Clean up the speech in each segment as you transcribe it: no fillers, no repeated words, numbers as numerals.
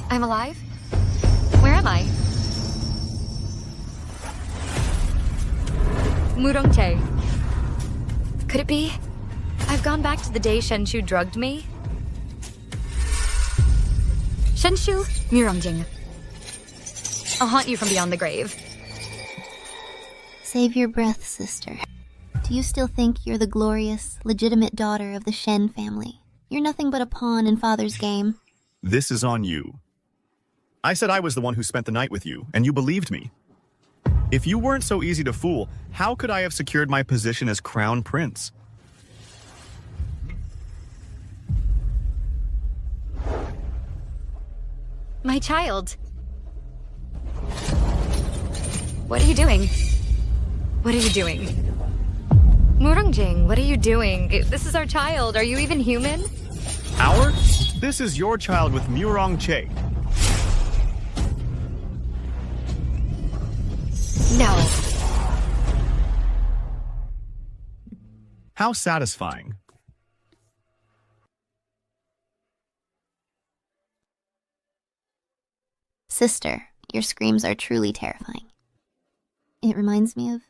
I'm alive? Where am I? Murongche. Could it be? I've gone back to the day Shenshu drugged me. Shenshu, Murongjing. I'll haunt you from beyond the grave. Save your breath, sister. Do you still think you're the glorious, legitimate daughter of the Shen family? You're nothing but a pawn in father's game. This is on you. I said I was the one who spent the night with you, and you believed me. If you weren't so easy to fool, how could I have secured my position as Crown Prince? My child. What are you doing? What are you doing? Murongjing, what are you doing? This is our child. Are you even human? Our? This is your child with Murongche. No. How satisfying. Sister, your screams are truly terrifying. It reminds me of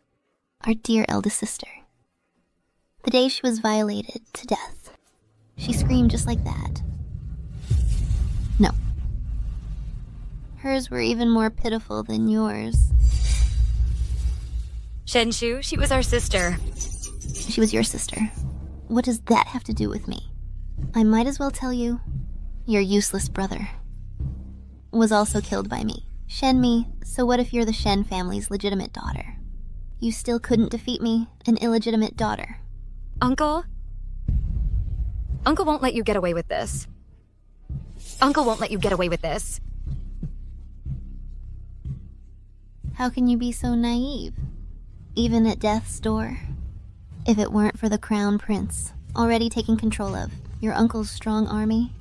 our dear eldest sister. The day she was violated to death. She screamed just like that. No. Hers were even more pitiful than yours. Shenshu, she was our sister. She was your sister. What does that have to do with me? I might as well tell you, your useless brother was also killed by me. Shen me, so what if you're the Shen family's legitimate daughter? You still couldn't defeat me, an illegitimate daughter. Uncle? Uncle won't let you get away with this. Uncle won't let you get away with this. How can you be so naive? Even at death's door? If it weren't for the Crown Prince, already taking control of your uncle's strong army,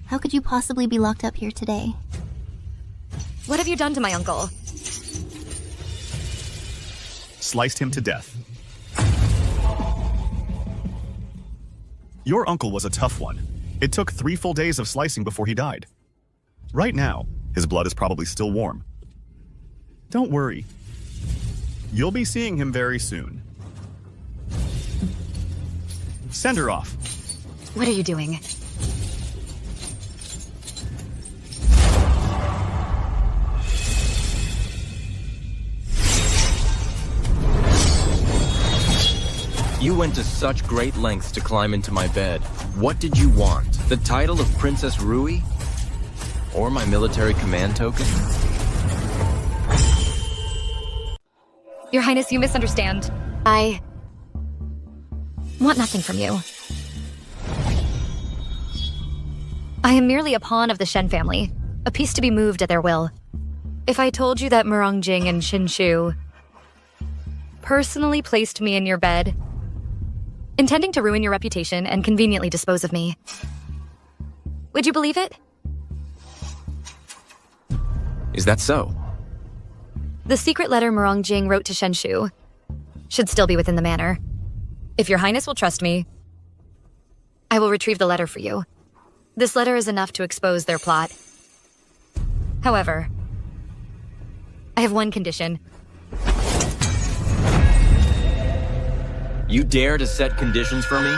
how could you possibly be locked up here today? What have you done to my uncle? Sliced him to death. Your uncle was a tough one. It took 3 full days of slicing before he died. Right now, his blood is probably still warm. Don't worry. You'll be seeing him very soon. Send her off. What are you doing? You went to such great lengths to climb into my bed. What did you want? The title of Princess Rui? Or my military command token? Your Highness, you misunderstand. I want nothing from you. I am merely a pawn of the Shen family, a piece to be moved at their will. If I told you that Murongjing and Shenshu personally placed me in your bed, intending to ruin your reputation and conveniently dispose of me, would you believe it? Is that so? The secret letter Murongjing wrote to Shenshu should still be within the manor. If your Highness will trust me, I will retrieve the letter for you. This letter is enough to expose their plot. However, I have one condition. You dare to set conditions for me?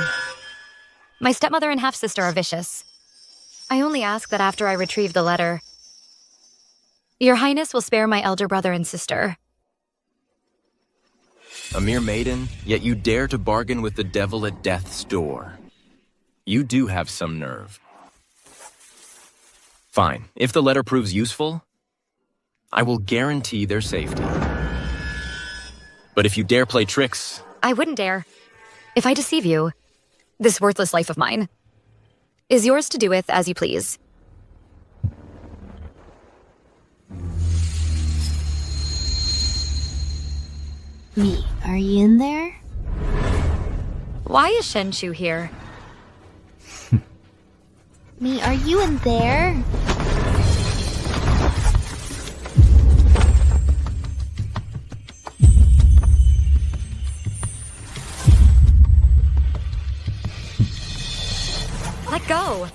My stepmother and half-sister are vicious. I only ask that after I retrieve the letter, your Highness will spare my elder brother and sister. A mere maiden, yet you dare to bargain with the devil at death's door. You do have some nerve. Fine, if the letter proves useful, I will guarantee their safety. But if you dare play tricks... I wouldn't dare. If I deceive you, this worthless life of mine is yours to do with as you please. Me, are you in there? Why is Shenshu here? Me, are you in there? Let go!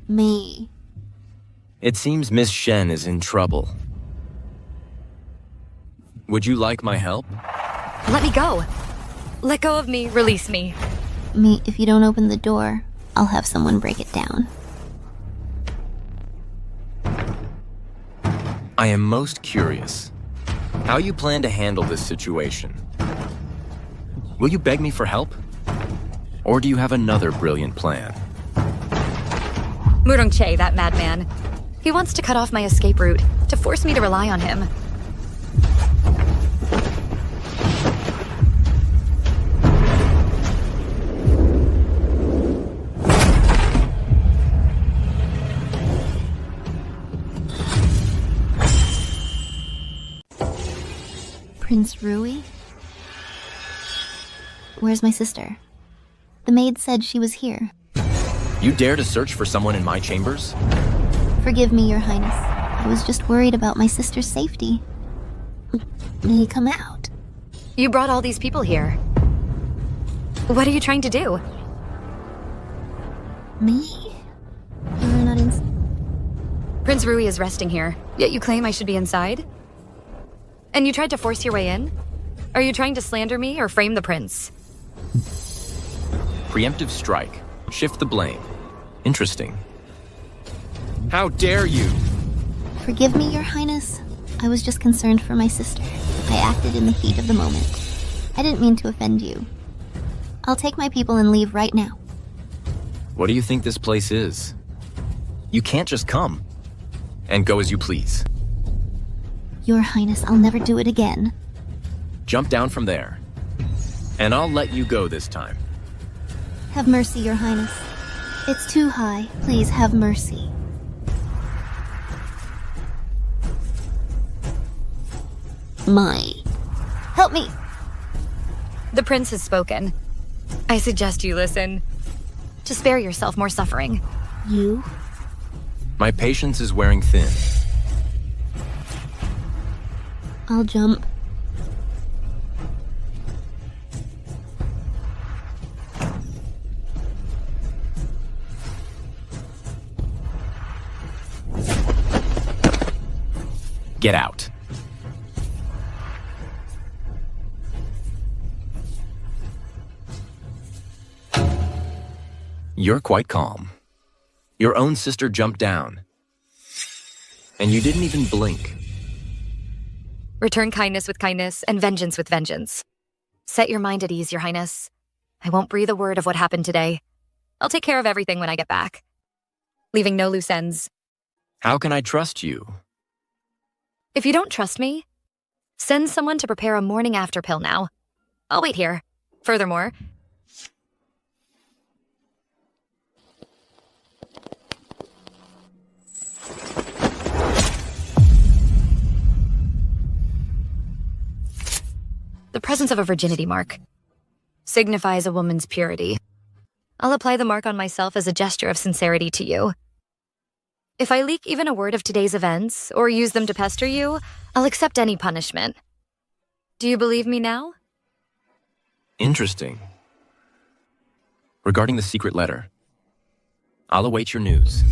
Me. It seems Miss Shen is in trouble. Would you like my help? Let me go! Let go of me, release me. Me, if you don't open the door, I'll have someone break it down. I am most curious how you plan to handle this situation. Will you beg me for help? Or do you have another brilliant plan? Murong Che, that madman. He wants to cut off my escape route, to force me to rely on him. Prince Rui? Where's my sister? The maid said she was here. You dare to search for someone in my chambers? Forgive me, Your Highness. I was just worried about my sister's safety. May he come out? You brought all these people here. What are you trying to do? Me? You're not in... Prince Rui is resting here, yet you claim I should be inside? And you tried to force your way in? Are you trying to slander me or frame the prince? Preemptive strike. Shift the blame. Interesting. How dare you? Forgive me, Your Highness. I was just concerned for my sister. I acted in the heat of the moment. I didn't mean to offend you. I'll take my people and leave right now. What do you think this place is? You can't just come and go as you please. Your Highness, I'll never do it again. Jump down from there, and I'll let you go this time. Have mercy, Your Highness. It's too high. Please have mercy. Help me! The prince has spoken. I suggest you listen. To spare yourself more suffering. You? My patience is wearing thin. I'll jump. Get out. You're quite calm. Your own sister jumped down. And you didn't even blink. Return kindness with kindness and vengeance with vengeance. Set your mind at ease, Your Highness. I won't breathe a word of what happened today. I'll take care of everything when I get back. Leaving no loose ends. How can I trust you? If you don't trust me, send someone to prepare a morning after pill now. I'll wait here. Furthermore, the presence of a virginity mark signifies a woman's purity. I'll apply the mark on myself as a gesture of sincerity to you. If I leak even a word of today's events, or use them to pester you, I'll accept any punishment. Do you believe me now? Interesting. Regarding the secret letter, I'll await your news.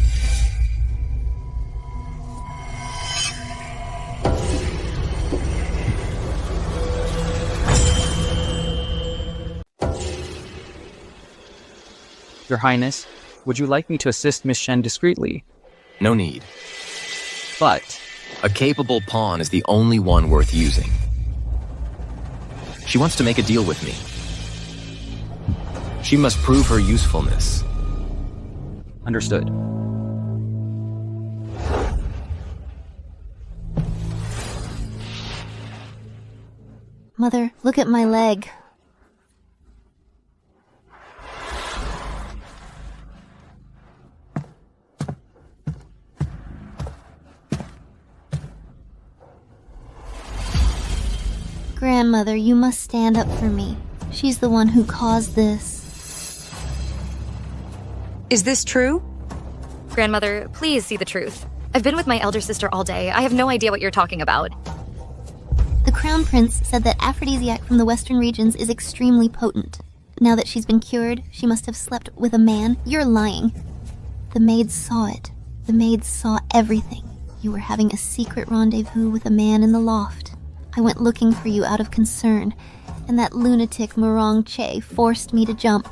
Your Highness, would you like me to assist Miss Shen discreetly? No need. But A capable pawn is the only one worth using. She wants to make a deal with me. She must prove her usefulness. understood. Mother, look at my leg. Grandmother, you must stand up for me. She's the one who caused this. Is this true? Grandmother, please see the truth. I've been with my elder sister all day. I have no idea what you're talking about. The Crown Prince said that aphrodisiac from the western regions is extremely potent. Now that she's been cured, she must have slept with a man. You're lying. The maids saw it. The maids saw everything. You were having a secret rendezvous with a man in the loft. I went looking for you out of concern, and that lunatic Morong Che forced me to jump.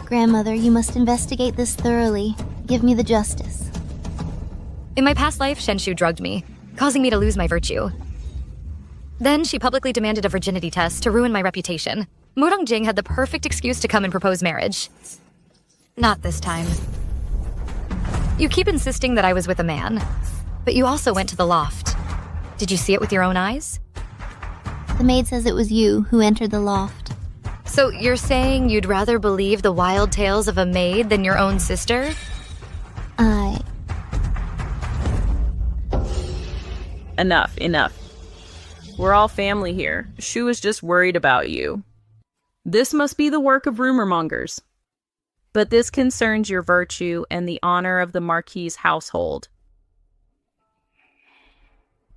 Grandmother, you must investigate this thoroughly. Give me the justice. In my past life, Shenshu drugged me, causing me to lose my virtue. Then she publicly demanded a virginity test to ruin my reputation. Murong Jing had the perfect excuse to come and propose marriage. Not this time. You keep insisting that I was with a man, but you also went to the loft. Did you see it with your own eyes? The maid says it was you who entered the loft. So you're saying you'd rather believe the wild tales of a maid than your own sister? Enough. We're all family here. Shu is just worried about you. This must be the work of rumor mongers. But this concerns your virtue and the honor of the Marquis's household.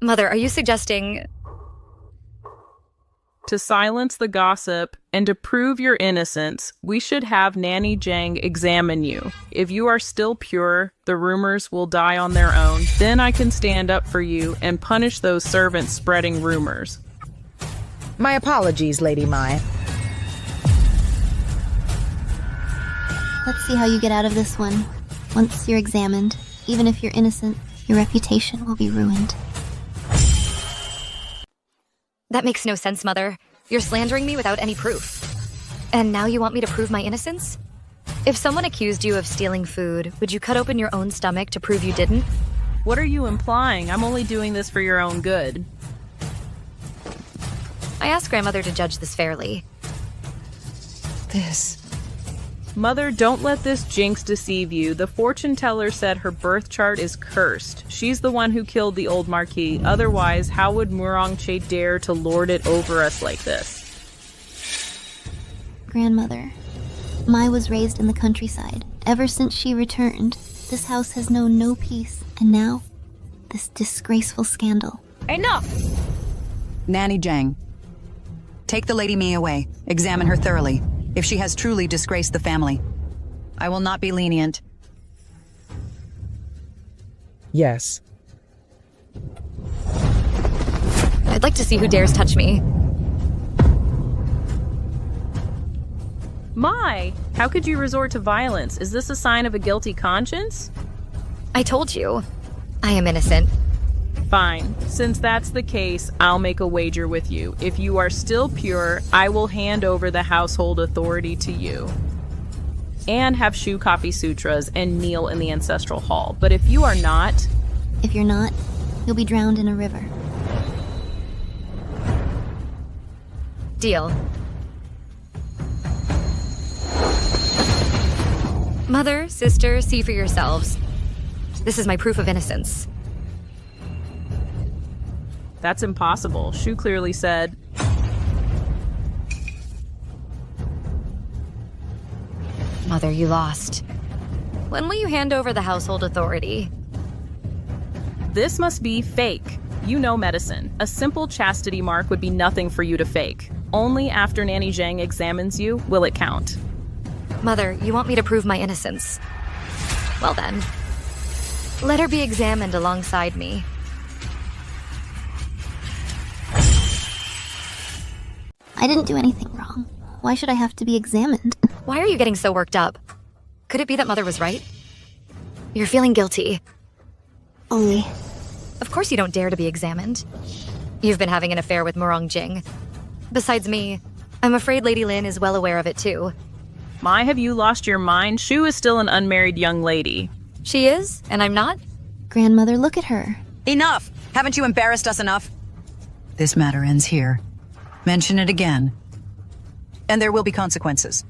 Mother, are you suggesting... To silence the gossip and to prove your innocence, we should have Nanny Zhang examine you. If you are still pure, the rumors will die on their own. Then I can stand up for you and punish those servants spreading rumors. My apologies, Lady Mai. Let's see how you get out of this one. Once you're examined, even if you're innocent, your reputation will be ruined. That makes no sense, Mother. You're slandering me without any proof. And now you want me to prove my innocence? If someone accused you of stealing food, would you cut open your own stomach to prove you didn't? What are you implying? I'm only doing this for your own good. I asked Grandmother to judge this fairly. Mother, don't let this jinx deceive you. The fortune teller said her birth chart is cursed. She's the one who killed the old Marquis. Otherwise, how would Murong Che dare to lord it over us like this? Grandmother, Mai was raised in the countryside. Ever since she returned, this house has known no peace. And now, this disgraceful scandal. Enough! Nanny Zhang, take the Lady Mi away. Examine her thoroughly. If she has truly disgraced the family, I will not be lenient. Yes. I'd like to see who dares touch me. Mai, how could you resort to violence? Is this a sign of a guilty conscience? I told you. I am innocent. Fine. Since that's the case, I'll make a wager with you. If you are still pure, I will hand over the household authority to you. And have Shu copy sutras and kneel in the ancestral hall. But if you are not... If you're not, you'll be drowned in a river. Deal. Mother, sister, see for yourselves. This is my proof of innocence. That's impossible. Shu clearly said... Mother, you lost. When will you hand over the household authority? This must be fake. You know medicine. A simple chastity mark would be nothing for you to fake. Only after Nanny Zhang examines you will it count. Mother, you want me to prove my innocence? Well then, let her be examined alongside me. I didn't do anything wrong. Why should I have to be examined? Why are you getting so worked up? Could it be that Mother was right? You're feeling guilty. Only... Of course you don't dare to be examined. You've been having an affair with Murong Jing. Besides me, I'm afraid Lady Lin is well aware of it too. Mai, have you lost your mind? Shu is still an unmarried young lady. She is, and I'm not? Grandmother, look at her. Enough! Haven't you embarrassed us enough? This matter ends here. Mention it again, and there will be consequences.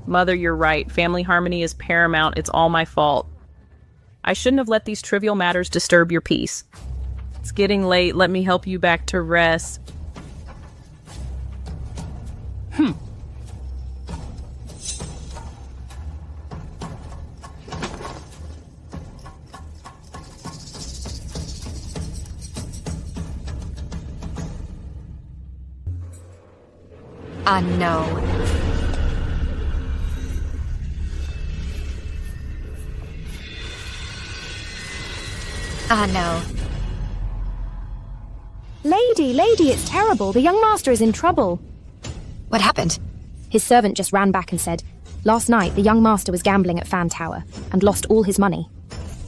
Mother, you're right. Family harmony is paramount. It's all my fault. I shouldn't have let these trivial matters disturb your peace. It's getting late. Let me help you back to rest. No. No. Lady, it's terrible. The young master is in trouble. What happened? His servant just ran back and said, last night the young master was gambling at Fan Tower and lost all his money.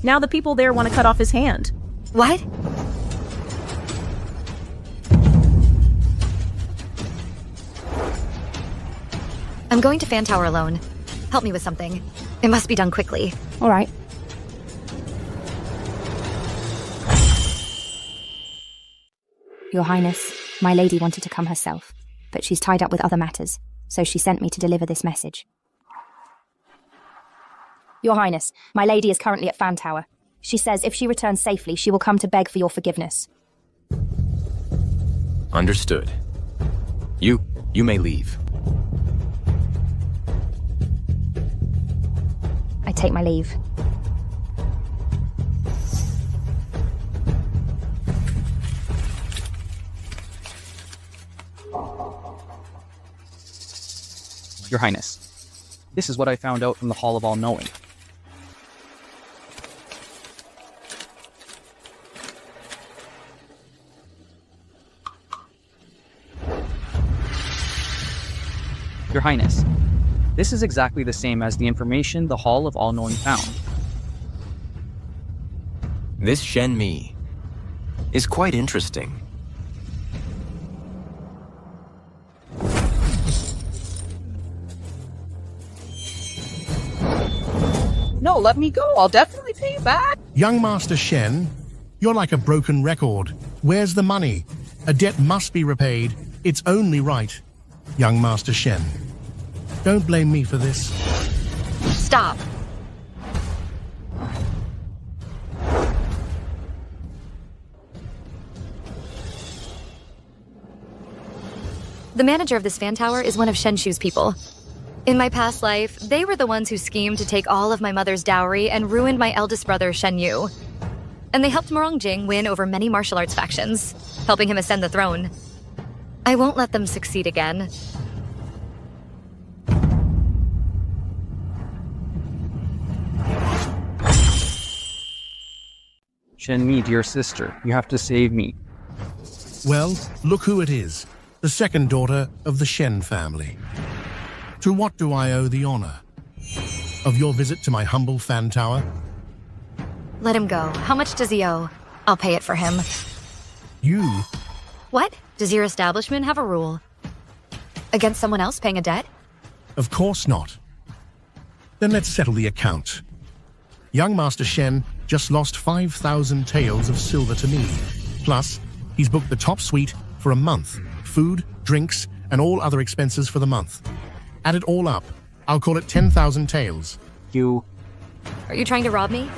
Now the people there want to cut off his hand. What? I'm going to Fan Tower alone. Help me with something. It must be done quickly. All right. Your Highness, my lady wanted to come herself, but she's tied up with other matters, so she sent me to deliver this message. Your Highness, my lady is currently at Fan Tower. She says if she returns safely, she will come to beg for your forgiveness. Understood. You may leave. I take my leave. Your Highness, this is what I found out from the Hall of All-Knowing. Your Highness, this is exactly the same as the information the Hall of All-Knowing found. This Shen Mi is quite interesting. No, let me go. I'll definitely pay you back. Young Master Shen, you're like a broken record. Where's the money? A debt must be repaid. It's only right. Young Master Shen, don't blame me for this. Stop. The manager of this fan tower is one of Shenshu's people. In my past life, they were the ones who schemed to take all of my mother's dowry and ruined my eldest brother, Shen Yu. And they helped Morongjing win over many martial arts factions, helping him ascend the throne. I won't let them succeed again. Shen Mi, dear sister, you have to save me. Well, look who it is. The second daughter of the Shen family. To what do I owe the honor? Of your visit to my humble fan tower? Let him go. How much does he owe? I'll pay it for him. You? What? Does your establishment have a rule? Against someone else paying a debt? Of course not. Then let's settle the account. Young Master Shen just lost 5,000 taels of silver to me. Plus, he's booked the top suite for a month. Food, drinks, and all other expenses for the month. Add it all up. I'll call it 10,000 taels. Are you trying to rob me?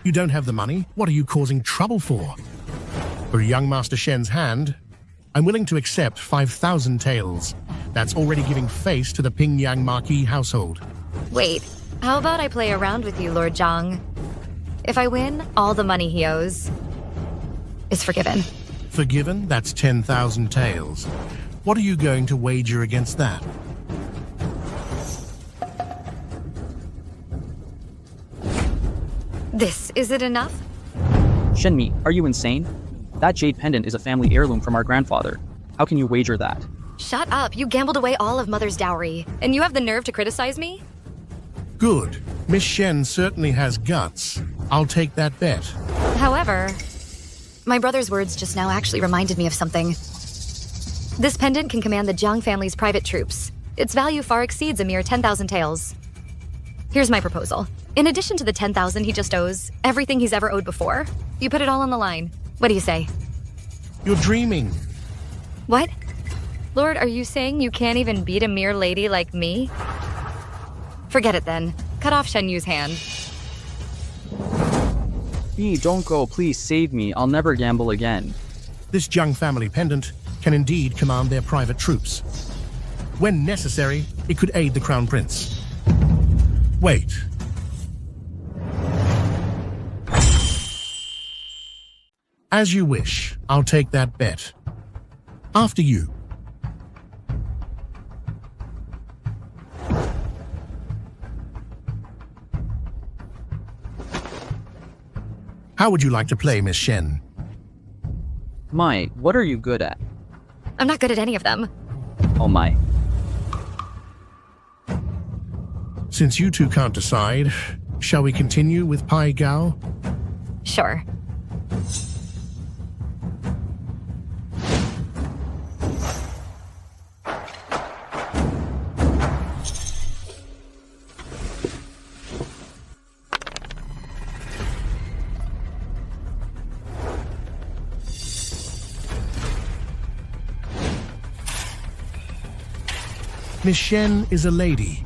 You don't have the money? What are you causing trouble for? For young Master Shen's hand, I'm willing to accept 5,000 taels. That's already giving face to the Pingyang Marquis household. Wait, how about I play around with you, Lord Zhang? If I win, all the money he owes is forgiven. Forgiven? That's 10,000 taels. What are you going to wager against that? Is it enough? Shen Mi, are you insane? That jade pendant is a family heirloom from our grandfather. How can you wager that? Shut up, you gambled away all of Mother's dowry, and you have the nerve to criticize me? Good. Miss Shen certainly has guts. I'll take that bet. However, my brother's words just now actually reminded me of something. This pendant can command the Jiang family's private troops. Its value far exceeds a mere 10,000 taels. Here's my proposal. In addition to the 10,000 he just owes, everything he's ever owed before, you put it all on the line. What do you say? You're dreaming. What? Lord, are you saying you can't even beat a mere lady like me? Forget it then. Cut off Shen Yu's hand. Mi, don't go. Please save me. I'll never gamble again. This Jiang family pendant can indeed command their private troops. When necessary, it could aid the Crown Prince. Wait. As you wish, I'll take that bet. After you. How would you like to play, Miss Shen? Mai, what are you good at? I'm not good at any of them. Oh my. Since you two can't decide, shall we continue with Pai Gao? Sure. Miss Shen is a lady,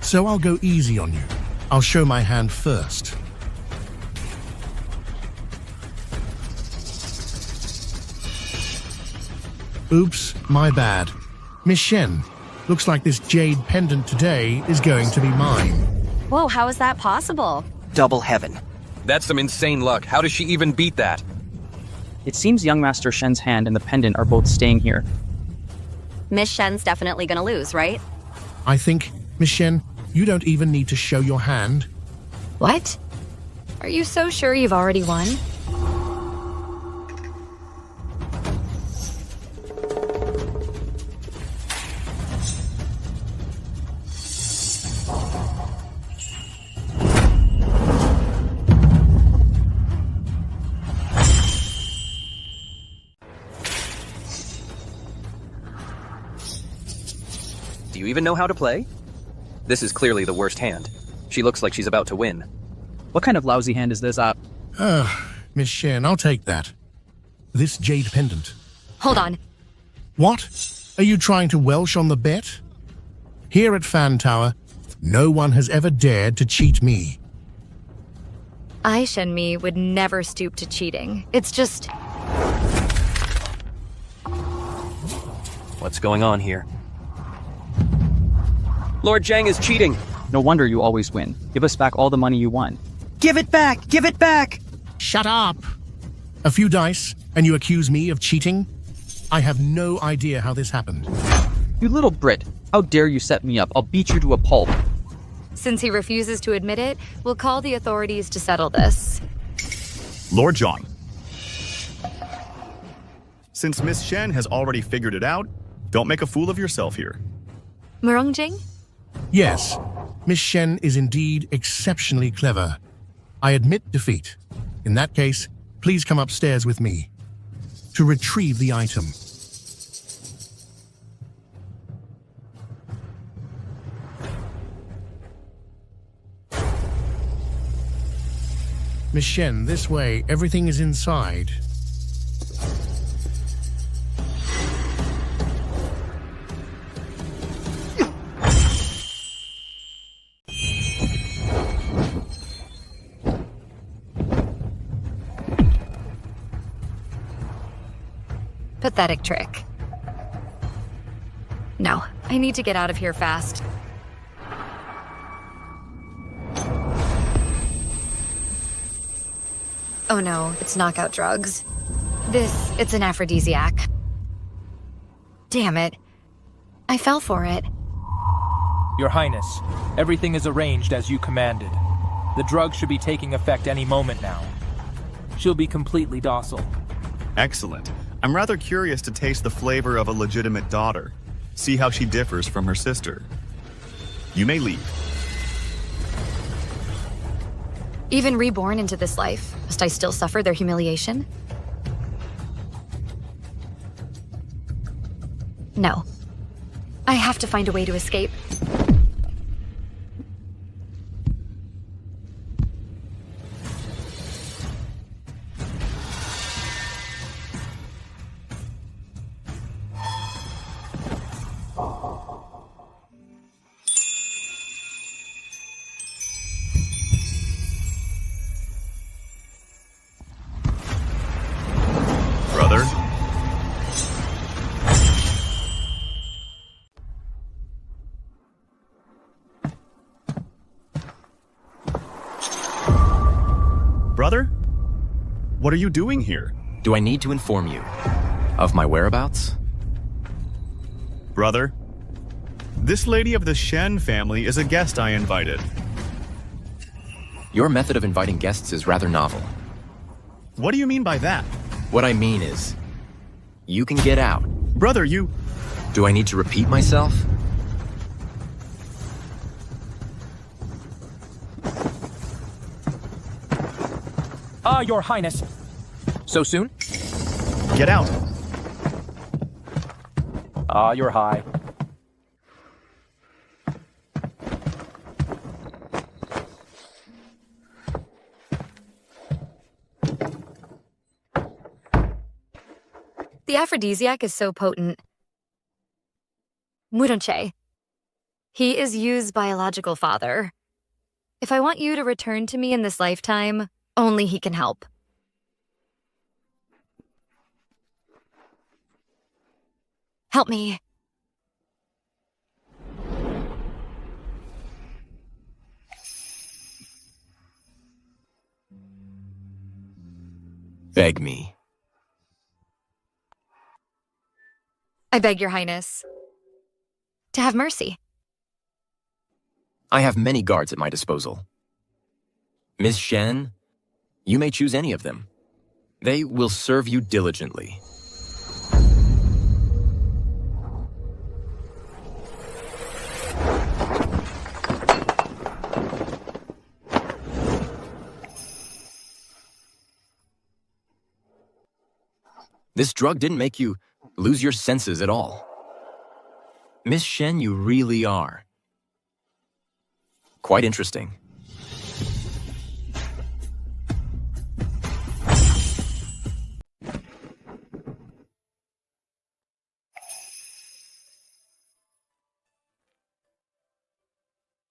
so I'll go easy on you. I'll show my hand first. Oops, my bad. Miss Shen, looks like this jade pendant today is going to be mine. Whoa, how is that possible? Double heaven. That's some insane luck. How does she even beat that? It seems young Master Shen's hand and the pendant are both staying here. Miss Shen's definitely gonna lose, right? I think, Miss Shen, you don't even need to show your hand. What? Are you so sure you've already won? Do you even know how to play? This is clearly the worst hand. She looks like she's about to win. What kind of lousy hand is this? Miss Shen, I'll take that. This jade pendant. Hold on. What? Are you trying to Welsh on the bet? Here at Fan Tower, no one has ever dared to cheat me. I, Shenmi, would never stoop to cheating. It's just... What's going on here? Lord Zhang is cheating! No wonder you always win. Give us back all the money you won. Give it back! Give it back! Shut up! A few dice, and you accuse me of cheating? I have no idea how this happened. You little Brit, how dare you set me up? I'll beat you to a pulp. Since he refuses to admit it, we'll call the authorities to settle this. Lord Zhang. Since Miss Shen has already figured it out, don't make a fool of yourself here. Murongjing? Yes, Miss Shen is indeed exceptionally clever. I admit defeat. In that case, please come upstairs with me to retrieve the item. Miss Shen, this way. Everything is inside. Pathetic trick. No, I need to get out of here fast. Oh no, it's knockout drugs. It's an aphrodisiac. Damn it. I fell for it. Your Highness, everything is arranged as you commanded. The drug should be taking effect any moment now. She'll be completely docile. Excellent. I'm rather curious to taste the flavor of a legitimate daughter. See how she differs from her sister. You may leave. Even reborn into this life, must I still suffer their humiliation? No. I have to find a way to escape. Brother? What are you doing here? Do I need to inform you of my whereabouts? Brother, this lady of the Shen family is a guest I invited. Your method of inviting guests is rather novel. What do you mean by that? What I mean is, you can get out. Brother, you... Do I need to repeat myself? Your Highness. So soon? Get out. Your High. The aphrodisiac is so potent. Muronche. He is Yu's biological father. If I want you to return to me in this lifetime, only he can help. Help me. Beg me. I beg your highness to have mercy. I have many guards at my disposal. Miss Shen, you may choose any of them. They will serve you diligently. This drug didn't make you lose your senses at all. Miss Shen, you really are. Quite interesting.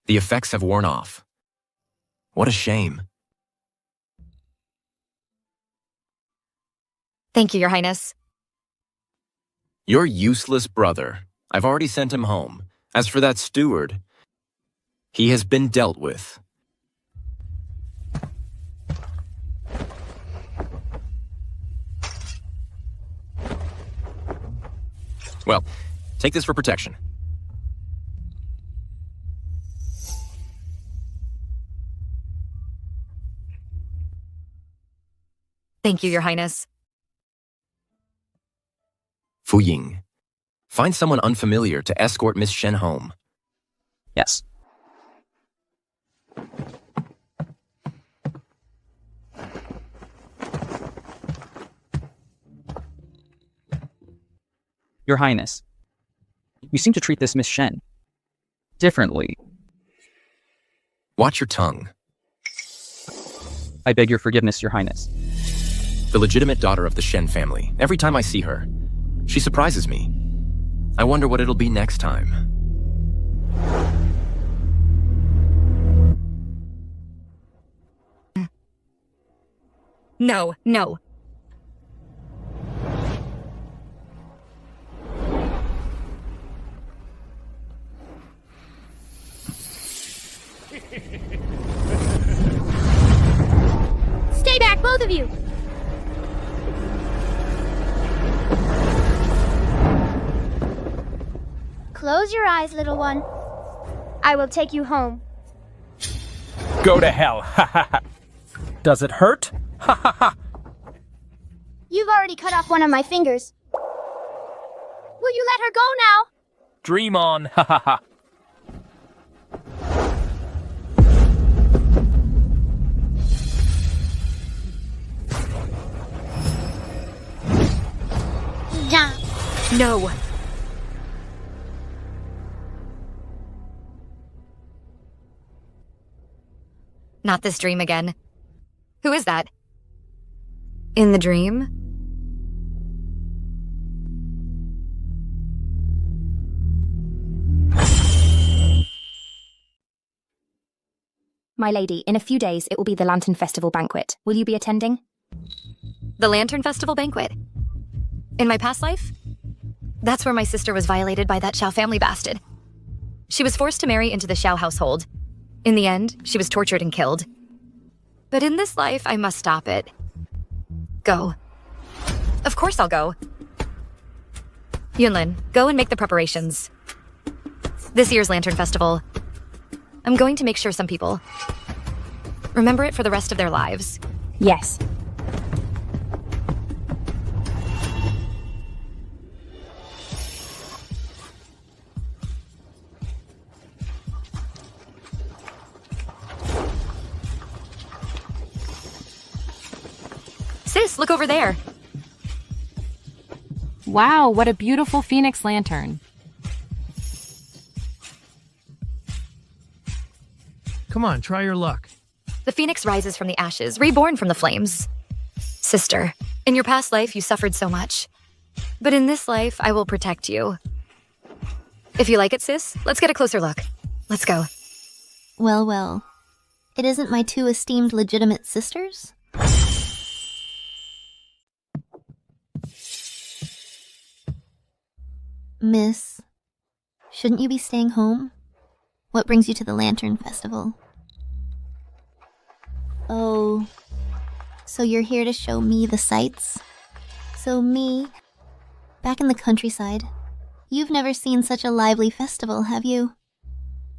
The effects have worn off. What a shame. Thank you, your highness. Your useless brother. I've already sent him home. As for that steward, he has been dealt with. Well, take this for protection. Thank you, your highness. Fu Ying, find someone unfamiliar to escort Miss Shen home. Yes. Your Highness, you seem to treat this Miss Shen differently. Watch your tongue. I beg your forgiveness, Your Highness. The legitimate daughter of the Shen family. Every time I see her, she surprises me. I wonder what it'll be next time. No, no. Stay back, both of you! Close your eyes, little one. I will take you home. Go to hell, ha ha ha. Does it hurt? Ha ha ha. You've already cut off one of my fingers. Will you let her go now? Dream on, ha ha ha. No. Not this dream again. Who is that? In the dream? My lady, in a few days it will be the Lantern Festival banquet. Will you be attending? The Lantern Festival banquet? In my past life? That's where my sister was violated by that Xiao family bastard. She was forced to marry into the Xiao household. In the end, she was tortured and killed. But in this life, I must stop it. Go. Of course I'll go. Yunlin, go and make the preparations. This year's Lantern Festival, I'm going to make sure some people remember it for the rest of their lives. Yes. Sis, look over there. Wow, what a beautiful phoenix lantern. Come on, try your luck. The phoenix rises from the ashes, reborn from the flames. Sister, in your past life you suffered so much. But in this life, I will protect you. If you like it, sis, let's get a closer look. Let's go. Well, well. It isn't my two esteemed legitimate sisters? Miss, shouldn't you be staying home? What brings you to the Lantern Festival? Oh, so you're here to show me the sights? So me, back in the countryside, you've never seen such a lively festival, have you?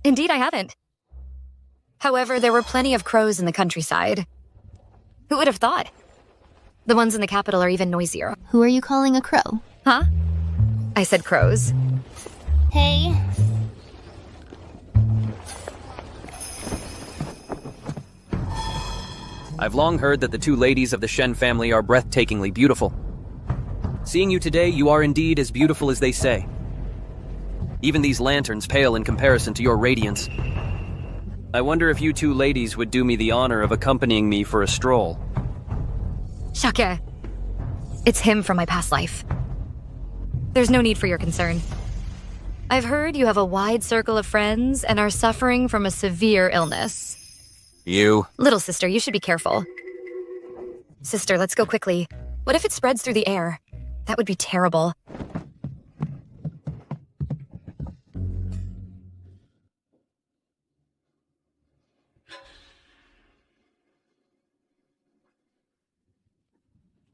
Indeed, I haven't. However, there were plenty of crows in the countryside. Who would have thought? The ones in the capital are even noisier. Who are you calling a crow? Huh? I said crows. Hey. I've long heard that the two ladies of the Shen family are breathtakingly beautiful. Seeing you today, you are indeed as beautiful as they say. Even these lanterns pale in comparison to your radiance. I wonder if you two ladies would do me the honor of accompanying me for a stroll. Shaka. It's him from my past life. There's no need for your concern. I've heard you have a wide circle of friends and are suffering from a severe illness. You? Little sister, you should be careful. Sister, let's go quickly. What if it spreads through the air? That would be terrible.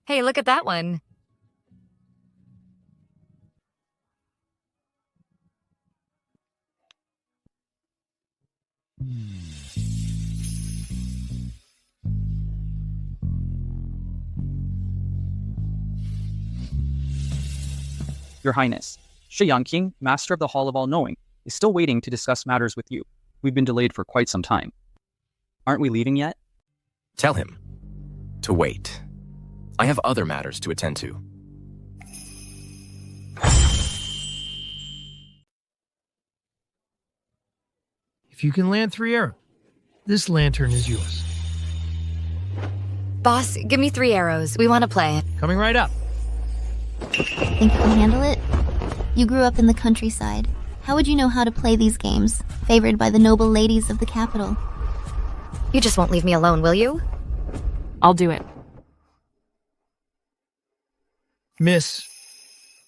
Hey, look at that one. Your Highness, Shiyang King, Master of the Hall of All-Knowing, is still waiting to discuss matters with you. We've been delayed for quite some time. Aren't we leaving yet? Tell him to wait. I have other matters to attend to. If you can land 3 arrows, this lantern is yours. Boss, give me 3 arrows. We want to play. Coming right up. Think you can handle it? You grew up in the countryside. How would you know how to play these games, favored by the noble ladies of the capital? You just won't leave me alone, will you? I'll do it. Miss,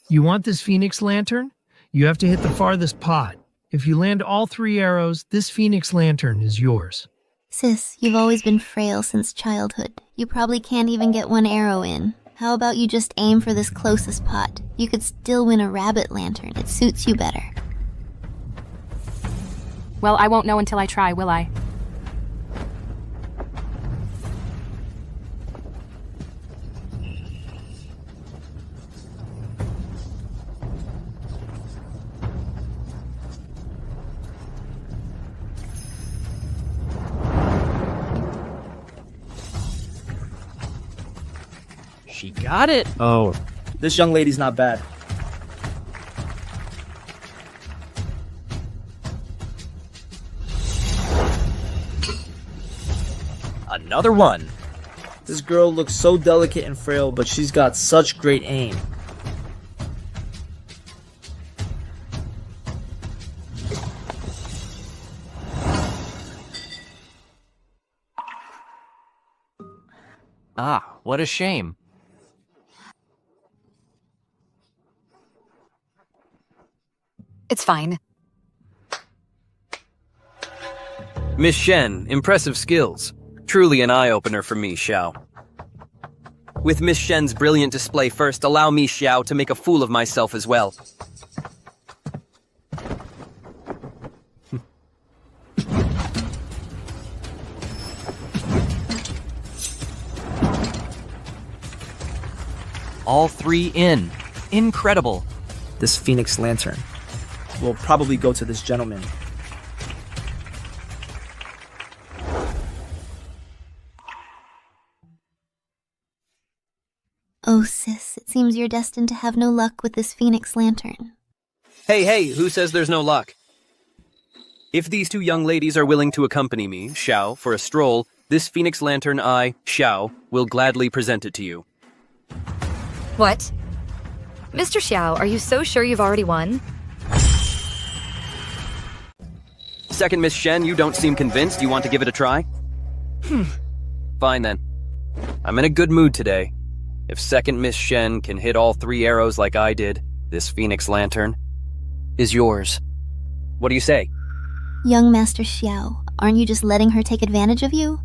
you want this phoenix lantern? You have to hit the farthest pot. If you land all 3 arrows, this phoenix lantern is yours. Sis, you've always been frail since childhood. You probably can't even get 1 arrow in. How about you just aim for this closest pot? You could still win a rabbit lantern. It suits you better. Well, I won't know until I try, will I? She got it. Oh, this young lady's not bad. Another one. This girl looks so delicate and frail, but she's got such great aim. Ah, what a shame. It's fine. Miss Shen, impressive skills. Truly an eye-opener for me, Xiao. With Miss Shen's brilliant display first, allow me, Xiao, to make a fool of myself as well. All 3 in. Incredible. This phoenix lantern will probably go to this gentleman. Oh, sis, it seems you're destined to have no luck with this Phoenix Lantern. Hey, who says there's no luck? If these two young ladies are willing to accompany me, Xiao, for a stroll, this Phoenix Lantern I, Xiao, will gladly present it to you. What? Mr. Xiao, are you so sure you've already won? Second Miss Shen, you don't seem convinced. You want to give it a try? Fine then. I'm in a good mood today. If second Miss Shen can hit all 3 arrows like I did, this Phoenix Lantern is yours. What do you say? Young Master Xiao, aren't you just letting her take advantage of you?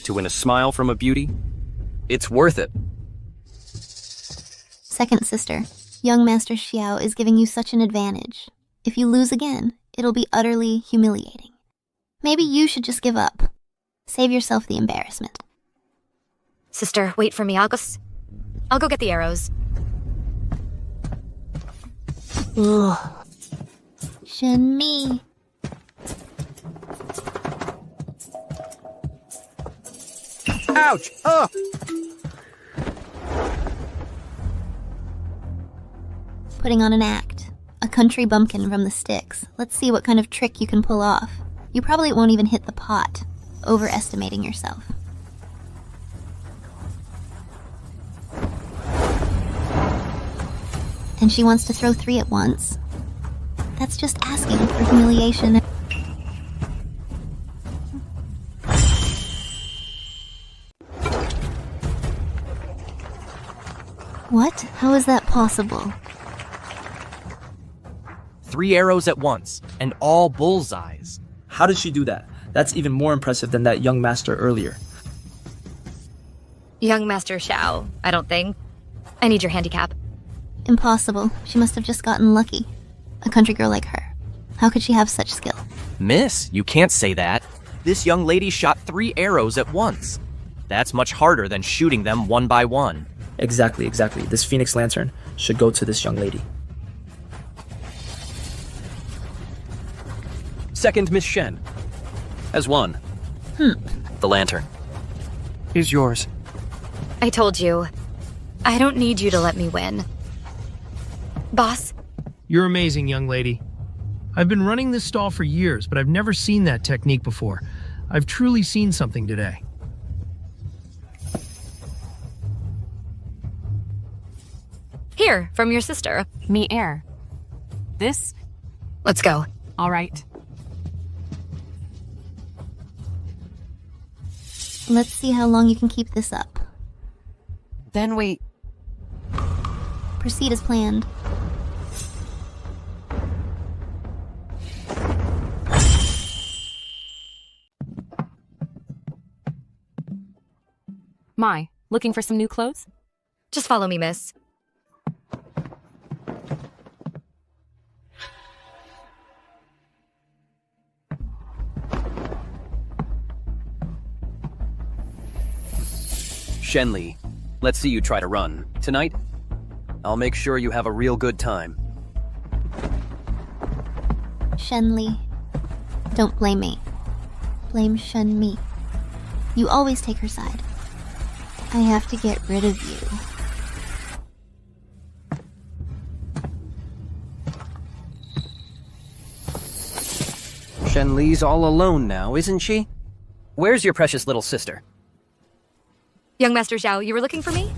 To win a smile from a beauty? It's worth it. Second sister, young Master Xiao is giving you such an advantage. If you lose again, it'll be utterly humiliating. Maybe you should just give up. Save yourself the embarrassment. Sister, wait for me. I'll go get the arrows. Ugh. Shen-mi. Ouch! Oh! Putting on an act. A country bumpkin from the sticks. Let's see what kind of trick you can pull off. You probably won't even hit the pot. Overestimating yourself. And she wants to throw 3 at once. That's just asking for humiliation. What? How is that possible? 3 arrows at once, and all bullseyes. How did she do that? That's even more impressive than that young master earlier. Young Master Xiao, I don't think. I need your handicap. Impossible. She must have just gotten lucky. A country girl like her. How could she have such skill? Miss, you can't say that. This young lady shot 3 arrows at once. That's much harder than shooting them one by one. Exactly. This Phoenix Lantern should go to this young lady. Second Miss Shen has won. The lantern is yours. I told you. I don't need you to let me win. Boss? You're amazing, young lady. I've been running this stall for years, but I've never seen that technique before. I've truly seen something today. Here, from your sister. Me air. This? Let's go. All right. Let's see how long you can keep this up. Then wait. Proceed as planned. Mai, looking for some new clothes? Just follow me, miss. Shenli, let's see you try to run. Tonight, I'll make sure you have a real good time. Shenli. Don't blame me. Blame Shen-mi. You always take her side. I have to get rid of you. Shenli's all alone now, isn't she? Where's your precious little sister? Young Master Xiao, you were looking for me?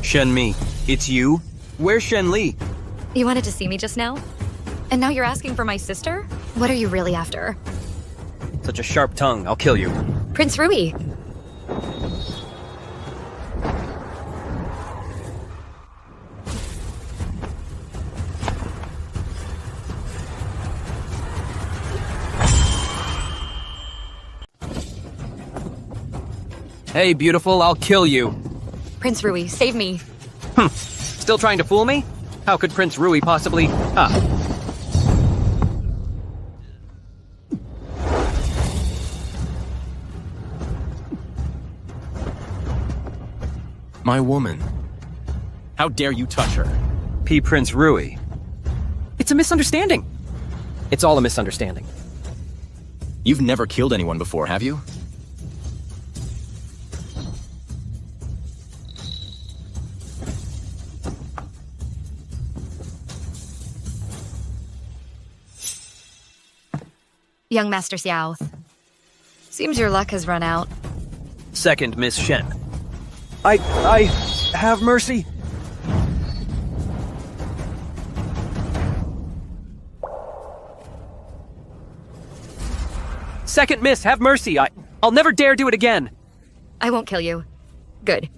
Shen-mi, it's you? Where's Shenli? You wanted to see me just now? And now you're asking for my sister? What are you really after? Such a sharp tongue, I'll kill you. Prince Rui. Hey, beautiful, I'll kill you. Prince Rui, save me. Still trying to fool me? How could Prince Rui possibly... My woman. How dare you touch her? P. Prince Rui. It's a misunderstanding. It's all a misunderstanding. You've never killed anyone before, have you? Young Master Xiao. Seems your luck has run out. Second Miss Shen. I have mercy. Second Miss, have mercy. I'll never dare do it again. I won't kill you. Good.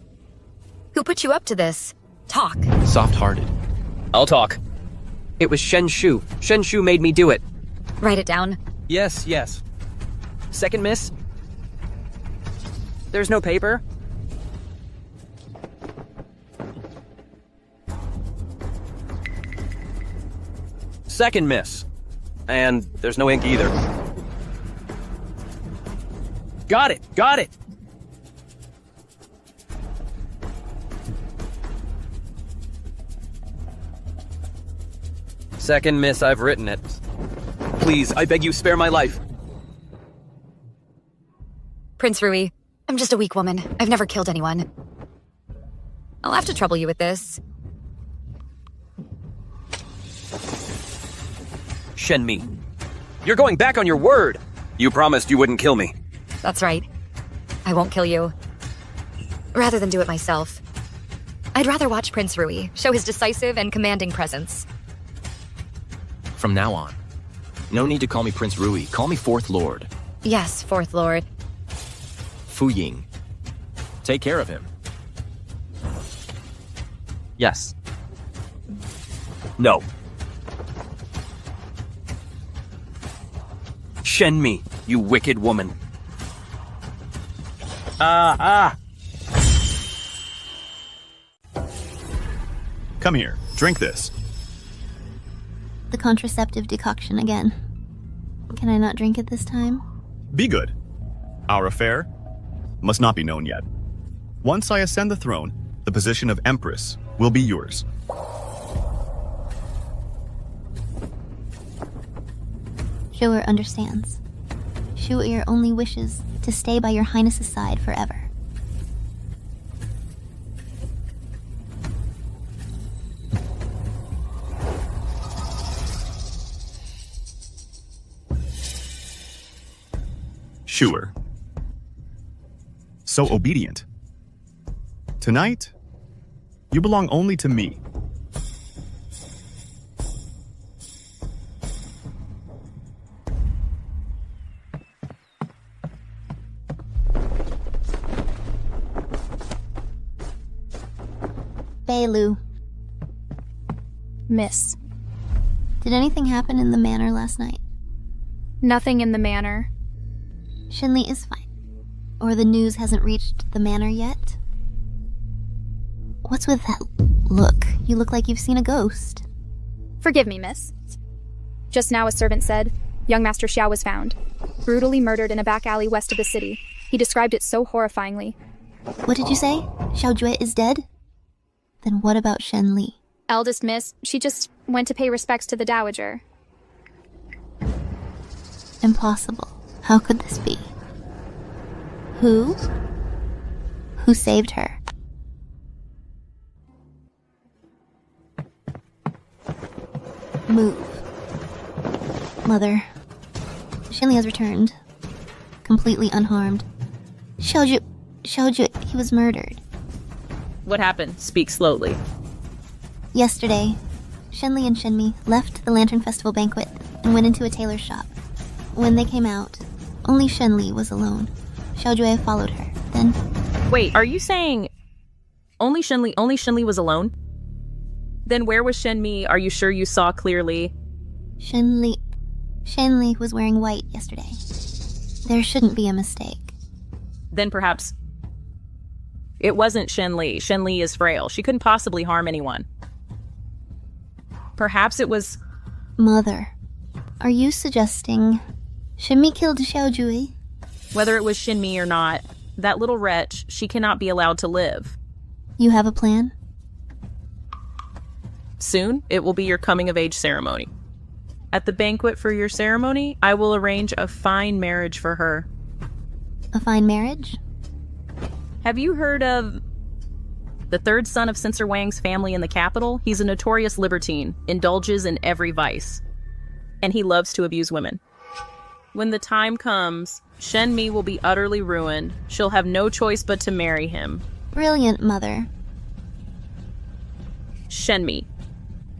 Who put you up to this? Talk. Soft-hearted. I'll talk. It was Shen Shu. Shen Shu made me do it. Write it down. Yes. Second Miss? There's no paper? Second Miss. And there's no ink either. Got it! Second Miss, I've written it. Please, I beg you, spare my life. Prince Rui, I'm just a weak woman. I've never killed anyone. I'll have to trouble you with this. Shen Mi, you're going back on your word. You promised you wouldn't kill me. That's right. I won't kill you. Rather than do it myself. I'd rather watch Prince Rui show his decisive and commanding presence. From now on, no need to call me Prince Rui. Call me Fourth Lord. Yes, Fourth Lord. Fu Ying. Take care of him. Yes. No. Shen Mi, you wicked woman. Come here, drink this. The contraceptive decoction again. Can I not drink it this time? Be good. Our affair must not be known yet. Once I ascend the throne, the position of Empress will be yours. Shu'er understands. Shu'er only wishes to stay by your highness's side forever. Shu'er. So obedient. Tonight, you belong only to me. Beilu. Miss. Did anything happen in the manor last night? Nothing in the manor. Shenli is fine. Or the news hasn't reached the manor yet? What's with that look? You look like you've seen a ghost. Forgive me, miss. Just now a servant said, young Master Xiao was found. Brutally murdered in a back alley west of the city. He described it so horrifyingly. What did you say? Xiao Jue is dead? Then what about Shenli? Eldest miss, she just went to pay respects to the dowager. Impossible. How could this be? Who? Who saved her? Move. Mother. Shenli has returned. Completely unharmed. Xiao Jue, he was murdered. What happened? Speak slowly. Yesterday, Shenli and Shenmi left the Lantern Festival banquet and went into a tailor's shop. When they came out, only Shenli was alone. Xiao Jue followed her. Then... Wait, are you saying only Shenli was alone? Then where was Shen Mi? Are you sure you saw clearly? Shenli was wearing white yesterday. There shouldn't be a mistake. Then perhaps it wasn't Shenli. Shenli is frail. She couldn't possibly harm anyone. Perhaps it was... Mother, are you suggesting Shenmi killed Xiao Jue? Whether it was Shen Mi or not, that little wretch, she cannot be allowed to live. You have a plan? Soon, it will be your coming-of-age ceremony. At the banquet for your ceremony, I will arrange a fine marriage for her. A fine marriage? Have you heard of the third son of Censor Wang's family in the capital? He's a notorious libertine, indulges in every vice, and he loves to abuse women. When the time comes, Shenmi will be utterly ruined. She'll have no choice but to marry him. Brilliant, Mother. Shenmi,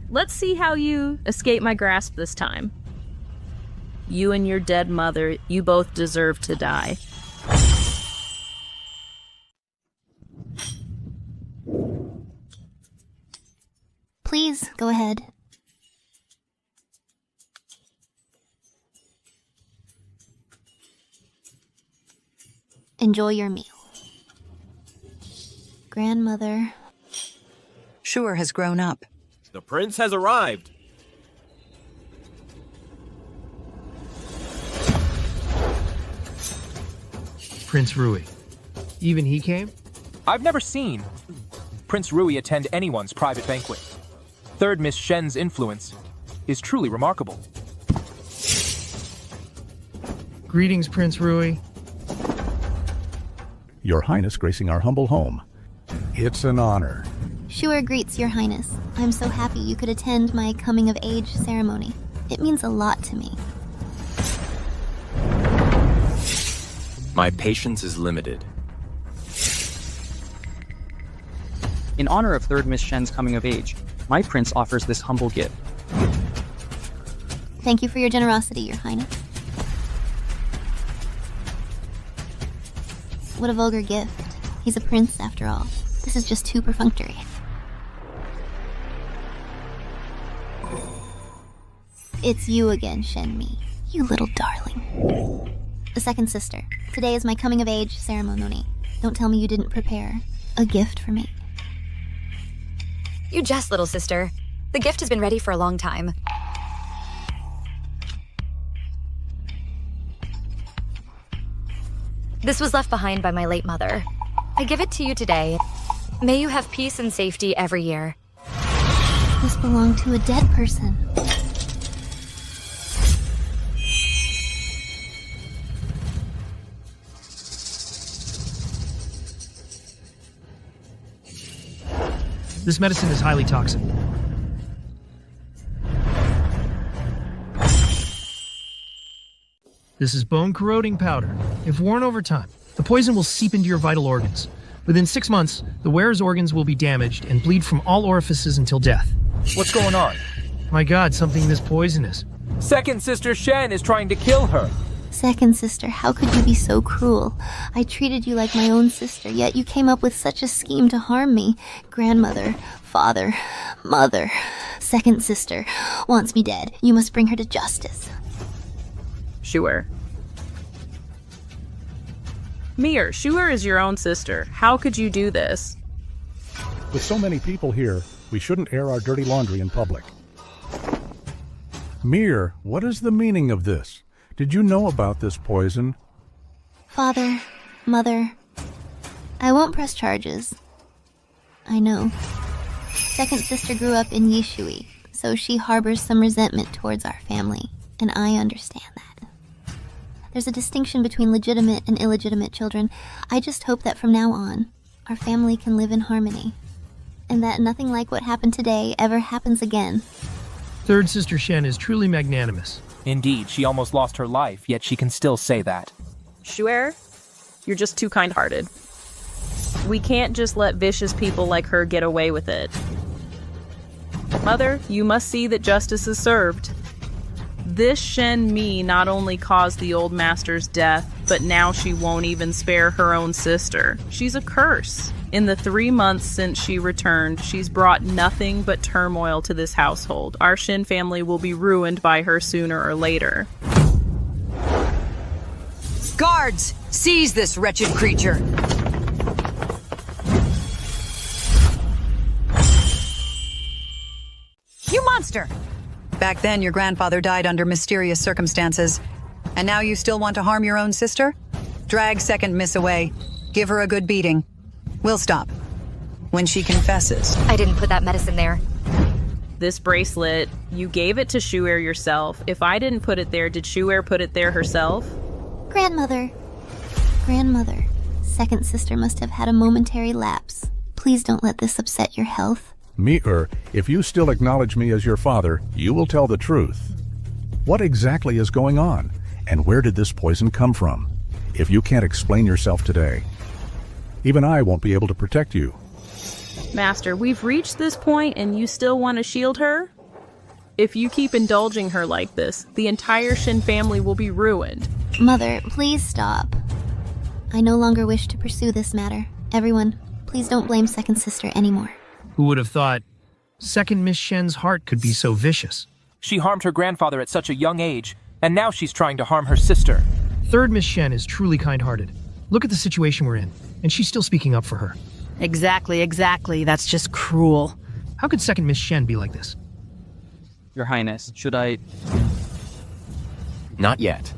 let's see how you escape my grasp this time. You and your dead mother, you both deserve to die. Please, go ahead. Enjoy your meal. Grandmother. Sure has grown up. The prince has arrived. Prince Rui. Even he came? I've never seen Prince Rui attend anyone's private banquet. Third Miss Shen's influence is truly remarkable. Greetings, Prince Rui. Your Highness gracing our humble home. It's an honor. Shuer greets Your Highness. I'm so happy you could attend my coming-of-age ceremony. It means a lot to me. My patience is limited. In honor of 3rd Miss Shen's coming of age, my prince offers this humble gift. Thank you for your generosity, Your Highness. What a vulgar gift. He's a prince, after all. This is just too perfunctory. It's you again, Shenmi. You little darling. The second sister. Today is my coming-of-age ceremony. Don't tell me you didn't prepare a gift for me. You jest, little sister. The gift has been ready for a long time. This was left behind by my late mother. I give it to you today. May you have peace and safety every year. This belonged to a dead person. This medicine is highly toxic. This is bone-corroding powder. If worn over time, the poison will seep into your vital organs. Within 6 months, the wearer's organs will be damaged and bleed from all orifices until death. What's going on? My God, something this poisonous. Second Sister Shen is trying to kill her. Second sister, how could you be so cruel? I treated you like my own sister, yet you came up with such a scheme to harm me. Grandmother, father, mother. Second sister wants me dead. You must bring her to justice. Shuer. Mir, Shuer is your own sister. How could you do this? With so many people here, we shouldn't air our dirty laundry in public. Mir, what is the meaning of this? Did you know about this poison? Father, mother, I won't press charges. I know. Second sister grew up in Yishui, so she harbors some resentment towards our family, and I understand that. There's a distinction between legitimate and illegitimate children. I just hope that from now on, our family can live in harmony, and that nothing like what happened today ever happens again. Third Sister Shen is truly magnanimous. Indeed, she almost lost her life, yet she can still say that. Shuer, you're just too kind-hearted. We can't just let vicious people like her get away with it. Mother, you must see that justice is served. This Shen Mi not only caused the old master's death, but now she won't even spare her own sister. She's a curse. In the 3 months since she returned, she's brought nothing but turmoil to this household. Our Shen family will be ruined by her sooner or later. Guards! Seize this wretched creature! You monster! Back then, your grandfather died under mysterious circumstances. And now you still want to harm your own sister? Drag second miss away. Give her a good beating. We'll stop. When she confesses. I didn't put that medicine there. This bracelet, you gave it to Shuer yourself. If I didn't put it there, did Shuer put it there herself? Grandmother. Grandmother. Second sister must have had a momentary lapse. Please don't let this upset your health. Mir, if you still acknowledge me as your father, you will tell the truth. What exactly is going on? And where did this poison come from? If you can't explain yourself today, even I won't be able to protect you. Master, we've reached this point and you still want to shield her? If you keep indulging her like this, the entire Shen family will be ruined. Mother, please stop. I no longer wish to pursue this matter. Everyone, please don't blame second sister anymore. Who would have thought second Miss Shen's heart could be so vicious? She harmed her grandfather at such a young age, and now she's trying to harm her sister. Third Miss Shen is truly kind-hearted. Look at the situation we're in, and she's still speaking up for her. Exactly. That's just cruel. How could second Miss Shen be like this? Your Highness, should I... Not yet.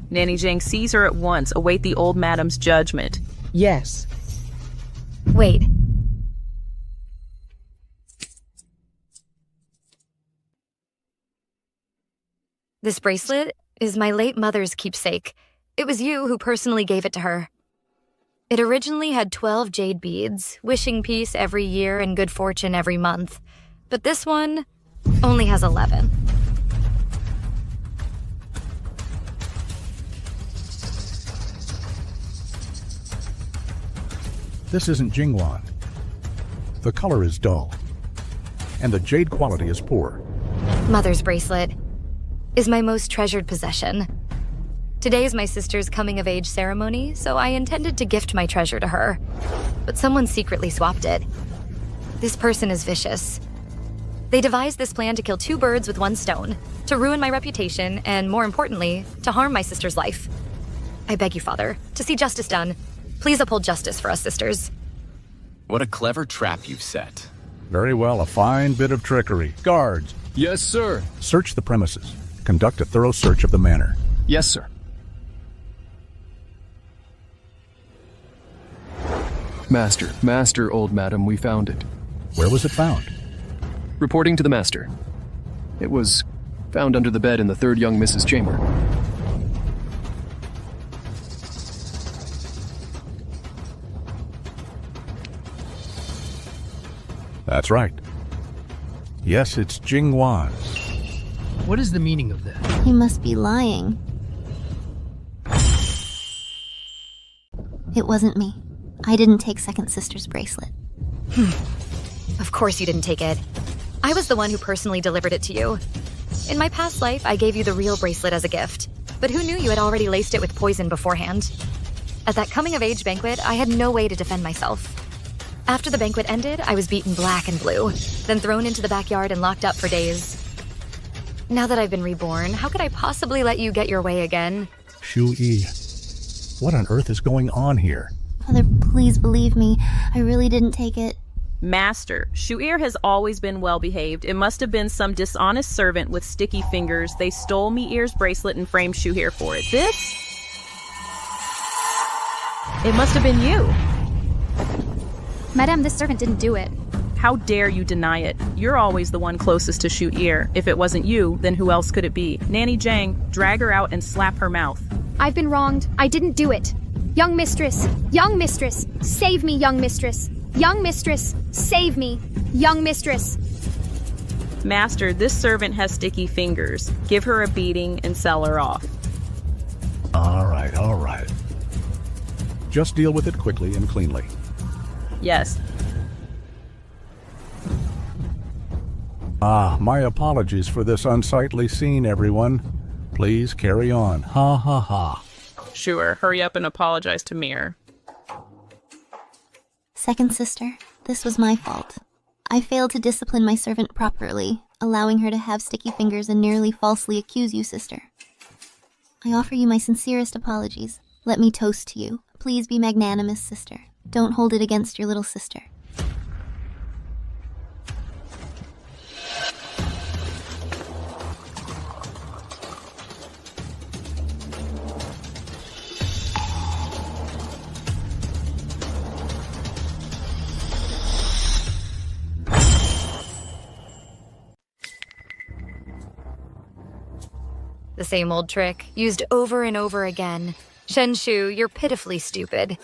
Nanny Jang, seize her at once. Await the old madam's judgment. Yes. Wait. This bracelet is my late mother's keepsake. It was you who personally gave it to her. It originally had 12 jade beads, wishing peace every year and good fortune every month. But this one only has 11. This isn't Jingwan. The color is dull, and the jade quality is poor. Mother's bracelet is my most treasured possession. Today is my sister's coming-of-age ceremony, so I intended to gift my treasure to her. But someone secretly swapped it. This person is vicious. They devised this plan to kill 2 birds with 1 stone, to ruin my reputation, and more importantly, to harm my sister's life. I beg you, Father, to see justice done. Please uphold justice for us sisters. What a clever trap you've set. Very well, a fine bit of trickery. Guards. Yes, sir. Search the premises. Conduct a thorough search of the manor. Yes, sir. Master, old madam, we found it. Where was it found? Reporting to the master. It was found under the bed in the 3rd young Mrs. chamber. That's right. Yes, it's Jingwan's. What is the meaning of that? He must be lying. It wasn't me. I didn't take second sister's bracelet. Of course you didn't take it. I was the one who personally delivered it to you. In my past life, I gave you the real bracelet as a gift. But who knew you had already laced it with poison beforehand? At that coming-of-age banquet, I had no way to defend myself. After the banquet ended, I was beaten black and blue, then thrown into the backyard and locked up for days. Now that I've been reborn, how could I possibly let you get your way again? Shu-Yi, what on earth is going on here? Mother, please believe me. I really didn't take it. Master, Shu-Ir has always been well-behaved. It must have been some dishonest servant with sticky fingers. They stole Mi-Ir's bracelet and framed Shu-Ir for it. This? It must have been you. Madame, this servant didn't do it. How dare you deny it? You're always the one closest to Shu-Ir. If it wasn't you, then who else could it be? Nanny Jang, drag her out and slap her mouth. I've been wronged. I didn't do it. Young mistress, save me, young mistress. Young mistress, save me. Young mistress. Master, this servant has sticky fingers. Give her a beating and sell her off. All right. Just deal with it quickly and cleanly. Yes. My apologies for this unsightly scene, everyone. Please carry on. Ha ha ha. Sure, hurry up and apologize to Mir. Second sister, this was my fault. I failed to discipline my servant properly, allowing her to have sticky fingers and nearly falsely accuse you, sister. I offer you my sincerest apologies. Let me toast to you. Please be magnanimous, sister. Don't hold it against your little sister. The same old trick, used over and over again. Shenshu, you're pitifully stupid.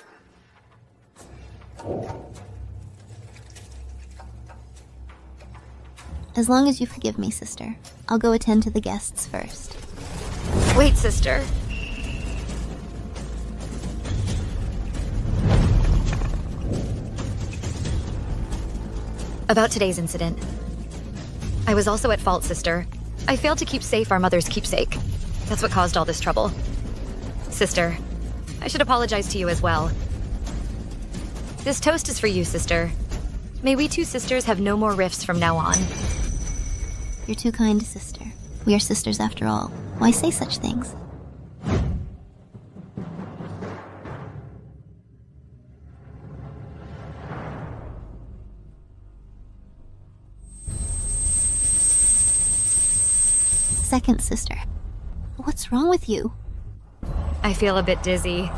As long as you forgive me, sister. I'll go attend to the guests first. Wait, sister. About today's incident. I was also at fault, sister. I failed to keep safe our mother's keepsake. That's what caused all this trouble. Sister, I should apologize to you as well. This toast is for you, sister. May we two sisters have no more rifts from now on. You're too kind, sister. We are sisters after all. Why say such things? Second sister. What's wrong with you? I feel a bit dizzy.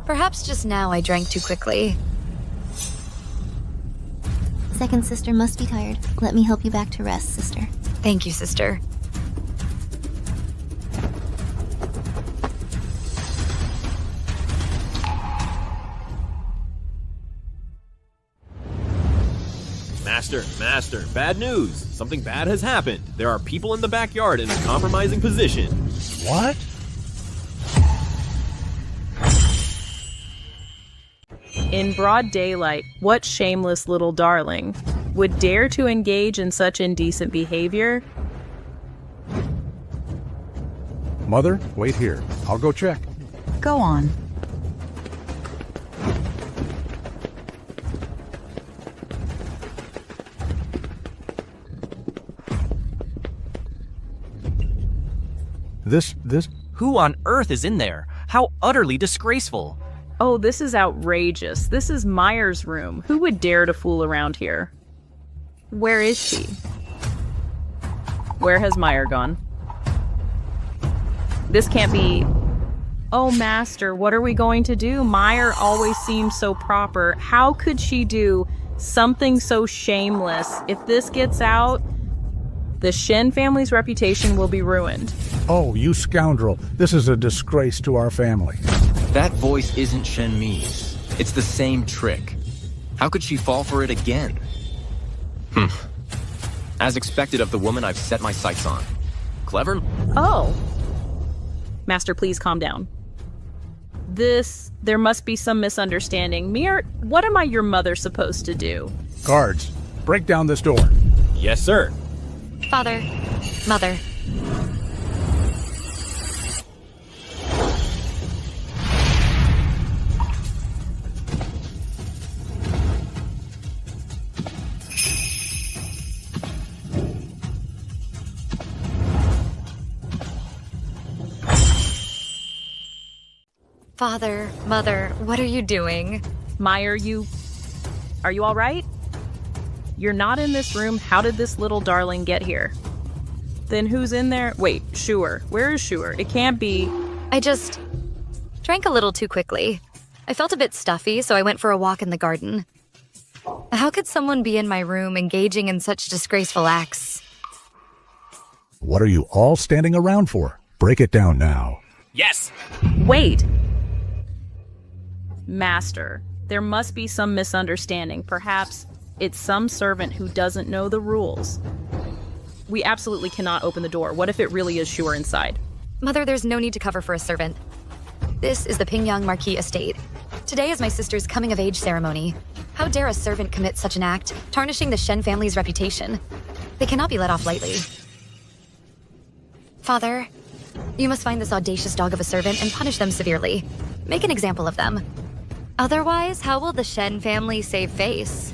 Perhaps just now I drank too quickly. Second sister must be tired. Let me help you back to rest, sister. Thank you, sister. Master, bad news. Something bad has happened. There are people in the backyard in a compromising position. What? In broad daylight, what shameless little darling would dare to engage in such indecent behavior? Mother, wait here. I'll go check. Go on. This? Who on earth is in there? How utterly disgraceful. Oh, this is outrageous. This is Meyer's room. Who would dare to fool around here? Where is she? Where has Meyer gone? This can't be... Oh, Master, what are we going to do? Meyer always seems so proper. How could she do something so shameless? If this gets out, the Shen family's reputation will be ruined. Oh, you scoundrel. This is a disgrace to our family. That voice isn't Shen Mi's. It's the same trick. How could she fall for it again? As expected of the woman I've set my sights on. Clever? Oh. Master, please calm down. There must be some misunderstanding. Mir, what am I, your mother, supposed to do? Guards, break down this door. Yes, sir. Father, Mother. Father, Mother, what are you doing? Meyer, are you all right? You're not in this room. How did this little darling get here? Then who's in there? Wait, Schuer. Where is Schuer? It can't be... I just drank a little too quickly. I felt a bit stuffy, so I went for a walk in the garden. How could someone be in my room engaging in such disgraceful acts? What are you all standing around for? Break it down now. Yes! Wait! Master, there must be some misunderstanding. Perhaps it's some servant who doesn't know the rules. We absolutely cannot open the door. What if it really is Schuer inside? Mother, there's no need to cover for a servant. This is the Pingyang Marquis estate. Today is my sister's coming-of-age ceremony. How dare a servant commit such an act, tarnishing the Shen family's reputation? They cannot be let off lightly. Father, you must find this audacious dog of a servant and punish them severely. Make an example of them. Otherwise, how will the Shen family save face?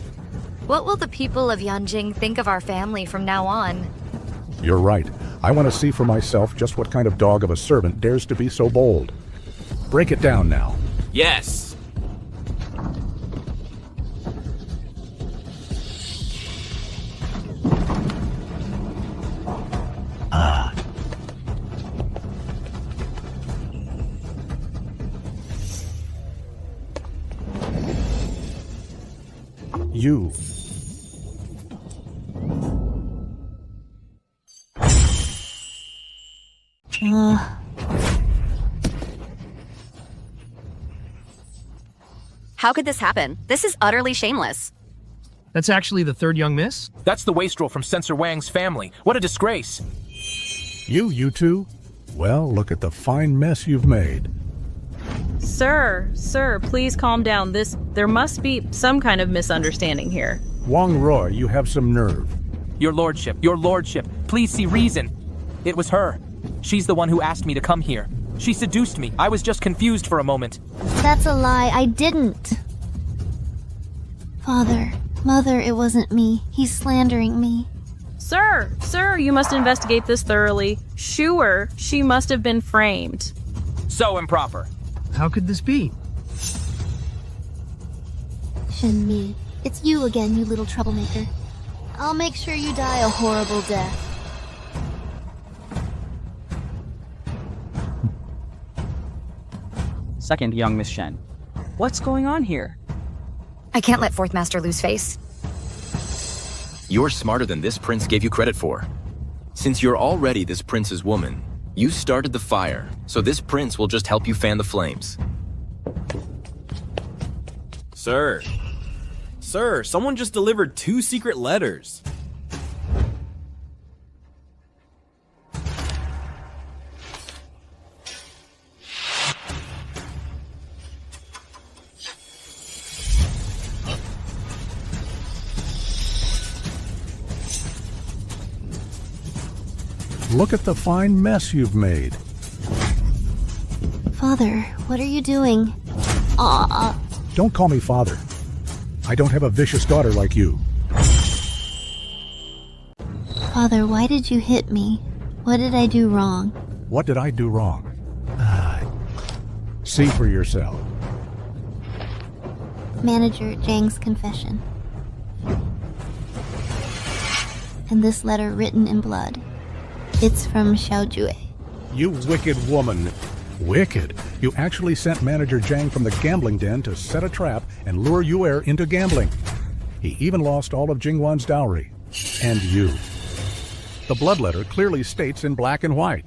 What will the people of Yanjing think of our family from now on? You're right. I want to see for myself just what kind of dog of a servant dares to be so bold. Break it down now. Yes! You. How could this happen? This is utterly shameless. That's actually the third young miss? That's the wastrel from Censor Wang's family. What a disgrace. You two? Well, look at the fine mess you've made. Sir, please calm down. There must be some kind of misunderstanding here. Wang Roy, you have some nerve. Your lordship, please see reason. It was her. She's the one who asked me to come here. She seduced me. I was just confused for a moment. That's a lie. I didn't. Father, Mother, it wasn't me. He's slandering me. Sir, you must investigate this thoroughly. Sure, she must have been framed. So improper. How could this be? Shen-mi, it's you again, you little troublemaker. I'll make sure you die a horrible death. Second young Miss Shen. What's going on here? I can't let Fourth Master lose face. You're smarter than this prince gave you credit for. Since you're already this prince's woman, you started the fire, so this prince will just help you fan the flames. Sir, someone just delivered 2 secret letters. Look at the fine mess you've made. Father, what are you doing? Don't call me father. I don't have a vicious daughter like you. Father, why did you hit me? What did I do wrong? What did I do wrong? See for yourself. Manager Zhang's confession. And this letter written in blood. It's from Xiao Jue. You wicked woman. Wicked? You actually sent Manager Zhang from the gambling den to set a trap and lure Yuer into gambling. He even lost all of Jingwan's dowry. And you. The blood letter clearly states in black and white.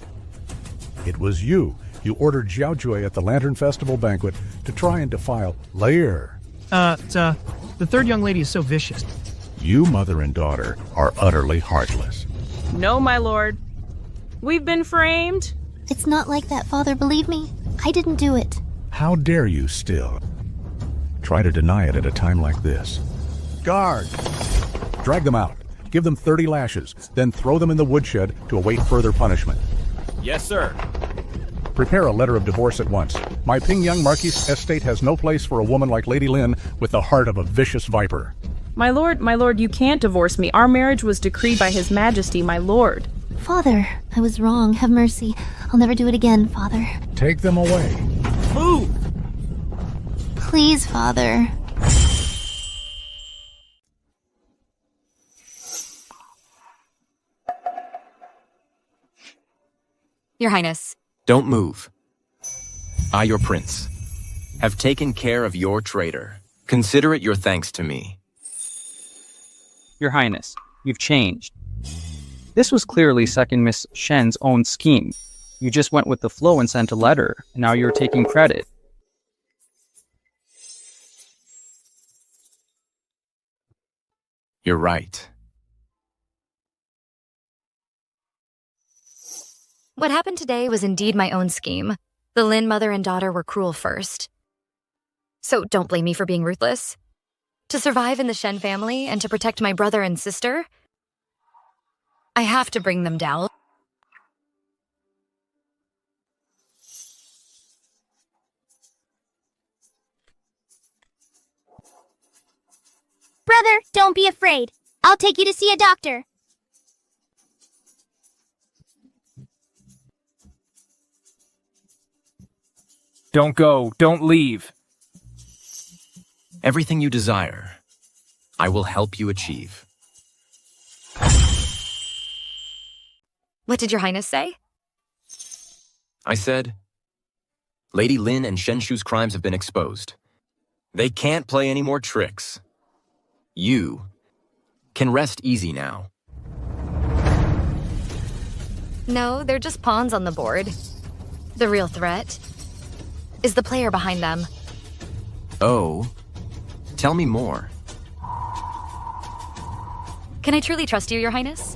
It was you. You ordered Xiao Jue at the Lantern Festival banquet to try and defile Lair. The third young lady is so vicious. You, mother and daughter, are utterly heartless. No, my lord. We've been framed. It's not like that, Father. Believe me, I didn't do it. How dare you still try to deny it at a time like this? Guard! Drag them out. Give them 30 lashes, then throw them in the woodshed to await further punishment. Yes, sir. Prepare a letter of divorce at once. My Pingyang Marquis estate has no place for a woman like Lady Lin with the heart of a vicious viper. My lord, you can't divorce me. Our marriage was decreed by His Majesty, my lord. Father, I was wrong. Have mercy. I'll never do it again, Father. Take them away. Move! Please, Father. Your Highness. Don't move. I, your prince, have taken care of your traitor. Consider it your thanks to me. Your Highness, you've changed. This was clearly Second Miss Shen's own scheme. You just went with the flow and sent a letter, and now you're taking credit. You're right. What happened today was indeed my own scheme. The Lin mother and daughter were cruel first. So don't blame me for being ruthless. To survive in the Shen family and to protect my brother and sister, I have to bring them down. Brother, don't be afraid. I'll take you to see a doctor. Don't go. Don't leave. Everything you desire, I will help you achieve. What did your Highness say? I said, Lady Lin and Shenshu's crimes have been exposed. They can't play any more tricks. You can rest easy now. No, they're just pawns on the board. The real threat is the player behind them. Oh, tell me more. Can I truly trust you, Your Highness?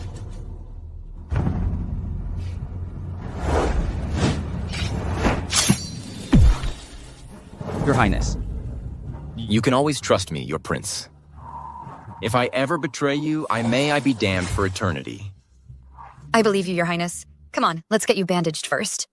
Your Highness. You can always trust me, your prince. If I ever betray you, I be damned for eternity. I believe you, Your Highness. Come on, let's get you bandaged first.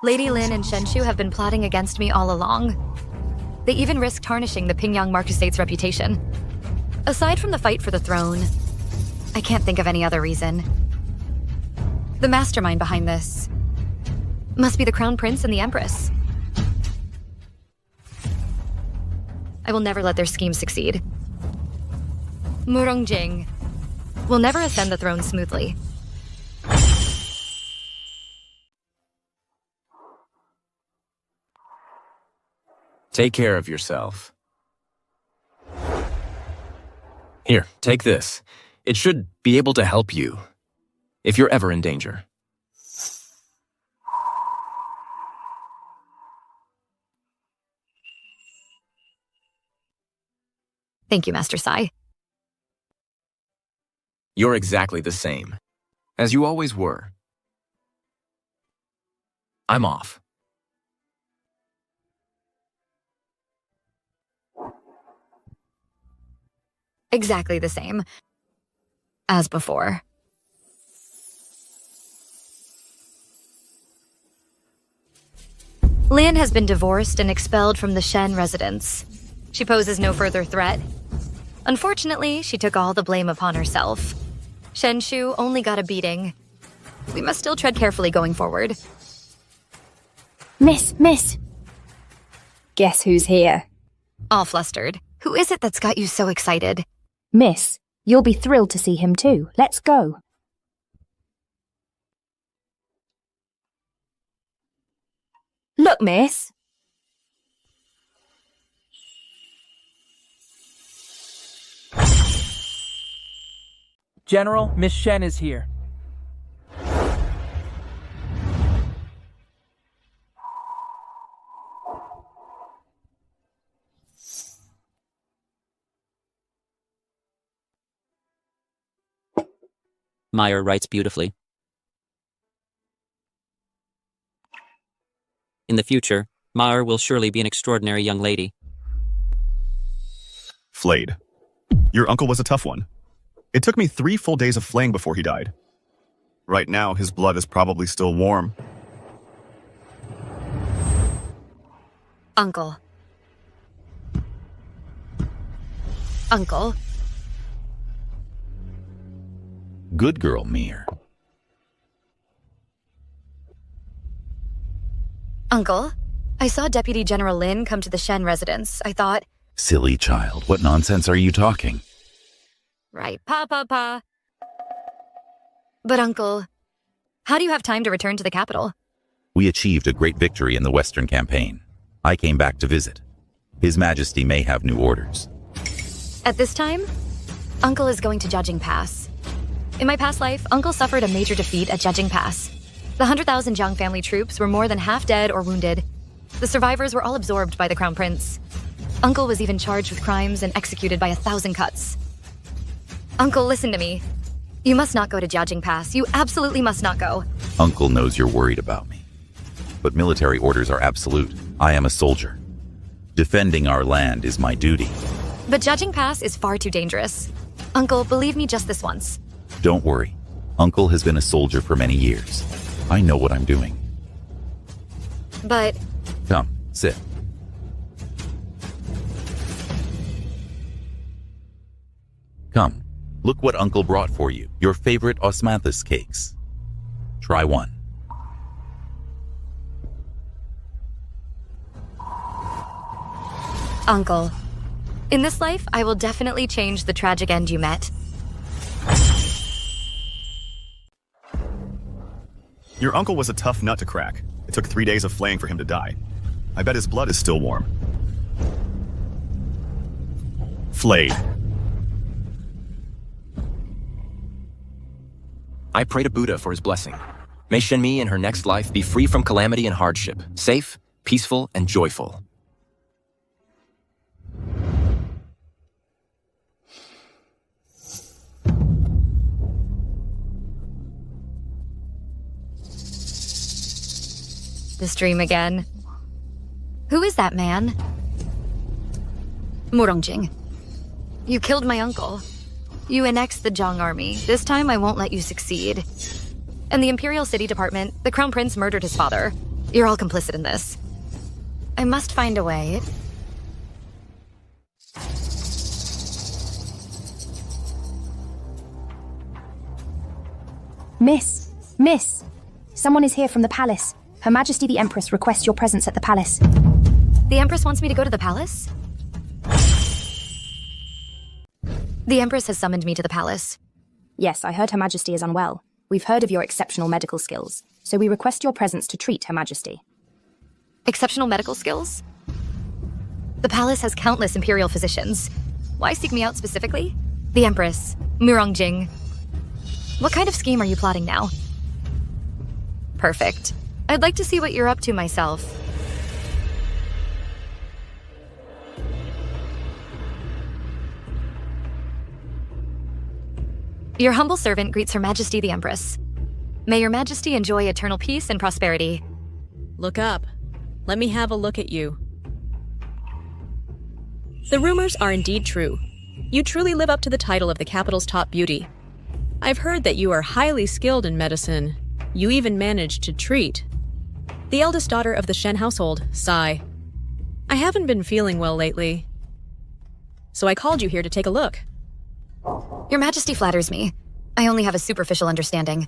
Lady Lin and Shenshu have been plotting against me all along. They even risked tarnishing the Pingyang Marquisate's reputation. Aside from the fight for the throne, I can't think of any other reason. The mastermind behind this must be the Crown Prince and the Empress. I will never let their scheme succeed. Murong Jing will never ascend the throne smoothly. Take care of yourself. Here, take this. It should be able to help you, if you're ever in danger. Thank you, Master Sai. You're exactly the same, as you always were. I'm off. Exactly the same as before. Lin has been divorced and expelled from the Shen residence. She poses no further threat. Unfortunately, she took all the blame upon herself. Shenshu only got a beating. We must still tread carefully going forward. Miss! Guess who's here? All flustered. Who is it that's got you so excited? Miss, you'll be thrilled to see him too. Let's go. Look, miss. General, Miss Shen is here. Meyer writes beautifully. In the future, Meyer will surely be an extraordinary young lady. Flayed. Your uncle was a tough one. It took me 3 full days of flaying before he died. Right now, his blood is probably still warm. Uncle. Uncle. Good girl, Mir. Uncle, I saw Deputy General Lin come to the Shen residence. I thought... Silly child, what nonsense are you talking? Right, Pa. But Uncle, how do you have time to return to the capital? We achieved a great victory in the Western campaign. I came back to visit. His Majesty may have new orders. At this time, Uncle is going to Judging Pass. In my past life, Uncle suffered a major defeat at Judging Pass. The 100,000 Jiang family troops were more than half dead or wounded. The survivors were all absorbed by the Crown Prince. Uncle was even charged with crimes and executed by 1,000 cuts. Uncle, listen to me. You must not go to Jiaojing Pass. You absolutely must not go. Uncle knows you're worried about me. But military orders are absolute. I am a soldier. Defending our land is my duty. But Jiaojing Pass is far too dangerous. Uncle, believe me just this once. Don't worry. Uncle has been a soldier for many years. I know what I'm doing. But... Come, sit. Come, look what Uncle brought for you. Your favorite osmanthus cakes. Try one. Uncle, in this life, I will definitely change the tragic end you met. Your uncle was a tough nut to crack. It took 3 days of flaying for him to die. I bet his blood is still warm. Flayed. I pray to Buddha for his blessing. May Shenmi in her next life be free from calamity and hardship, safe, peaceful, and joyful. This dream again. Who is that man? Murongjing. You killed my uncle. You annexed the Zhang army. This time I won't let you succeed. And the Imperial City Department, the Crown Prince murdered his father. You're all complicit in this. I must find a way. Miss! Someone is here from the palace. Her Majesty the Empress requests your presence at the palace. The Empress wants me to go to the palace? The Empress has summoned me to the palace. Yes, I heard Her Majesty is unwell. We've heard of your exceptional medical skills, so we request your presence to treat Her Majesty. Exceptional medical skills? The palace has countless imperial physicians. Why seek me out specifically? The Empress, Murongjing. What kind of scheme are you plotting now? Perfect. I'd like to see what you're up to myself. Your humble servant greets Her Majesty the Empress. May Your Majesty enjoy eternal peace and prosperity. Look up. Let me have a look at you. The rumors are indeed true. You truly live up to the title of the capital's top beauty. I've heard that you are highly skilled in medicine. You even managed to treat. The eldest daughter of the Shen household, Sai. I haven't been feeling well lately, so I called you here to take a look. Your Majesty flatters me. I only have a superficial understanding.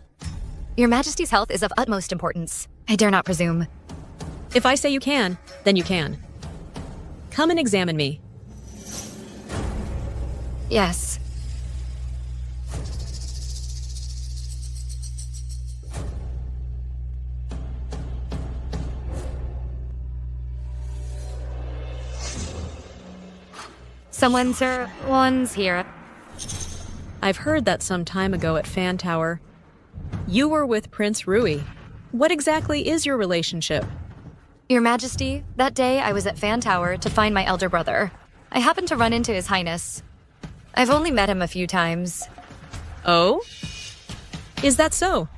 Your Majesty's health is of utmost importance. I dare not presume. If I say you can, then you can. Come and examine me. Yes. Someone's here. I've heard that some time ago at Fan Tower. You were with Prince Rui. What exactly is your relationship? Your Majesty, that day I was at Fan Tower to find my elder brother. I happened to run into His Highness. I've only met him a few times. Oh? Is that so?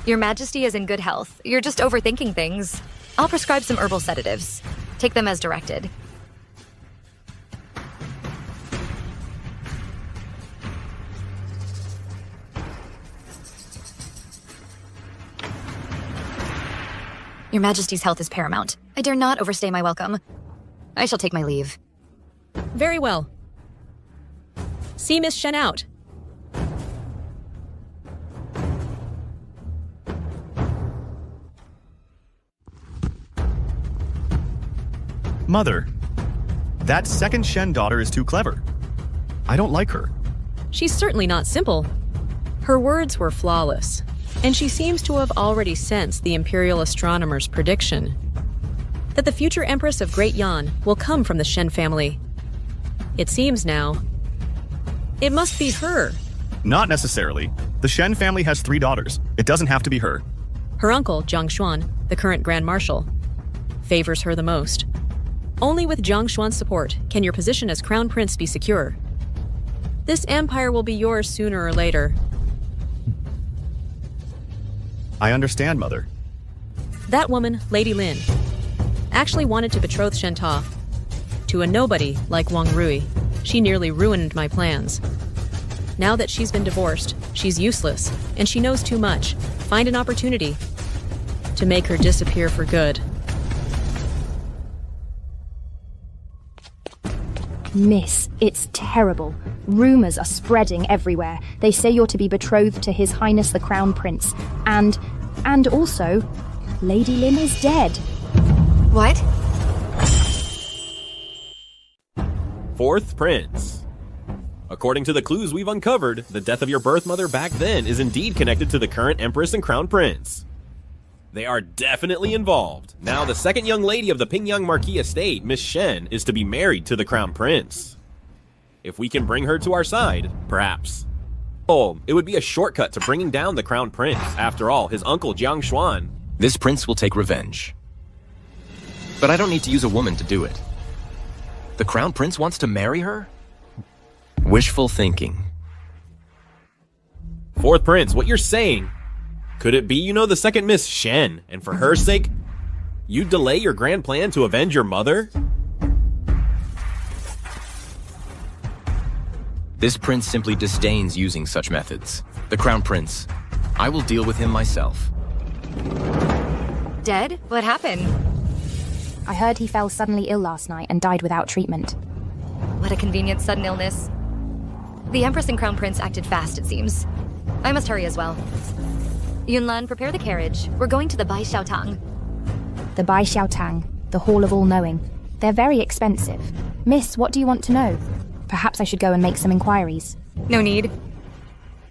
Your Majesty is in good health. You're just overthinking things. I'll prescribe some herbal sedatives. Take them as directed. Your Majesty's health is paramount. I dare not overstay my welcome. I shall take my leave. Very well. See Miss Shen out. Mother, that second Shen daughter is too clever. I don't like her. She's certainly not simple. Her words were flawless, and she seems to have already sensed the Imperial astronomer's prediction that the future Empress of Great Yan will come from the Shen family. It seems now. It must be her. Not necessarily. The Shen family has 3 daughters. It doesn't have to be her. Her uncle, Jiang Xuan, the current Grand Marshal, favors her the most. Only with Jiang Xuan's support can your position as Crown Prince be secure. This empire will be yours sooner or later. I understand, Mother. That woman, Lady Lin, actually wanted to betroth Shen Ta to a nobody like Wang Rui. She nearly ruined my plans. Now that she's been divorced, she's useless, and she knows too much. Find an opportunity to make her disappear for good. Miss, it's terrible. Rumors are spreading everywhere. They say you're to be betrothed to His Highness the Crown Prince. And also, Lady Lin is dead. What? 4th Prince. According to the clues we've uncovered, the death of your birth mother back then is indeed connected to the current Empress and Crown Prince. They are definitely involved. Now, the second young lady of the Pingyang Marquis estate, Miss Shen, is to be married to the Crown Prince. If we can bring her to our side, perhaps. Oh, it would be a shortcut to bringing down the Crown Prince. After all, his uncle Jiang Xuan. This prince will take revenge. But I don't need to use a woman to do it. The Crown Prince wants to marry her? Wishful thinking. Fourth Prince, what you're saying? Could it be you know the second Miss Shen, and for her sake, you delay your grand plan to avenge your mother? This prince simply disdains using such methods. The Crown Prince. I will deal with him myself. Dead? What happened? I heard he fell suddenly ill last night and died without treatment. What a convenient sudden illness. The Empress and Crown Prince acted fast, it seems. I must hurry as well. Yunlan, prepare the carriage. We're going to the Bai Xiaotang. The Bai Xiaotang, the Hall of All-Knowing. They're very expensive. Miss, what do you want to know? Perhaps I should go and make some inquiries. No need.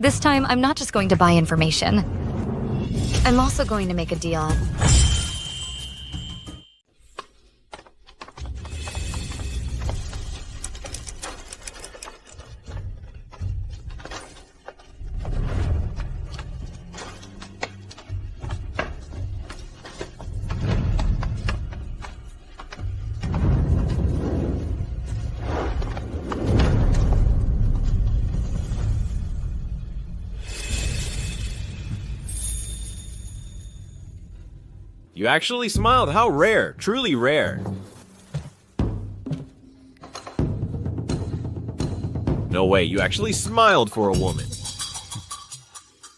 This time, I'm not just going to buy information. I'm also going to make a deal. You actually smiled. How rare. Truly rare. No way, you actually smiled for a woman.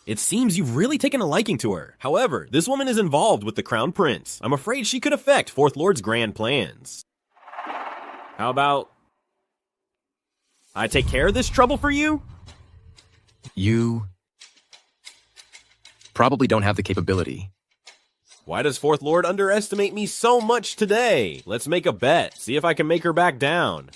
It seems you've really taken a liking to her. However, this woman is involved with the Crown Prince. I'm afraid she could affect Fourth Lord's grand plans. How about I take care of this trouble for you? You probably don't have the capability. Why does Fourth Lord underestimate me so much today? Let's make a bet. See if I can make her back down.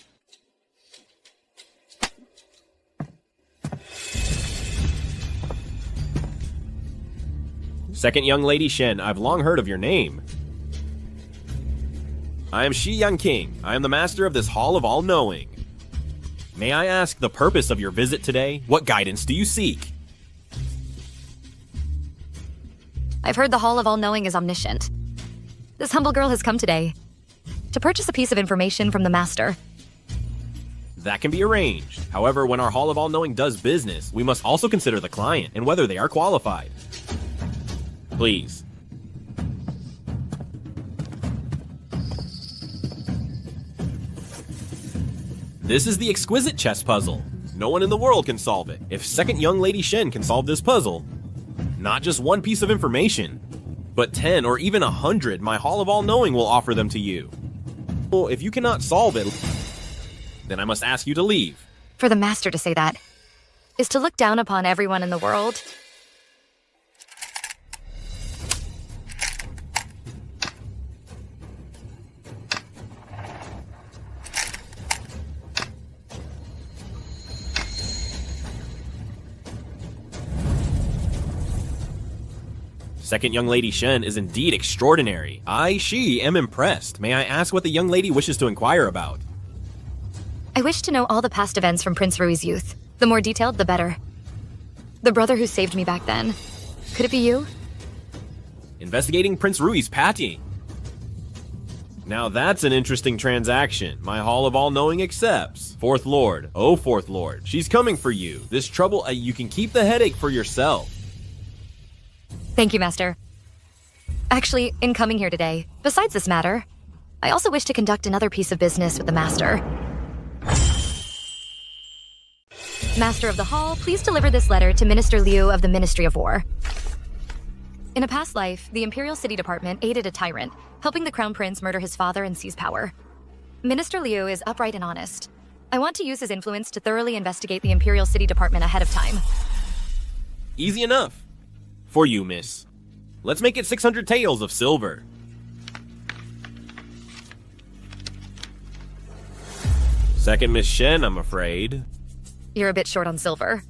Second young lady Shen, I've long heard of your name. I am Shi Yang King. I am the master of this Hall of All-Knowing. May I ask the purpose of your visit today? What guidance do you seek? I've heard the Hall of All-Knowing is omniscient. This humble girl has come today to purchase a piece of information from the Master. That can be arranged. However, when our Hall of All-Knowing does business, we must also consider the client and whether they are qualified. Please. This is the exquisite chess puzzle. No one in the world can solve it. If second young lady Shen can solve this puzzle, not just one piece of information, but 10 or even 100, my Hall of All-Knowing will offer them to you. Well, if you cannot solve it, then I must ask you to leave. For the Master to say that is to look down upon everyone in the world. Second young lady Shen is indeed extraordinary. She am impressed. May I ask what the young lady wishes to inquire about? I wish to know all the past events from Prince Rui's youth. The more detailed, the better. The brother who saved me back then. Could it be you? Investigating Prince Rui's patty. Now that's an interesting transaction. My Hall of All-Knowing accepts. Fourth Lord. Oh, Fourth Lord. She's coming for you. This trouble, you can keep the headache for yourself. Thank you, Master. Actually, in coming here today, besides this matter, I also wish to conduct another piece of business with the Master. Master of the Hall, please deliver this letter to Minister Liu of the Ministry of War. In a past life, the Imperial City Department aided a tyrant, helping the Crown Prince murder his father and seize power. Minister Liu is upright and honest. I want to use his influence to thoroughly investigate the Imperial City Department ahead of time. Easy enough. For you, miss. Let's make it 600 taels of silver. Second Miss Shen, I'm afraid. You're a bit short on silver.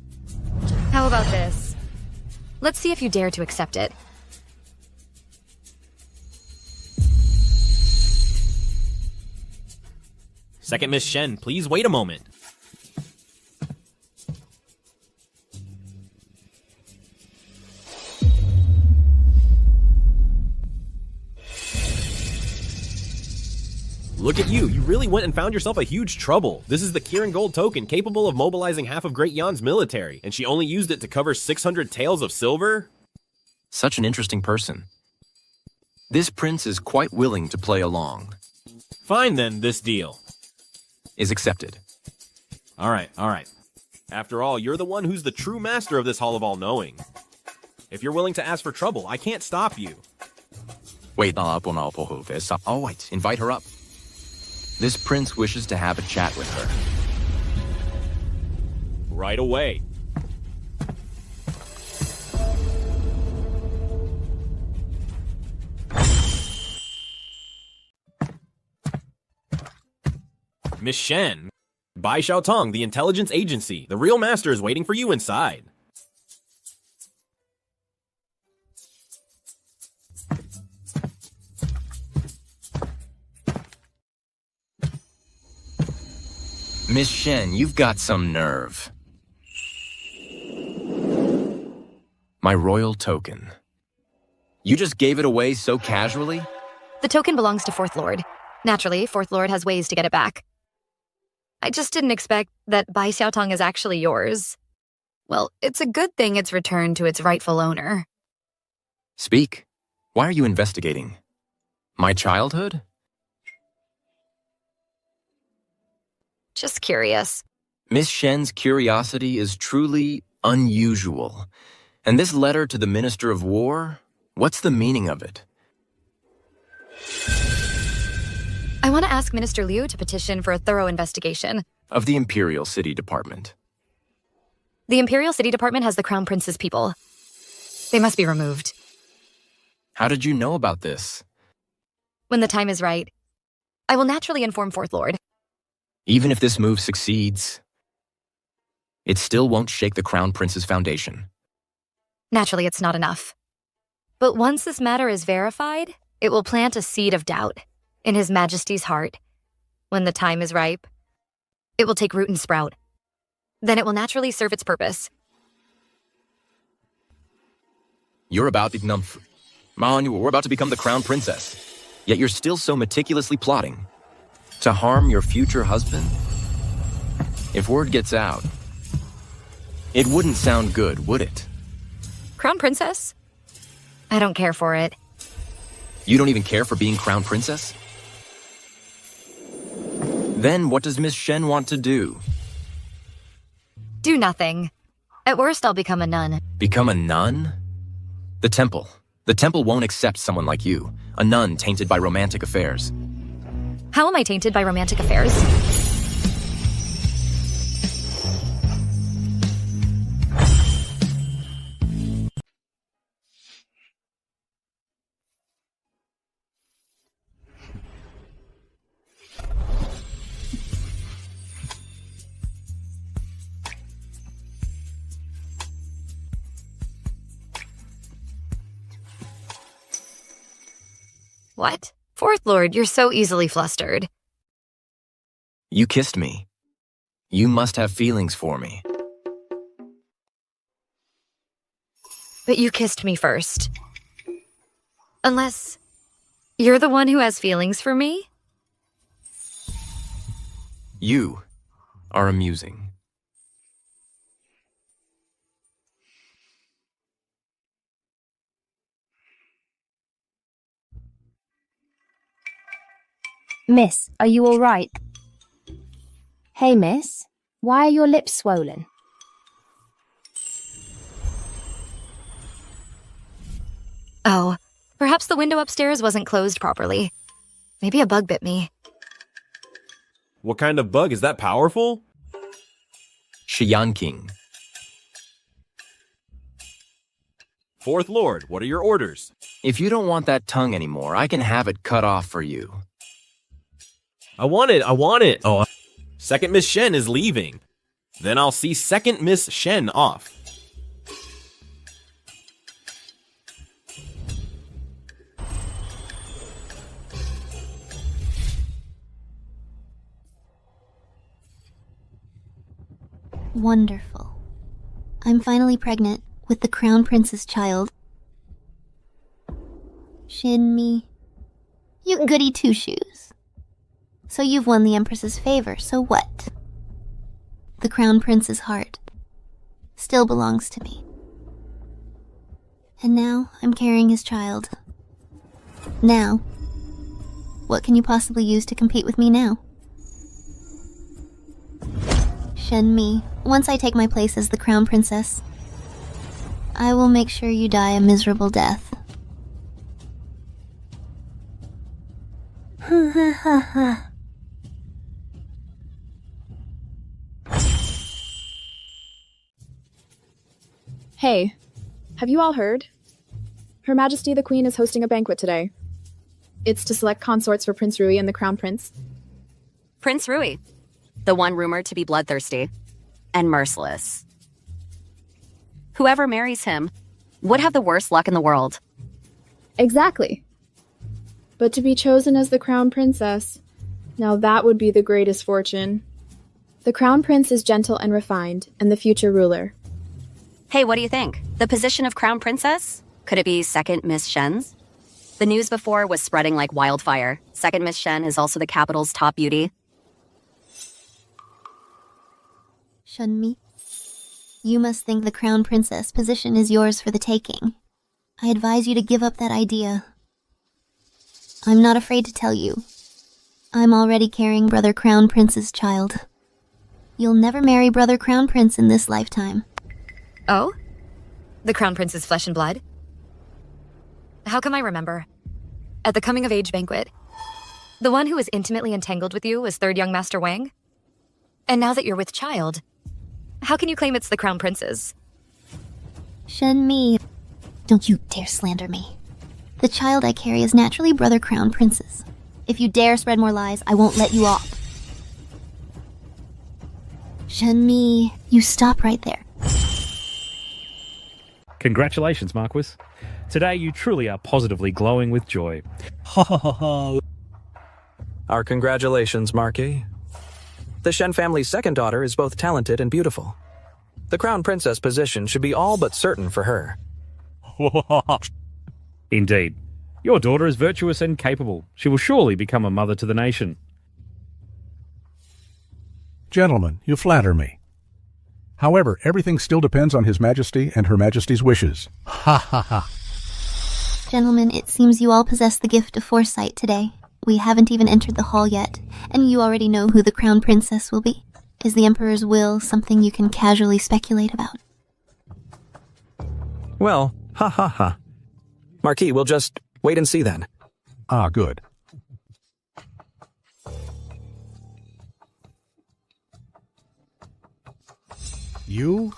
How about this? Let's see if you dare to accept it. Second Miss Shen, please wait a moment. Look at you really went and found yourself a huge trouble. This is the Kirin Gold token capable of mobilizing half of Great Yan's military, and she only used it to cover 600 taels of silver? Such an interesting person. This prince is quite willing to play along. Fine then, this deal is accepted. Alright. After all, you're the one who's the true master of this Hall of All-Knowing. If you're willing to ask for trouble, I can't stop you. Wait, invite her up. This prince wishes to have a chat with her. Right away. Miss Shen, Bai Xiaotong, the intelligence agency. The real master is waiting for you inside. Miss Shen, you've got some nerve. My royal token. You just gave it away so casually? The token belongs to Fourth Lord. Naturally, Fourth Lord has ways to get it back. I just didn't expect that Bai Xiaotong is actually yours. Well, it's a good thing it's returned to its rightful owner. Speak. Why are you investigating? My childhood? Just curious. Miss Shen's curiosity is truly unusual. And this letter to the Minister of War? What's the meaning of it? I want to ask Minister Liu to petition for a thorough investigation. Of the Imperial City Department. The Imperial City Department has the Crown Prince's people. They must be removed. How did you know about this? When the time is right, I will naturally inform Fourth Lord. Even if this move succeeds, it still won't shake the Crown Prince's foundation. Naturally, it's not enough. But once this matter is verified, it will plant a seed of doubt in His Majesty's heart. When the time is ripe, it will take root and sprout. Then it will naturally serve its purpose. We're about to become the Crown Princess, yet you're still so meticulously plotting to harm your future husband? If word gets out, it wouldn't sound good, would it? Crown Princess? I don't care for it. You don't even care for being Crown Princess? Then what does Miss Shen want to do? Do nothing. At worst, I'll become a nun. Become a nun? The temple. The temple won't accept someone like you, a nun tainted by romantic affairs. How am I tainted by romantic affairs? What? Fourth Lord, you're so easily flustered. You kissed me. You must have feelings for me. But you kissed me first. Unless you're the one who has feelings for me? You are amusing. Miss, are you all right? Hey, miss, why are your lips swollen? Oh, perhaps the window upstairs wasn't closed properly. Maybe a bug bit me. What kind of bug? Is that powerful? Shiyan King. Fourth Lord, what are your orders? If you don't want that tongue anymore, I can have it cut off for you. I want it. Oh, Second Miss Shen is leaving. Then I'll see Second Miss Shen off. Wonderful. I'm finally pregnant with the Crown Prince's child. Shin-mi, you goody two-shoes. So you've won the Empress's favor, so what? The Crown Prince's heart still belongs to me. And now I'm carrying his child. Now, what can you possibly use to compete with me now? Shen-mi, once I take my place as the Crown Princess, I will make sure you die a miserable death. Hey, have you all heard? Her Majesty the Queen is hosting a banquet today. It's to select consorts for Prince Rui and the Crown Prince. Prince Rui, the one rumored to be bloodthirsty and merciless. Whoever marries him would have the worst luck in the world. Exactly. But to be chosen as the Crown Princess, now that would be the greatest fortune. The Crown Prince is gentle and refined, and the future ruler. Hey, what do you think? The position of Crown Princess? Could it be second Miss Shen's? The news before was spreading like wildfire. Second Miss Shen is also the capital's top beauty. Shen-mi, you must think the Crown Princess position is yours for the taking. I advise you to give up that idea. I'm not afraid to tell you. I'm already carrying Brother Crown Prince's child. You'll never marry Brother Crown Prince in this lifetime. Oh? The Crown Prince's flesh and blood? How come I remember? At the coming-of-age banquet, the one who was intimately entangled with you was third young Master Wang? And now that you're with child, how can you claim it's the Crown Prince's? Shen-mi, don't you dare slander me. The child I carry is naturally Brother Crown Prince's. If you dare spread more lies, I won't let you off. Shen-mi, you stop right there. Congratulations, Marquis. Today you truly are positively glowing with joy. Ha ha ha ha. Our congratulations, Marquis. The Shen family's second daughter is both talented and beautiful. The Crown Princess position should be all but certain for her. Indeed. Your daughter is virtuous and capable. She will surely become a mother to the nation. Gentlemen, you flatter me. However, everything still depends on His Majesty and Her Majesty's wishes. Ha ha ha. Gentlemen, it seems you all possess the gift of foresight today. We haven't even entered the hall yet, and you already know who the Crown Princess will be. Is the Emperor's will something you can casually speculate about? Well, ha ha ha. Marquis, we'll just wait and see then. Ah, good. You?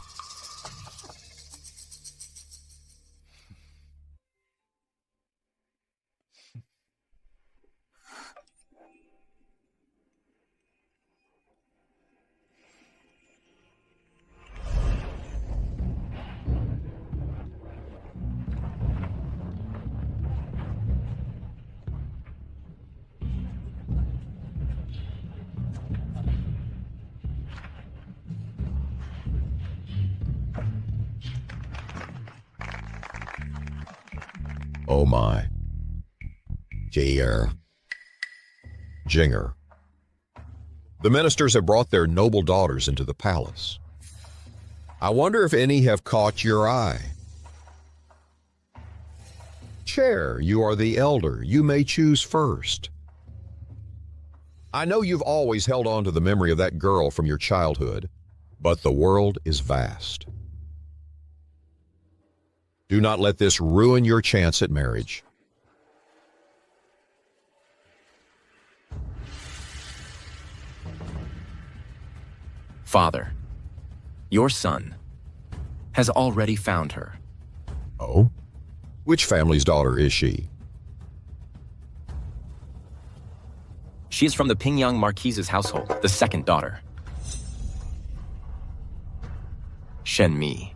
Oh my. Jinger. The ministers have brought their noble daughters into the palace. I wonder if any have caught your eye. Chair, you are the elder. You may choose first. I know you've always held on to the memory of that girl from your childhood, but the world is vast. Do not let this ruin your chance at marriage. Father, your son has already found her. Oh? Which family's daughter is she? She is from the Pingyang Marquise's household, the second daughter. Shen-mi.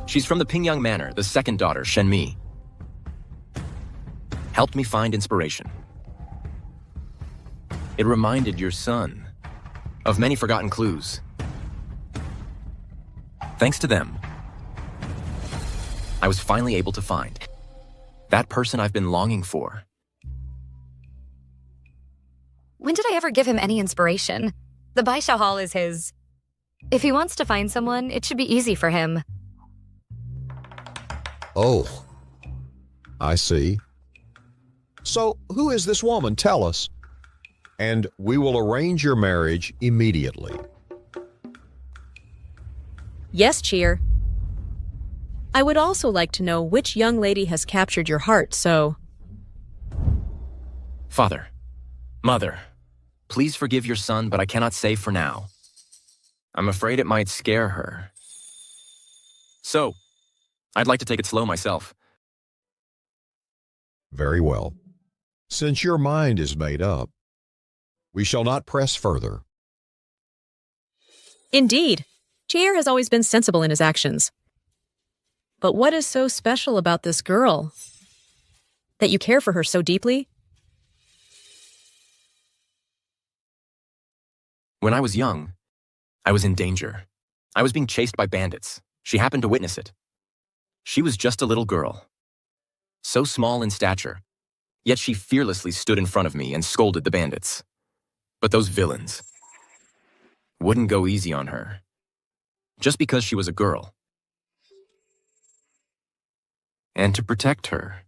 She's from the Pingyang Manor, the second daughter, Shen-mi. Helped me find inspiration. It reminded your son of many forgotten clues. Thanks to them, I was finally able to find that person I've been longing for. When did I ever give him any inspiration? The Baisha Hall is his. If he wants to find someone, it should be easy for him. Oh, I see. So, who is this woman? Tell us. And we will arrange your marriage immediately. Yes, Cheer. I would also like to know which young lady has captured your heart, so... Father, Mother, please forgive your son, but I cannot say for now. I'm afraid it might scare her. So, I'd like to take it slow myself. Very well. Since your mind is made up, we shall not press further. Indeed, Cheer has always been sensible in his actions. But what is so special about this girl? That you care for her so deeply? When I was young, I was in danger. I was being chased by bandits. She happened to witness it. She was just a little girl, so small in stature, yet she fearlessly stood in front of me and scolded the bandits. But those villains wouldn't go easy on her, just because she was a girl. And to protect her,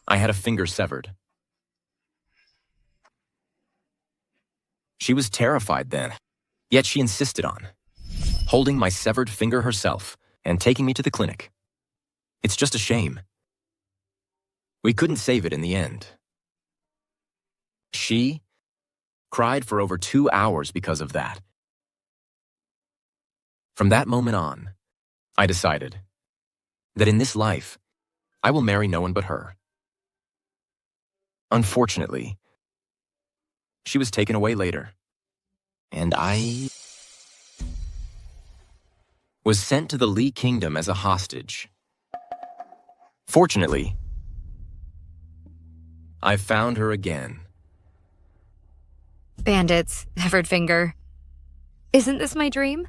I had a finger severed. She was terrified then, yet she insisted on holding my severed finger herself and taking me to the clinic. It's just a shame. We couldn't save it in the end. She cried for over 2 hours because of that. From that moment on, I decided that in this life, I will marry no one but her. Unfortunately, she was taken away later, and I was sent to the Lee Kingdom as a hostage. Fortunately, I found her again. Bandits, severed finger. Isn't this my dream?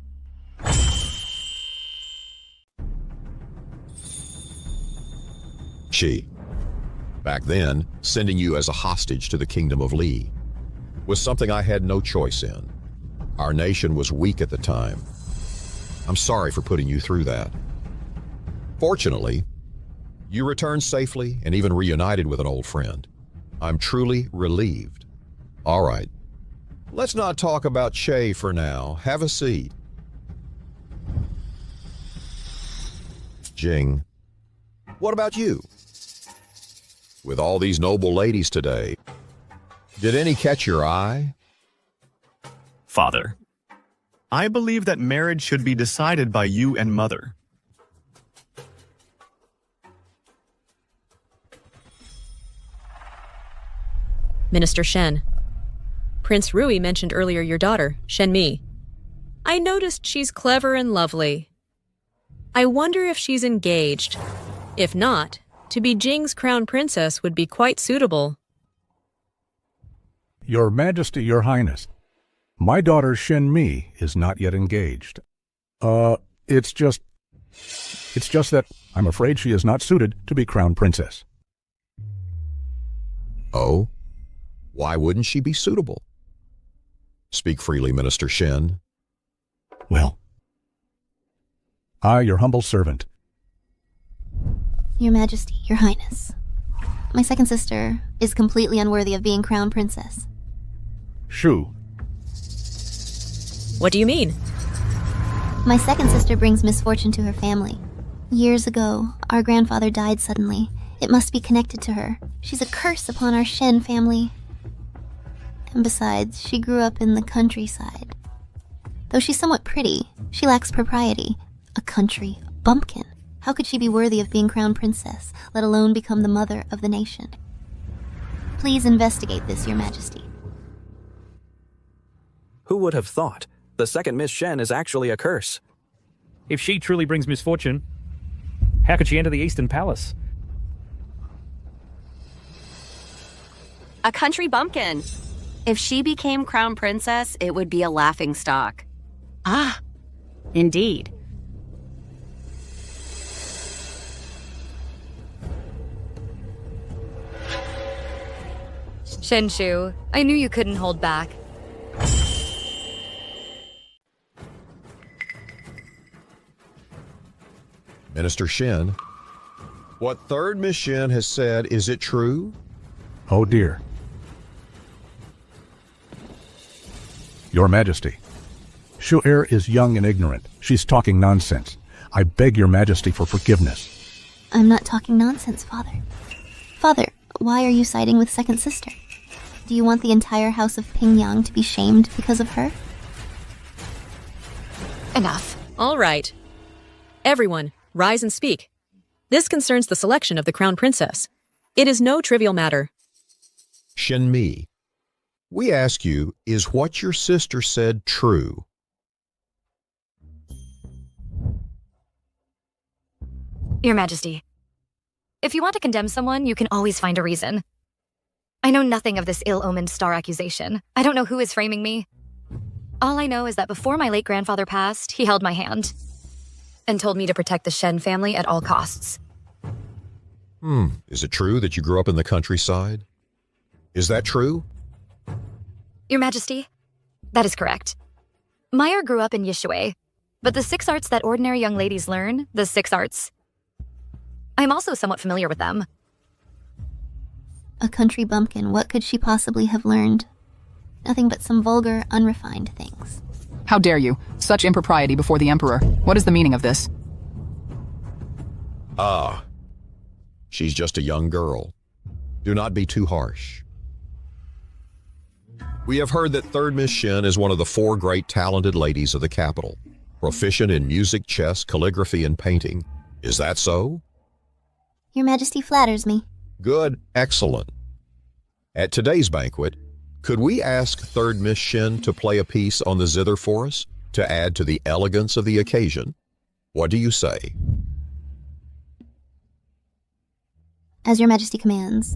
Back then, sending you as a hostage to the Kingdom of Lee was something I had no choice in. Our nation was weak at the time. I'm sorry for putting you through that. Fortunately, you returned safely and even reunited with an old friend. I'm truly relieved. All right, let's not talk about Che for now. Have a seat. Jing, what about you? With all these noble ladies today, did any catch your eye? Father, I believe that marriage should be decided by you and Mother. Minister Shen. Prince Rui mentioned earlier your daughter, Shen Mi. I noticed she's clever and lovely. I wonder if she's engaged. If not, to be Jing's crown princess would be quite suitable. Your Majesty, Your Highness, my daughter Shen Mi is not yet engaged. It's just that I'm afraid she is not suited to be crown princess. Oh? Why wouldn't she be suitable? Speak freely, Minister Shen. Well, I, your humble servant. Your Majesty, Your Highness, my second sister is completely unworthy of being crown princess. Shu. What do you mean? My second sister brings misfortune to her family. Years ago, our grandfather died suddenly. It must be connected to her. She's a curse upon our Shen family. And besides, she grew up in the countryside. Though she's somewhat pretty, she lacks propriety. A country bumpkin. How could she be worthy of being crown princess, let alone become the mother of the nation? Please investigate this, Your Majesty. Who would have thought? The second Miss Shen is actually a curse. If she truly brings misfortune, how could she enter the Eastern Palace? A country bumpkin. If she became crown princess, it would be a laughing stock. Ah, indeed. Shenshu, I knew you couldn't hold back. Minister Shen, what third Miss Shen has said, is it true? Oh dear. Your Majesty, Shu-Er is young and ignorant. She's talking nonsense. I beg your Majesty for forgiveness. I'm not talking nonsense, Father. Father, why are you siding with second sister? Do you want the entire house of Pingyang to be shamed because of her? Enough. All right. Everyone, rise and speak. This concerns the selection of the crown princess. It is no trivial matter. Shen Mi, we ask you, is what your sister said true? Your Majesty, if you want to condemn someone, you can always find a reason. I know nothing of this ill-omened star accusation. I don't know who is framing me. All I know is that before my late grandfather passed, he held my hand and told me to protect the Shen family at all costs. Is it true that you grew up in the countryside? Is that true? Your Majesty, that is correct. Meyer grew up in Yishui, but the 6 arts that ordinary young ladies learn, the 6 arts, I'm also somewhat familiar with them. A country bumpkin, what could she possibly have learned? Nothing but some vulgar, unrefined things. How dare you? Such impropriety before the Emperor. What is the meaning of this? Ah, she's just a young girl. Do not be too harsh. We have heard that third Miss Shen is one of the 4 great talented ladies of the capital, proficient in music, chess, calligraphy, and painting. Is that so? Your Majesty flatters me. Good, excellent. At today's banquet, could we ask third Miss Shen to play a piece on the zither for us to add to the elegance of the occasion? What do you say? As your Majesty commands.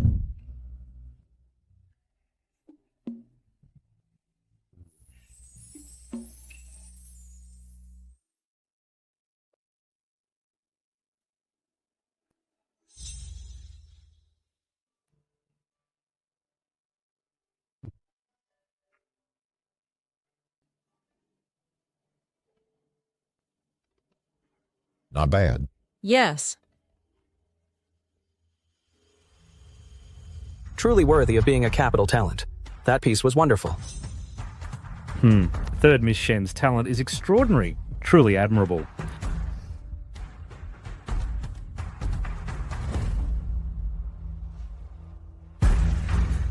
Not bad. Yes. Truly worthy of being a capital talent. That piece was wonderful. Third Miss Shen's talent is extraordinary. Truly admirable.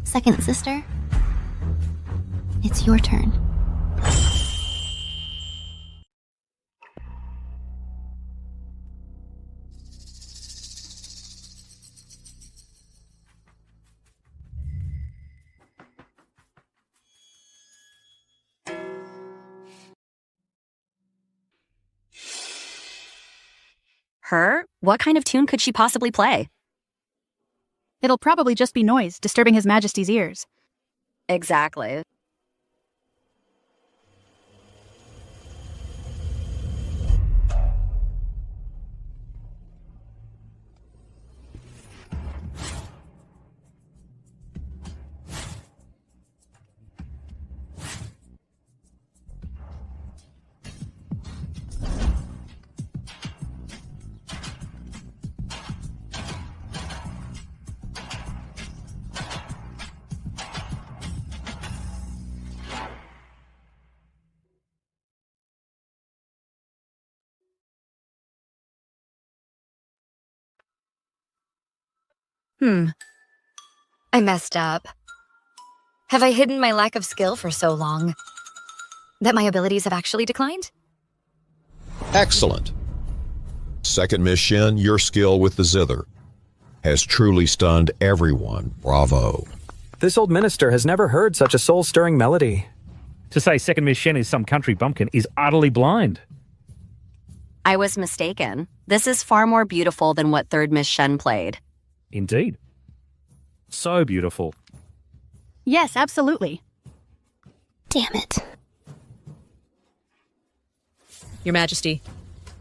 Second sister, it's your turn. Her? What kind of tune could she possibly play? It'll probably just be noise, disturbing His Majesty's ears. Exactly. I messed up. Have I hidden my lack of skill for so long that my abilities have actually declined? Excellent. Second Miss Shen, your skill with the zither has truly stunned everyone. Bravo. This old minister has never heard such a soul-stirring melody. To say second Miss Shen is some country bumpkin is utterly blind. I was mistaken. This is far more beautiful than what third Miss Shen played. Indeed. So beautiful. Yes, absolutely. Damn it. Your Majesty.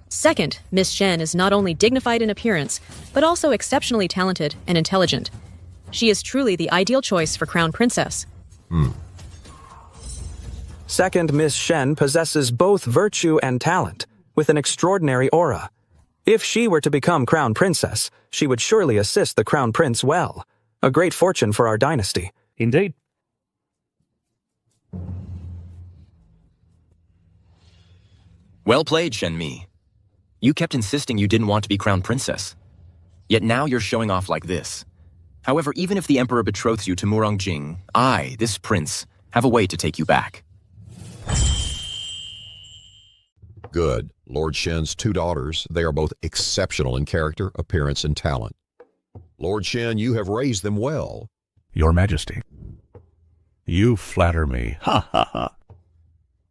Second, Miss Shen is not only dignified in appearance, but also exceptionally talented and intelligent. She is truly the ideal choice for Crown Princess. Second, Miss Shen possesses both virtue and talent, with an extraordinary aura. If she were to become Crown Princess, she would surely assist the Crown Prince well. A great fortune for our dynasty. Indeed. Well played, Shenmi. You kept insisting you didn't want to be Crown Princess. Yet now you're showing off like this. However, even if the Emperor betroths you to Murongjing, I, this prince, have a way to take you back. Good. Lord Shen's 2 daughters, they are both exceptional in character, appearance, and talent. Lord Shen, you have raised them well. Your Majesty. You flatter me. Ha ha ha.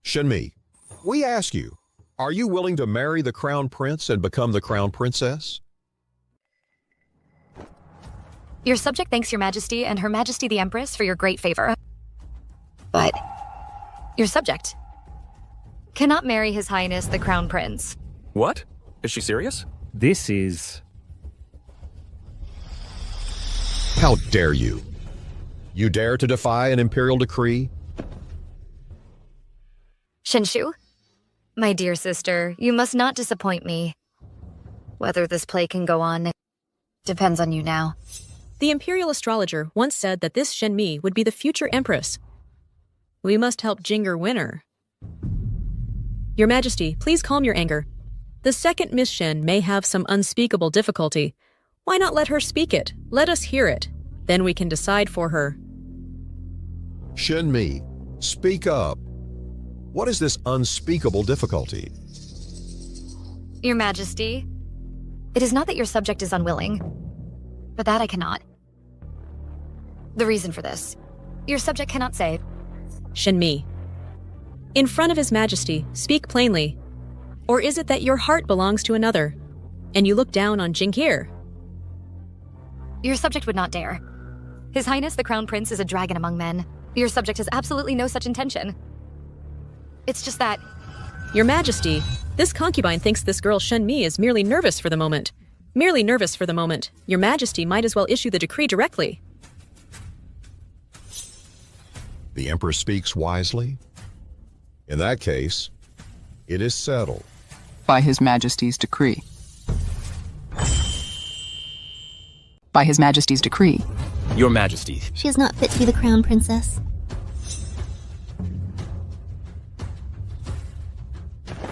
Shenmi, we ask you, are you willing to marry the Crown Prince and become the Crown Princess? Your subject thanks Your Majesty and Her Majesty the Empress for your great favor. But your subject cannot marry His Highness the Crown Prince. What? Is she serious? This is... How dare you? You dare to defy an imperial decree? Shenshu, my dear sister, you must not disappoint me. Whether this play can go on depends on you now. The imperial astrologer once said that this Shenmi would be the future empress. We must help Jinger win her. Your Majesty, please calm your anger. The second Miss Shen may have some unspeakable difficulty. Why not let her speak it? Let us hear it. Then we can decide for her. Shenmi, speak up. What is this unspeakable difficulty? Your Majesty, it is not that your subject is unwilling, but that I cannot. The reason for this, your subject cannot say. Shenmi, in front of His Majesty, speak plainly. Or is it that your heart belongs to another, and you look down on Jingir? Your subject would not dare. His Highness the Crown Prince is a dragon among men. Your subject has absolutely no such intention. It's just that... Your Majesty, this concubine thinks this girl Shenmi is merely nervous for the moment. Merely nervous for the moment. Your Majesty might as well issue the decree directly. The Emperor speaks wisely? In that case, it is settled. By His Majesty's decree. By His Majesty's decree. Your Majesty. She is not fit to be the Crown Princess.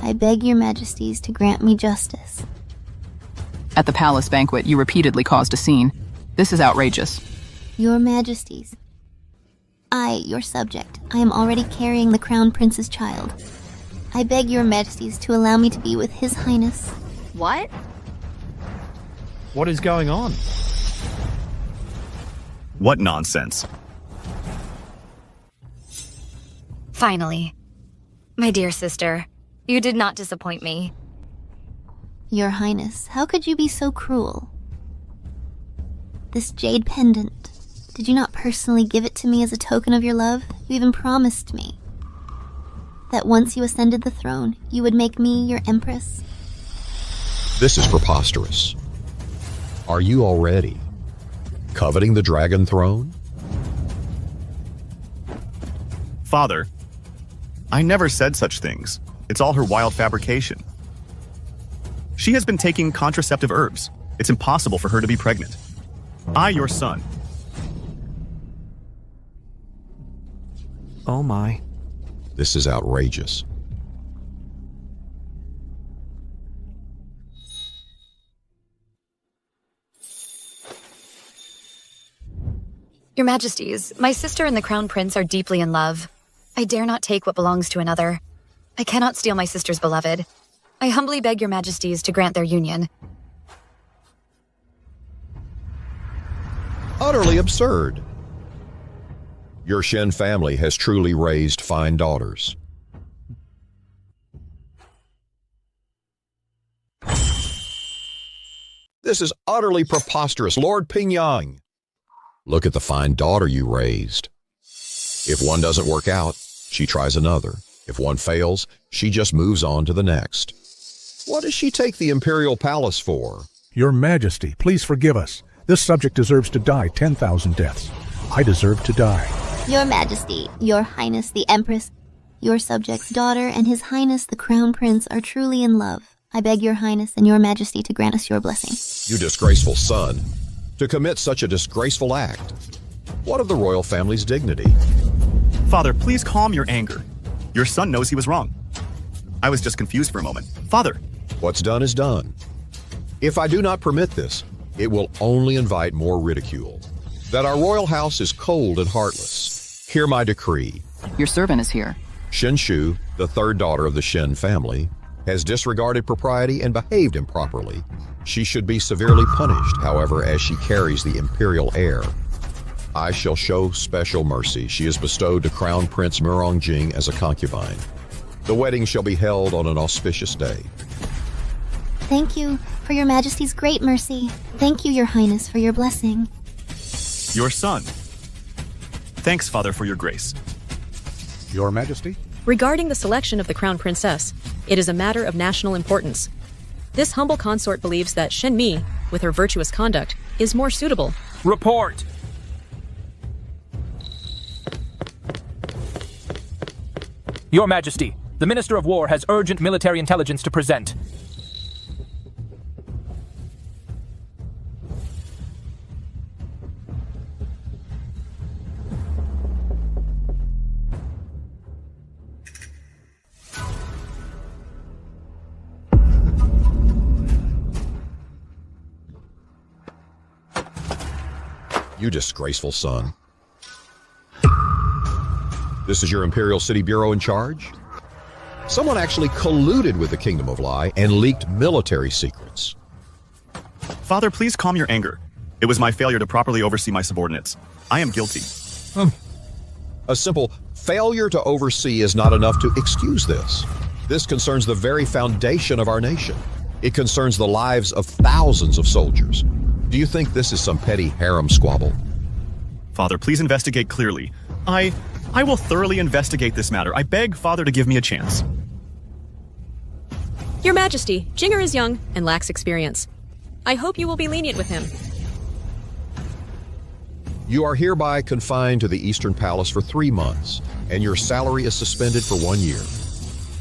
I beg Your Majesties to grant me justice. At the palace banquet, you repeatedly caused a scene. This is outrageous. Your Majesties. I, your subject, I am already carrying the Crown Prince's child. I beg Your Majesties to allow me to be with His Highness. What? What is going on? What nonsense. Finally. My dear sister, you did not disappoint me. Your Highness, how could you be so cruel? This jade pendant, did you not personally give it to me as a token of your love? You even promised me that once you ascended the throne, you would make me your empress. This is preposterous. Are you already coveting the dragon throne? Father, I never said such things. It's all her wild fabrication. She has been taking contraceptive herbs. It's impossible for her to be pregnant. I, your son. Oh my. This is outrageous. Your Majesties, my sister and the Crown Prince are deeply in love. I dare not take what belongs to another. I cannot steal my sister's beloved. I humbly beg Your Majesties to grant their union. Utterly absurd. Your Shen family has truly raised fine daughters. This is utterly preposterous, Lord Pingyang. Look at the fine daughter you raised. If one doesn't work out, she tries another. If one fails, she just moves on to the next. What does she take the imperial palace for? Your Majesty, please forgive us. This subject deserves to die 10,000 deaths. I deserve to die. Your Majesty, Your Highness the Empress, your subject's daughter, and His Highness the Crown Prince are truly in love. I beg Your Highness and Your Majesty to grant us your blessing. You disgraceful son, to commit such a disgraceful act. What of the royal family's dignity? Father, please calm your anger. Your son knows he was wrong. I was just confused for a moment. Father! What's done is done. If I do not permit this, it will only invite more ridicule. That our royal house is cold and heartless. Hear my decree. Your servant is here. Shenshu, the third daughter of the Shen family, has disregarded propriety and behaved improperly. She should be severely punished, however, as she carries the imperial heir. I shall show special mercy. She is bestowed to Crown Prince Murongjing as a concubine. The wedding shall be held on an auspicious day. Thank you for Your Majesty's great mercy. Thank you, Your Highness, for your blessing. Your son. Thanks, Father, for your grace. Your Majesty? Regarding the selection of the Crown Princess, it is a matter of national importance. This humble consort believes that Shen Mi, with her virtuous conduct, is more suitable. Report! Your Majesty, the Minister of War has urgent military intelligence to present. You disgraceful son. This is your Imperial City Bureau in charge? Someone actually colluded with the Kingdom of Lie and leaked military secrets. Father, please calm your anger. It was my failure to properly oversee my subordinates. I am guilty. A simple failure to oversee is not enough to excuse this. This concerns the very foundation of our nation. It concerns the lives of thousands of soldiers. Do you think this is some petty harem squabble? Father, please investigate clearly. I will thoroughly investigate this matter. I beg Father to give me a chance. Your Majesty, Jinger is young and lacks experience. I hope you will be lenient with him. You are hereby confined to the Eastern Palace for 3 months, and your salary is suspended for 1 year.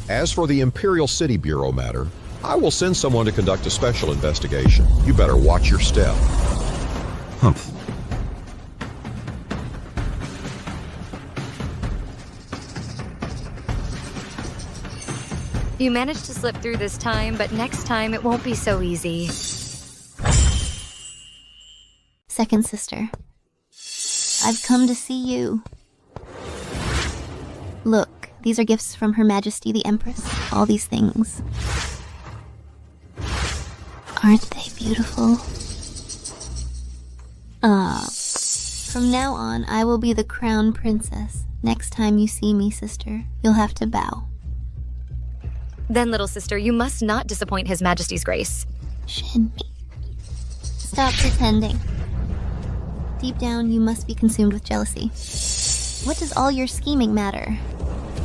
As for the Imperial City Bureau matter, I will send someone to conduct a special investigation. You better watch your step. Humph. You managed to slip through this time, but next time it won't be so easy. Second sister, I've come to see you. Look, these are gifts from Her Majesty the Empress. All these things. Aren't they beautiful? From now on, I will be the Crown Princess. Next time you see me, sister, you'll have to bow. Then, little sister, you must not disappoint His Majesty's grace. Shen Mi. Stop pretending. Deep down, you must be consumed with jealousy. What does all your scheming matter?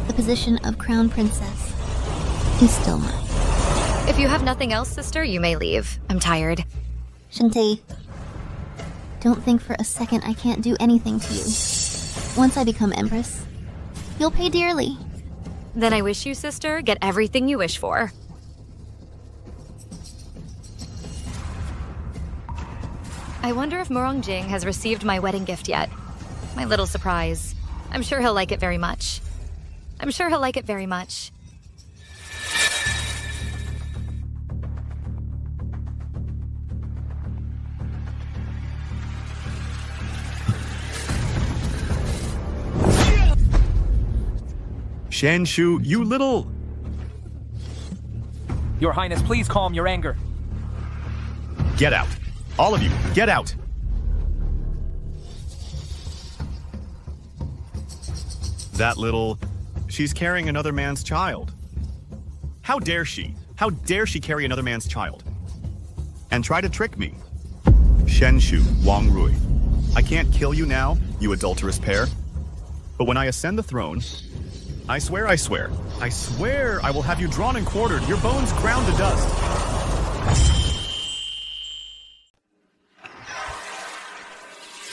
The position of Crown Princess is still mine. If you have nothing else, sister, you may leave. I'm tired. Shantae, don't think for a second I can't do anything to you. Once I become Empress, you'll pay dearly. Then I wish you, sister, get everything you wish for. I wonder if Murongjing has received my wedding gift yet. My little surprise. I'm sure he'll like it very much. I'm sure he'll like it very much. Shenshu, you little... Your Highness, please calm your anger. Get out. All of you, get out. That little... She's carrying another man's child. How dare she? How dare she carry another man's child? And try to trick me. Shenshu, Wang Rui. I can't kill you now, you adulterous pair. But when I ascend the throne, I swear I will have you drawn and quartered, your bones ground to dust.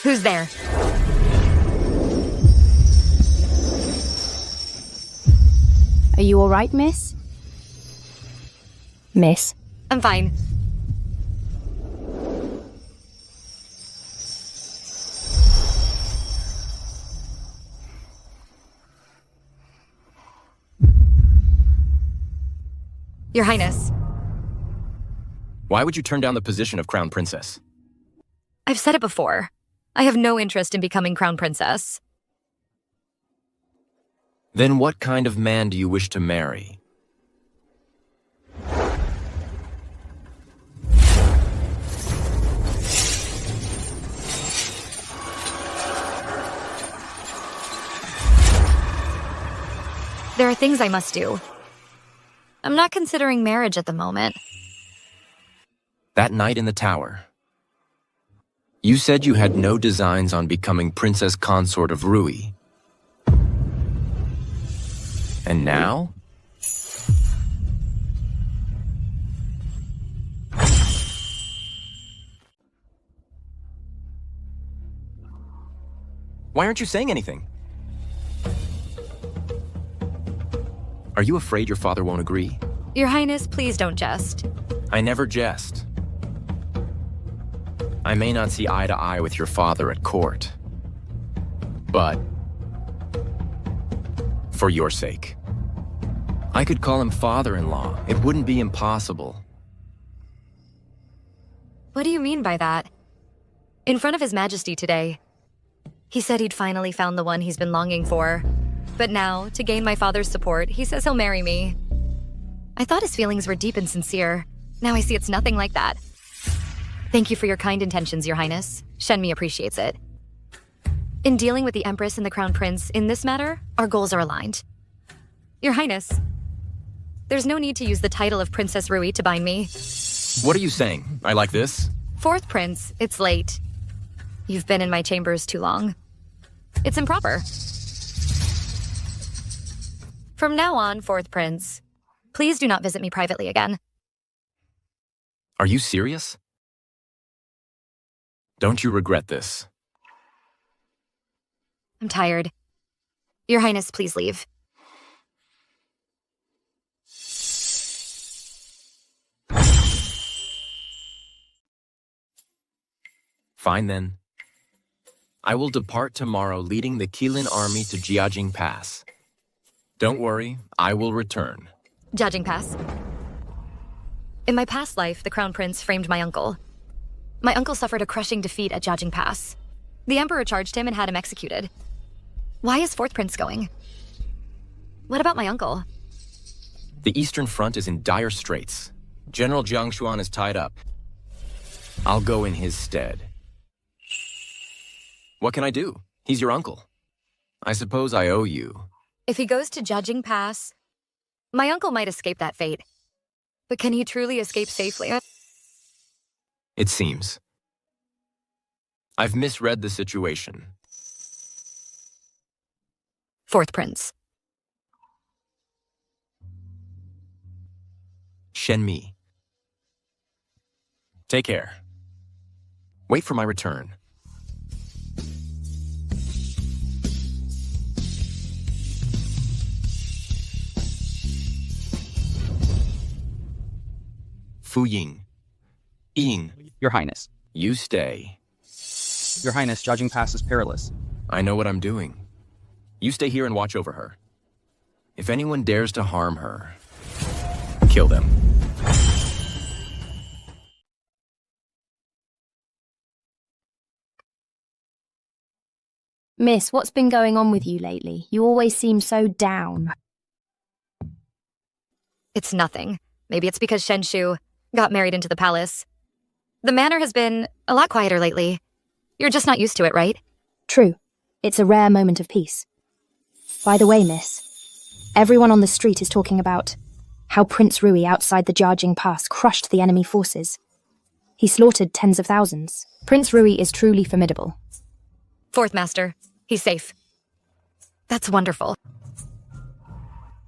Who's there? Are you alright, miss? Miss? I'm fine. Your Highness. Why would you turn down the position of Crown Princess? I've said it before. I have no interest in becoming Crown Princess. Then what kind of man do you wish to marry? There are things I must do. I'm not considering marriage at the moment. That night in the tower, you said you had no designs on becoming Princess Consort of Rui. And now? Why aren't you saying anything? Are you afraid your father won't agree? Your Highness, please don't jest. I never jest. I may not see eye to eye with your father at court, but for your sake, I could call him father-in-law. It wouldn't be impossible. What do you mean by that? In front of His Majesty today, he said he'd finally found the one he's been longing for. But now, to gain my father's support, he says he'll marry me. I thought his feelings were deep and sincere. Now I see it's nothing like that. Thank you for your kind intentions, Your Highness. Shenmi appreciates it. In dealing with the Empress and the Crown Prince in this matter, our goals are aligned. Your Highness, there's no need to use the title of Princess Rui to bind me. What are you saying? I like this? Fourth Prince, it's late. You've been in my chambers too long. It's improper. From now on, Fourth Prince, please do not visit me privately again. Are you serious? Don't you regret this? I'm tired. Your Highness, please leave. Fine then. I will depart tomorrow leading the Qilin army to Jiajing Pass. Don't worry, I will return. Jiajing Pass. In my past life, the Crown Prince framed my uncle. My uncle suffered a crushing defeat at Jiajing Pass. The Emperor charged him and had him executed. Why is Fourth Prince going? What about my uncle? The Eastern Front is in dire straits. General Jiang Xuan is tied up. I'll go in his stead. What can I do? He's your uncle. I suppose I owe you. If he goes to Jiajing Pass, my uncle might escape that fate. But can he truly escape safely? It seems. I've misread the situation. Fourth Prince. Shenmi. Take care. Wait for my return. Fu Ying. Ying. Your Highness. You stay. Your Highness, Jiajing Pass is perilous. I know what I'm doing. You stay here and watch over her. If anyone dares to harm her, kill them. Miss, what's been going on with you lately? You always seem so down. It's nothing. Maybe it's because Shenshu got married into the palace. The manor has been a lot quieter lately. You're just not used to it, right? True. It's a rare moment of peace. By the way, miss, everyone on the street is talking about how Prince Rui outside the Jiajing Pass crushed the enemy forces. He slaughtered tens of thousands. Prince Rui is truly formidable. Fourth Master, he's safe. That's wonderful.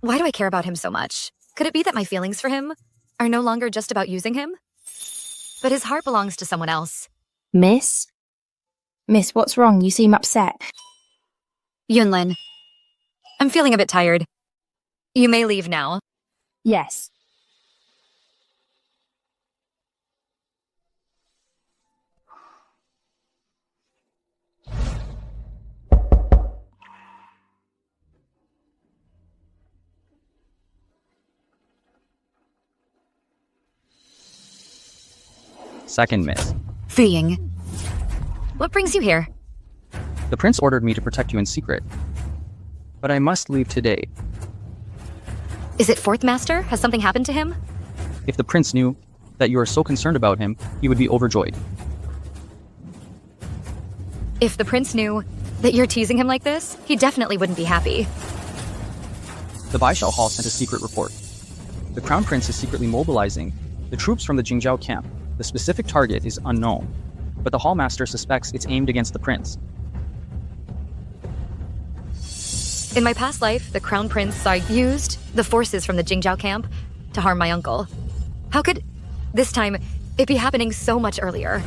Why do I care about him so much? Could it be that my feelings for him are no longer just about using him? But his heart belongs to someone else. Miss? Miss, what's wrong? You seem upset. Yunlin, I'm feeling a bit tired. You may leave now. Yes. Second miss. Freeing. What brings you here? The prince ordered me to protect you in secret. But I must leave today. Is it Fourth Master? Has something happened to him? If the prince knew that you are so concerned about him, he would be overjoyed. If the prince knew that you're teasing him like this, he definitely wouldn't be happy. The Baishao Hall sent a secret report. The Crown Prince is secretly mobilizing the troops from the Jingzhou camp. The specific target is unknown, but the Hallmaster suspects it's aimed against the prince. In my past life, the Crown Prince used the forces from the Jingzhou camp to harm my uncle. How could, this time, it be happening so much earlier?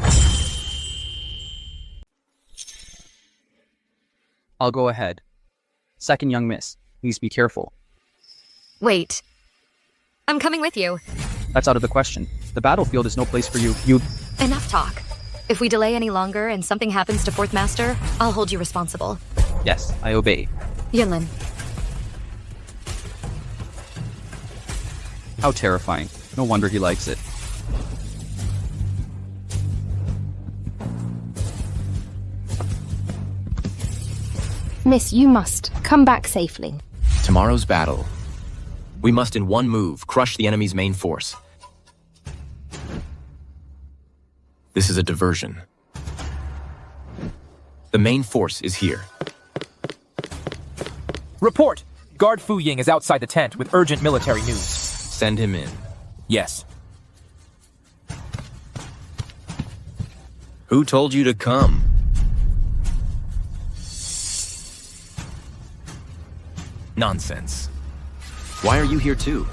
I'll go ahead. Second young miss, please be careful. Wait. I'm coming with you. That's out of the question. The battlefield is no place for you. Enough talk. If we delay any longer and something happens to Fourth Master, I'll hold you responsible. Yes, I obey. Yunlin. How terrifying. No wonder he likes it. Miss, you must come back safely. Tomorrow's battle. We must in one move crush the enemy's main force. This is a diversion. The main force is here. Report! Guard Fu Ying is outside the tent with urgent military news. Send him in. Yes. Who told you to come? Nonsense. Why are you here too?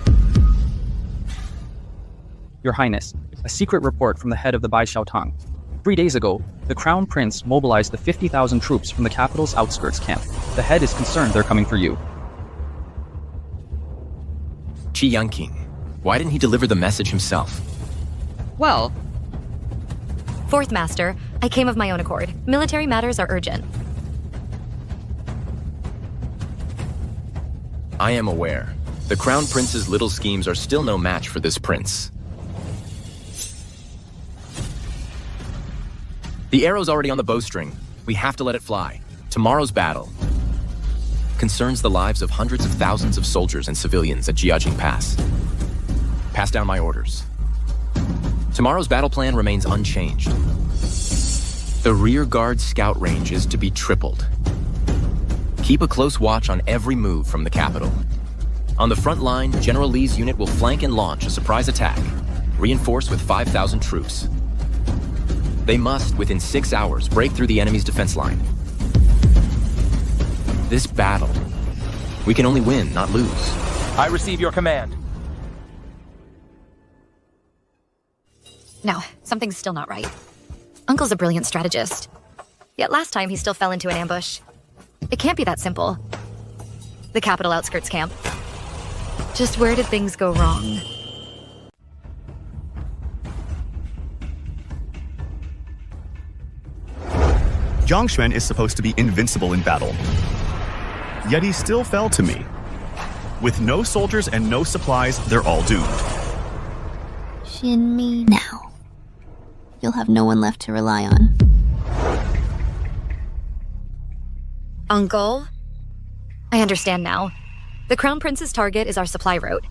Your Highness, a secret report from the head of the Baishao Tang. 3 days ago, the Crown Prince mobilized the 50,000 troops from the capital's outskirts camp. The head is concerned they're coming for you. Qi Yanqing, why didn't he deliver the message himself? Well... Fourth Master, I came of my own accord. Military matters are urgent. I am aware. The Crown Prince's little schemes are still no match for this prince. The arrow's already on the bowstring. We have to let it fly. Tomorrow's battle concerns the lives of hundreds of thousands of soldiers and civilians at Jiajing Pass. Pass down my orders. Tomorrow's battle plan remains unchanged. The rear guard scout range is to be tripled. Keep a close watch on every move from the capital. On the front line, General Li's unit will flank and launch a surprise attack, reinforced with 5,000 troops. They must, within 6 hours, break through the enemy's defense line. This battle, we can only win, not lose. I receive your command. No, something's still not right. Uncle's a brilliant strategist. Yet last time he still fell into an ambush. It can't be that simple. The capital outskirts camp. Just where did things go wrong? Zhang Xuan is supposed to be invincible in battle. Yet he still fell to me. With no soldiers and no supplies, they're all doomed. Shin me now. You'll have no one left to rely on. Uncle? I understand now. The Crown Prince's target is our supply route.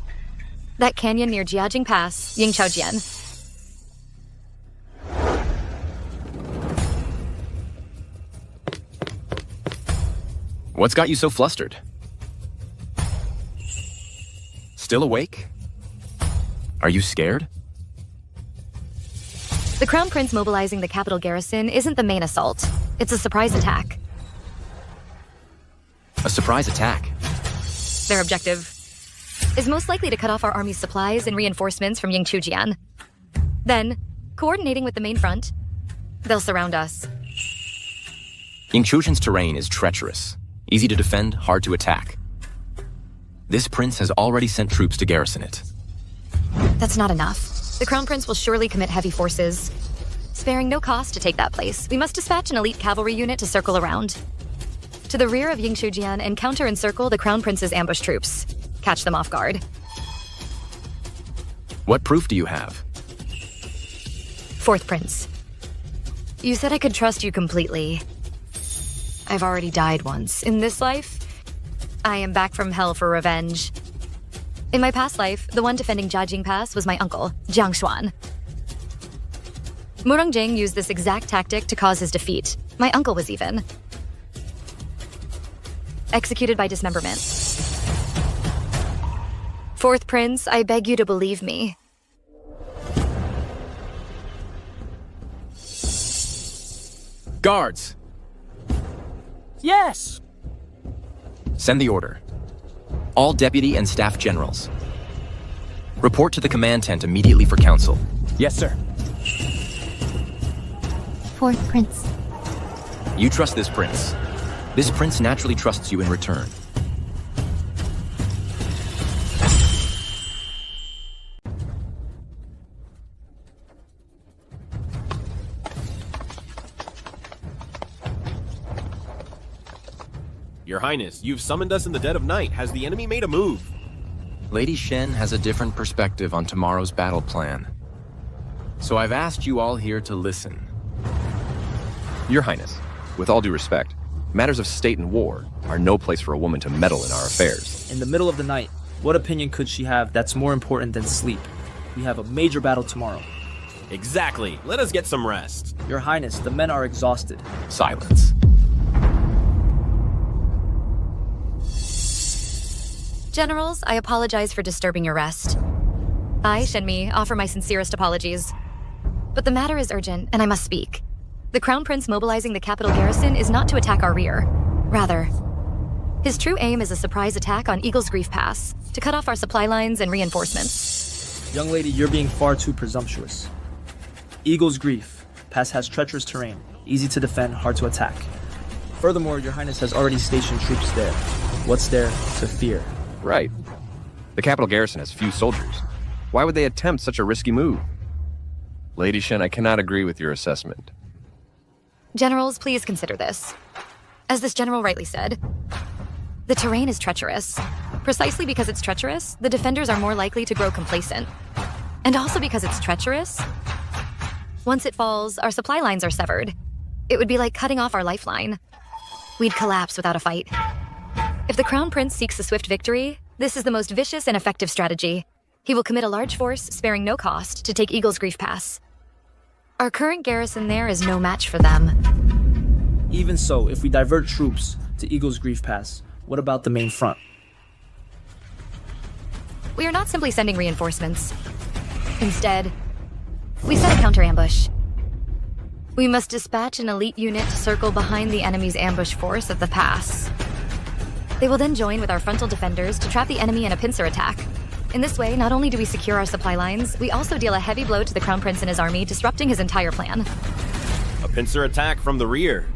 That canyon near Jiajing Pass, Yingchaojian. What's got you so flustered? Still awake? Are you scared? The Crown Prince mobilizing the capital garrison isn't the main assault. It's a surprise attack. A surprise attack. Their objective is most likely to cut off our army's supplies and reinforcements from Yingchujian. Then, coordinating with the main front, they'll surround us. Yingchujian's terrain is treacherous, easy to defend, hard to attack. This prince has already sent troops to garrison it. That's not enough. The Crown Prince will surely commit heavy forces, sparing no cost to take that place. We must dispatch an elite cavalry unit to circle around. To the rear of Yingchujian and counter-encircle the Crown Prince's ambush troops. Catch them off guard. What proof do you have? Fourth Prince. You said I could trust you completely. I've already died once. In this life, I am back from hell for revenge. In my past life, the one defending Jiajing Pass was my uncle, Jiang Xuan. Murongjing used this exact tactic to cause his defeat. My uncle was even executed by dismemberment. Fourth Prince, I beg you to believe me. Guards! Yes! Send the order. All deputy and staff generals. Report to the command tent immediately for council. Yes, sir. Fourth Prince. You trust this prince. This prince naturally trusts you in return. Your Highness, you've summoned us in the dead of night. Has the enemy made a move? Lady Shen has a different perspective on tomorrow's battle plan. So I've asked you all here to listen. Your Highness, with all due respect, matters of state and war are no place for a woman to meddle in our affairs. In the middle of the night, what opinion could she have that's more important than sleep? We have a major battle tomorrow. Exactly. Let us get some rest. Your Highness, the men are exhausted. Silence. Generals, I apologize for disturbing your rest. I, Shenmi, offer my sincerest apologies. But the matter is urgent, and I must speak. The Crown Prince mobilizing the capital garrison is not to attack our rear. Rather, his true aim is a surprise attack on Eagle's Grief Pass, to cut off our supply lines and reinforcements. Young lady, you're being far too presumptuous. Eagle's Grief Pass has treacherous terrain, easy to defend, hard to attack. Furthermore, your Highness has already stationed troops there. What's there to fear? Right. The capital garrison has few soldiers. Why would they attempt such a risky move? Lady Shen, I cannot agree with your assessment. Generals, please consider this. As this general rightly said, the terrain is treacherous. Precisely because it's treacherous, the defenders are more likely to grow complacent. And also because it's treacherous, once it falls, our supply lines are severed. It would be like cutting off our lifeline. We'd collapse without a fight. If the Crown Prince seeks a swift victory, this is the most vicious and effective strategy. He will commit a large force, sparing no cost, to take Eagle's Grief Pass. Our current garrison there is no match for them. Even so, if we divert troops to Eagle's Grief Pass, what about the main front? We are not simply sending reinforcements. Instead, we set a counter-ambush. We must dispatch an elite unit to circle behind the enemy's ambush force at the pass. They will then join with our frontal defenders to trap the enemy in a pincer attack. In this way, not only do we secure our supply lines, we also deal a heavy blow to the Crown Prince and his army, disrupting his entire plan. A pincer attack from the rear.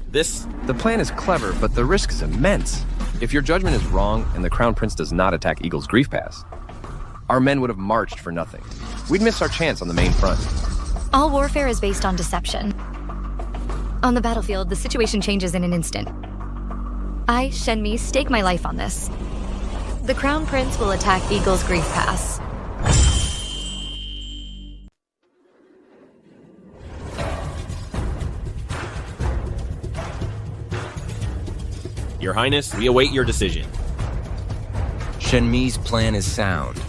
The plan is clever, but the risk is immense. If your judgment is wrong and the Crown Prince does not attack Eagle's Grief Pass, our men would have marched for nothing. We'd miss our chance on the main front. All warfare is based on deception. On the battlefield, the situation changes in an instant. I, Shenmi, stake my life on this. The Crown Prince will attack Eagle's Grief Pass. Your Highness, we await your decision. Shenmi's plan is sound.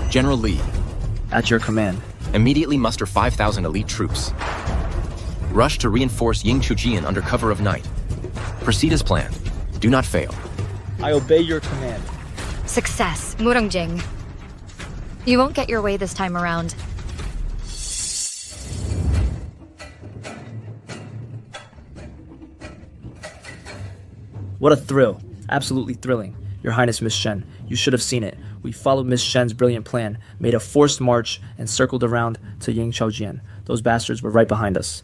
General Li. At your command. Immediately muster 5,000 elite troops. Rush to reinforce Yingchujian under cover of night. Proceed as planned. Do not fail. I obey your command. Success, Murongjing. You won't get your way this time around. What a thrill. Absolutely thrilling. Your Highness, Miss Shen, you should have seen it. We followed Miss Shen's brilliant plan, made a forced march, and circled around to Yingqiaojian. Those bastards were right behind us.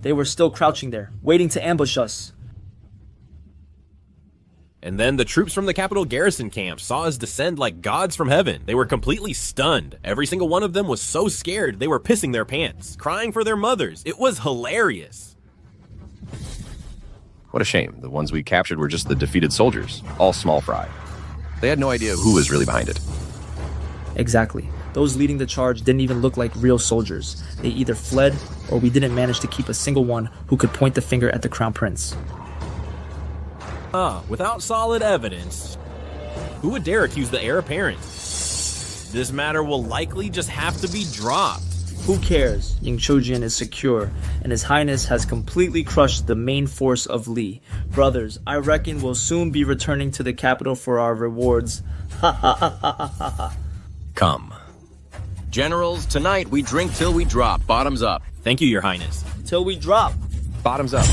They were still crouching there, waiting to ambush us. And then the troops from the capital garrison camp saw us descend like gods from heaven. They were completely stunned. Every single one of them was so scared they were pissing their pants, crying for their mothers. It was hilarious. What a shame. The ones we captured were just the defeated soldiers, all small fry. They had no idea who was really behind it. Exactly. Those leading the charge didn't even look like real soldiers. They either fled, or we didn't manage to keep a single one who could point the finger at the Crown Prince. Without solid evidence, who would dare accuse the heir apparent? This matter will likely just have to be dropped. Who cares? Yingqiaojian is secure, and His Highness has completely crushed the main force of Li. Brothers, I reckon we'll soon be returning to the capital for our rewards. Ha ha ha ha ha ha. Come. Generals, tonight we drink till we drop. Bottoms up. Thank you, Your Highness. Till we drop. Bottoms up.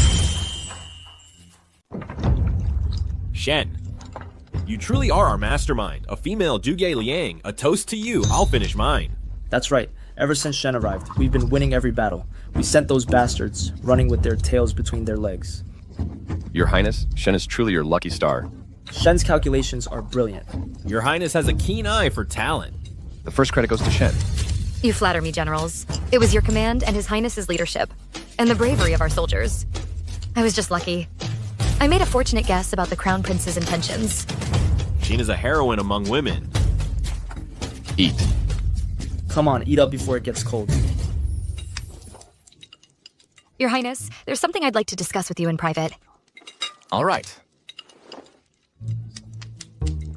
Shen, you truly are our mastermind. A female Zhuge Liang. A toast to you. I'll finish mine. That's right. Ever since Shen arrived, we've been winning every battle. We sent those bastards running with their tails between their legs. Your Highness, Shen is truly your lucky star. Shen's calculations are brilliant. Your Highness has a keen eye for talent. The first credit goes to Shen. You flatter me, generals. It was your command and His Highness's leadership, and the bravery of our soldiers. I was just lucky. I made a fortunate guess about the Crown Prince's intentions. Jean is a heroine among women. Eat. Come on, eat up before it gets cold. Your Highness, there's something I'd like to discuss with you in private. All right.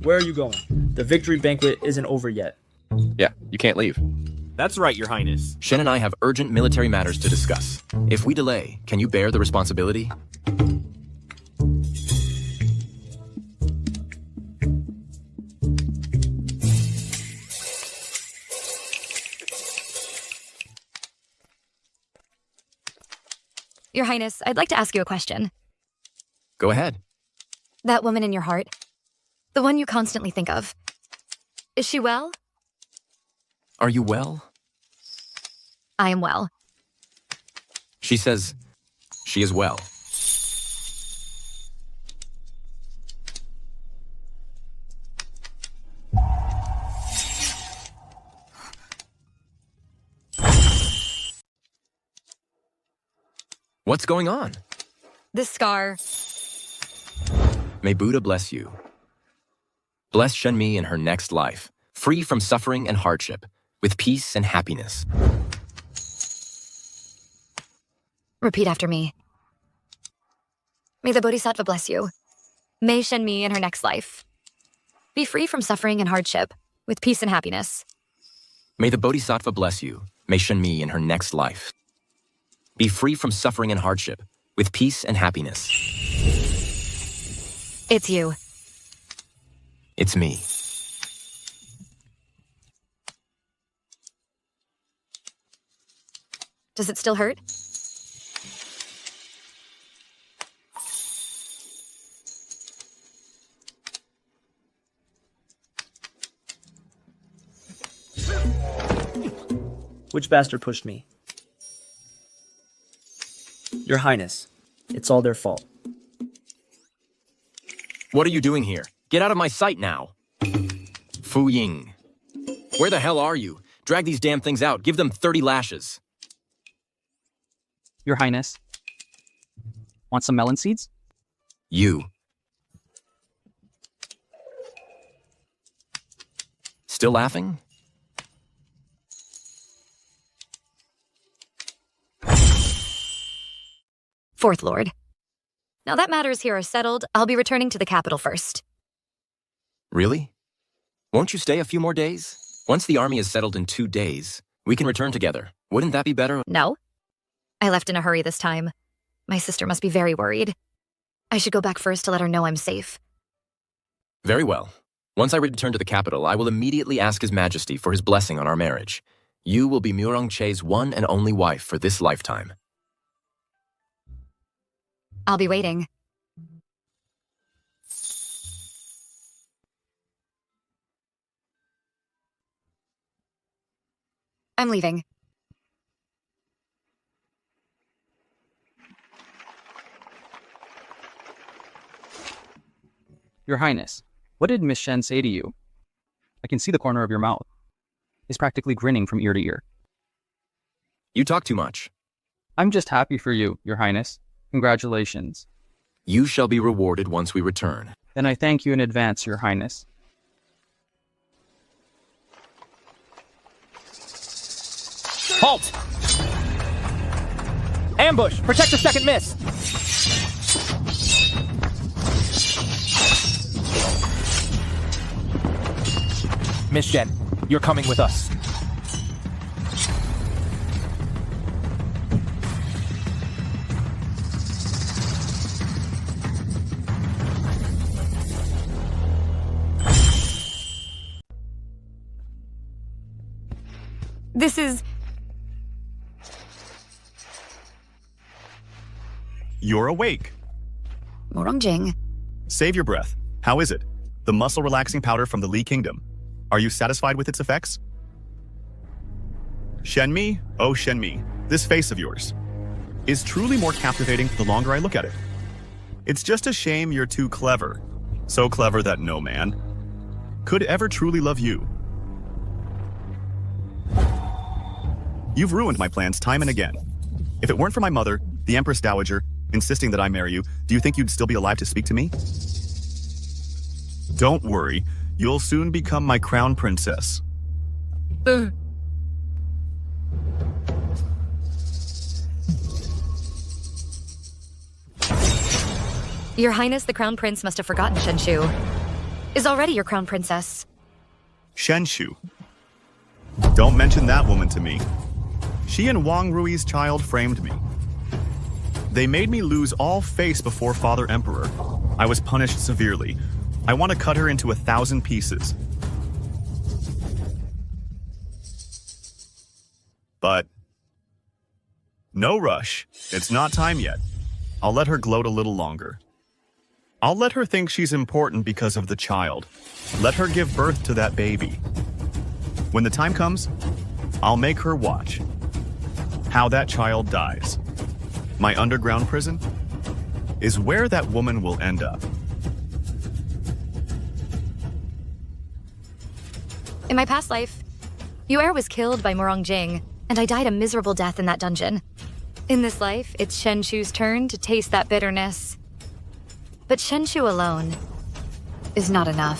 Where are you going? The victory banquet isn't over yet. Yeah, you can't leave. That's right, Your Highness. Shen and I have urgent military matters to discuss. If we delay, can you bear the responsibility? Your Highness, I'd like to ask you a question. Go ahead. That woman in your heart, the one you constantly think of, is she well? Are you well? I am well. She says she is well. What's going on? This scar. May Buddha bless you. Bless Shenmi in her next life, free from suffering and hardship, with peace and happiness. Repeat after me. May the Bodhisattva bless you. May Shenmi in her next life be free from suffering and hardship, with peace and happiness. May the Bodhisattva bless you. May Shenmi in her next life be free from suffering and hardship, with peace and happiness. It's you. It's me. Does it still hurt? Which bastard pushed me? Your Highness, it's all their fault. What are you doing here? Get out of my sight now. Fu Ying. Where the hell are you? Drag these damn things out. Give them 30 lashes. Your Highness. Want some melon seeds? You. Still laughing? Fourth Lord. Now that matters here are settled, I'll be returning to the capital first. Really? Won't you stay a few more days? Once the army is settled in 2 days, we can return together. Wouldn't that be better? No. I left in a hurry this time. My sister must be very worried. I should go back first to let her know I'm safe. Very well. Once I return to the capital, I will immediately ask His Majesty for his blessing on our marriage. You will be Murong Che's one and only wife for this lifetime. I'll be waiting. I'm leaving. Your Highness, what did Miss Shen say to you? I can see the corner of your mouth. It's practically grinning from ear to ear. You talk too much. I'm just happy for you, Your Highness. Congratulations. You shall be rewarded once we return. Then I thank you in advance, Your Highness. Halt! Ambush! Protect the second miss! Miss Shen, you're coming with us. This is... You're awake. Morong Jing. Save your breath. How is it? The muscle-relaxing powder from the Li Kingdom. Are you satisfied with its effects? Shenmi, oh Shenmi, this face of yours is truly more captivating the longer I look at it. It's just a shame you're too clever. So clever that no man could ever truly love you. You've ruined my plans time and again. If it weren't for my mother, the Empress Dowager, insisting that I marry you, do you think you'd still be alive to speak to me? Don't worry, you'll soon become my crown princess. Your Highness, the Crown Prince must have forgotten Shenshu. Is already your crown princess. Shenshu. Don't mention that woman to me. She and Wang Rui's child framed me. They made me lose all face before Father Emperor. I was punished severely. I want to cut her into 1,000 pieces. But no rush. It's not time yet. I'll let her gloat a little longer. I'll let her think she's important because of the child. Let her give birth to that baby. When the time comes, I'll make her watch how that child dies. My underground prison is where that woman will end up. In my past life, Yu'er was killed by Morong Jing, and I died a miserable death in that dungeon. In this life, it's Shenshu's turn to taste that bitterness. But Shenshu alone is not enough.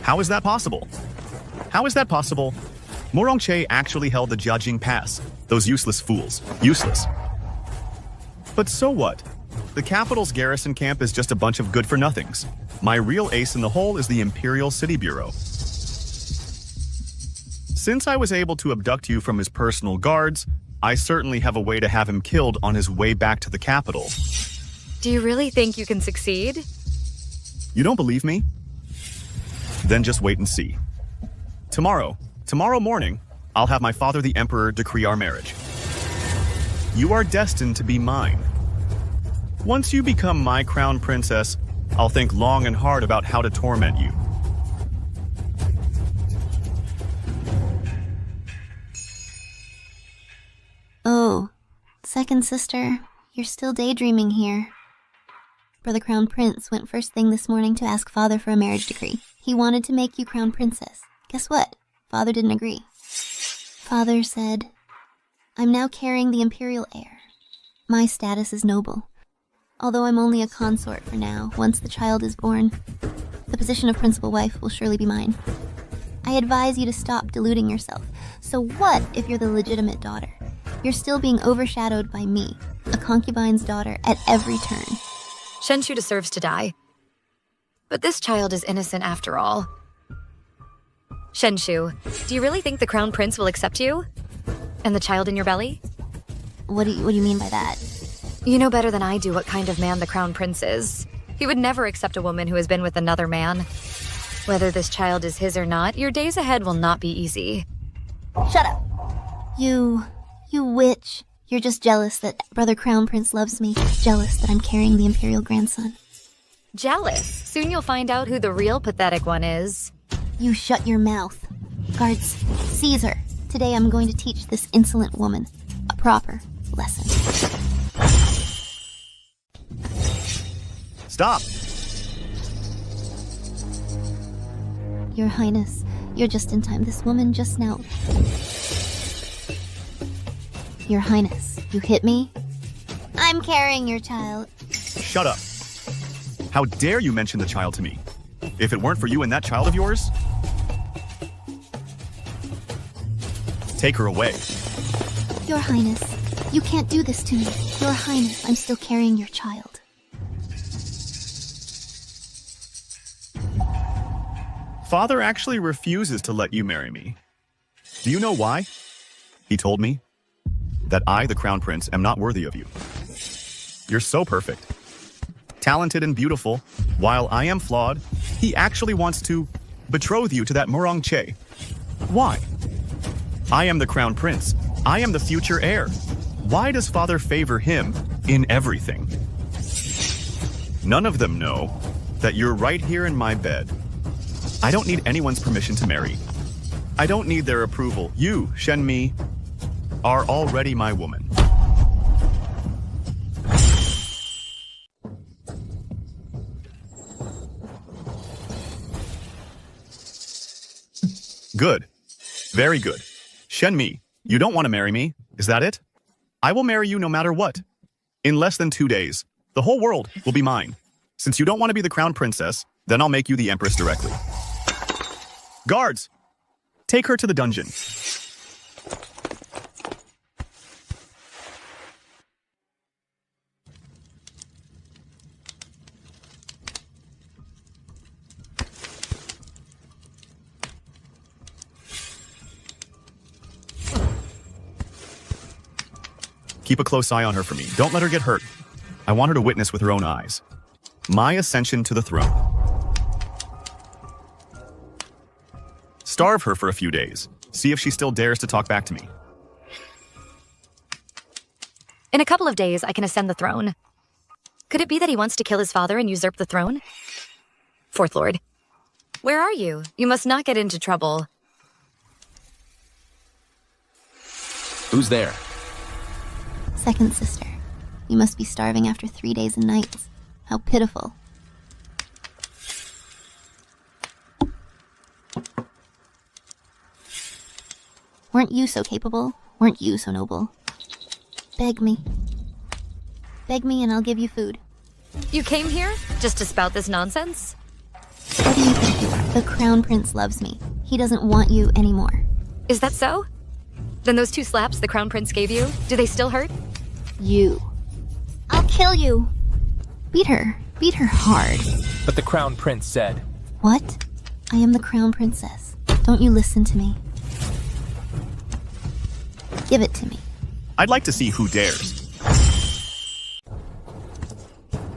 How is that possible? How is that possible? Morong Che actually held the Jiajing Pass. Those useless fools. Useless. But so what? The capital's garrison camp is just a bunch of good-for-nothings. My real ace in the hole is the Imperial City Bureau. Since I was able to abduct you from his personal guards, I certainly have a way to have him killed on his way back to the capital. Do you really think you can succeed? You don't believe me? Then just wait and see. Tomorrow morning, I'll have my father the Emperor decree our marriage. You are destined to be mine. Once you become my crown princess, I'll think long and hard about how to torment you. Oh, second sister, you're still daydreaming here. Brother Crown Prince went first thing this morning to ask Father for a marriage decree. He wanted to make you crown princess. Guess what? Father didn't agree. Father said, I'm now carrying the imperial heir. My status is noble. Although I'm only a consort for now, once the child is born, the position of principal wife will surely be mine. I advise you to stop deluding yourself. So what if you're the legitimate daughter? You're still being overshadowed by me, a concubine's daughter, at every turn. Shenshu deserves to die. But this child is innocent after all. Shenshu, do you really think the Crown Prince will accept you? And the child in your belly? What do you mean by that? You know better than I do what kind of man the Crown Prince is. He would never accept a woman who has been with another man. Whether this child is his or not, your days ahead will not be easy. Shut up! You witch. You're just jealous that Brother Crown Prince loves me. Jealous that I'm carrying the imperial grandson. Jealous? Soon you'll find out who the real pathetic one is. You shut your mouth. Guards, seize her. Today I'm going to teach this insolent woman a proper lesson. Stop! Your Highness, you're just in time. This woman just now... Your Highness, you hit me? I'm carrying your child. Shut up. How dare you mention the child to me? If it weren't for you and that child of yours... Take her away. Your Highness, you can't do this to me. Your Highness, I'm still carrying your child. Father actually refuses to let you marry me. Do you know why? He told me that I, the Crown Prince, am not worthy of you. You're so perfect, talented and beautiful. While I am flawed, he actually wants to betroth you to that Murong Che. Why? I am the Crown Prince. I am the future heir. Why does Father favor him in everything? None of them know that you're right here in my bed. I don't need anyone's permission to marry. I don't need their approval. You, Shen Mi, are already my woman. Good. Very good. Shen Mi, you don't want to marry me, is that it? I will marry you no matter what. In less than 2 days, the whole world will be mine. Since you don't want to be the Crown Princess, then I'll make you the Empress directly. Guards! Take her to the dungeon. Keep a close eye on her for me. Don't let her get hurt. I want her to witness with her own eyes my ascension to the throne. Starve her for a few days. See if she still dares to talk back to me. In a couple of days, I can ascend the throne. Could it be that he wants to kill his father and usurp the throne? Fourth Lord, where are you? You must not get into trouble. Who's there? Second sister, you must be starving after 3 days and nights. How pitiful. Weren't you so capable? Weren't you so noble? Beg me. Beg me and I'll give you food. You came here just to spout this nonsense? What do you think? The Crown Prince loves me. He doesn't want you anymore. Is that so? Then those 2 slaps the Crown Prince gave you, do they still hurt? You. I'll kill you. Beat her. Beat her hard. But the Crown Prince said... What? I am the Crown Princess. Don't you listen to me. Give it to me. I'd like to see who dares.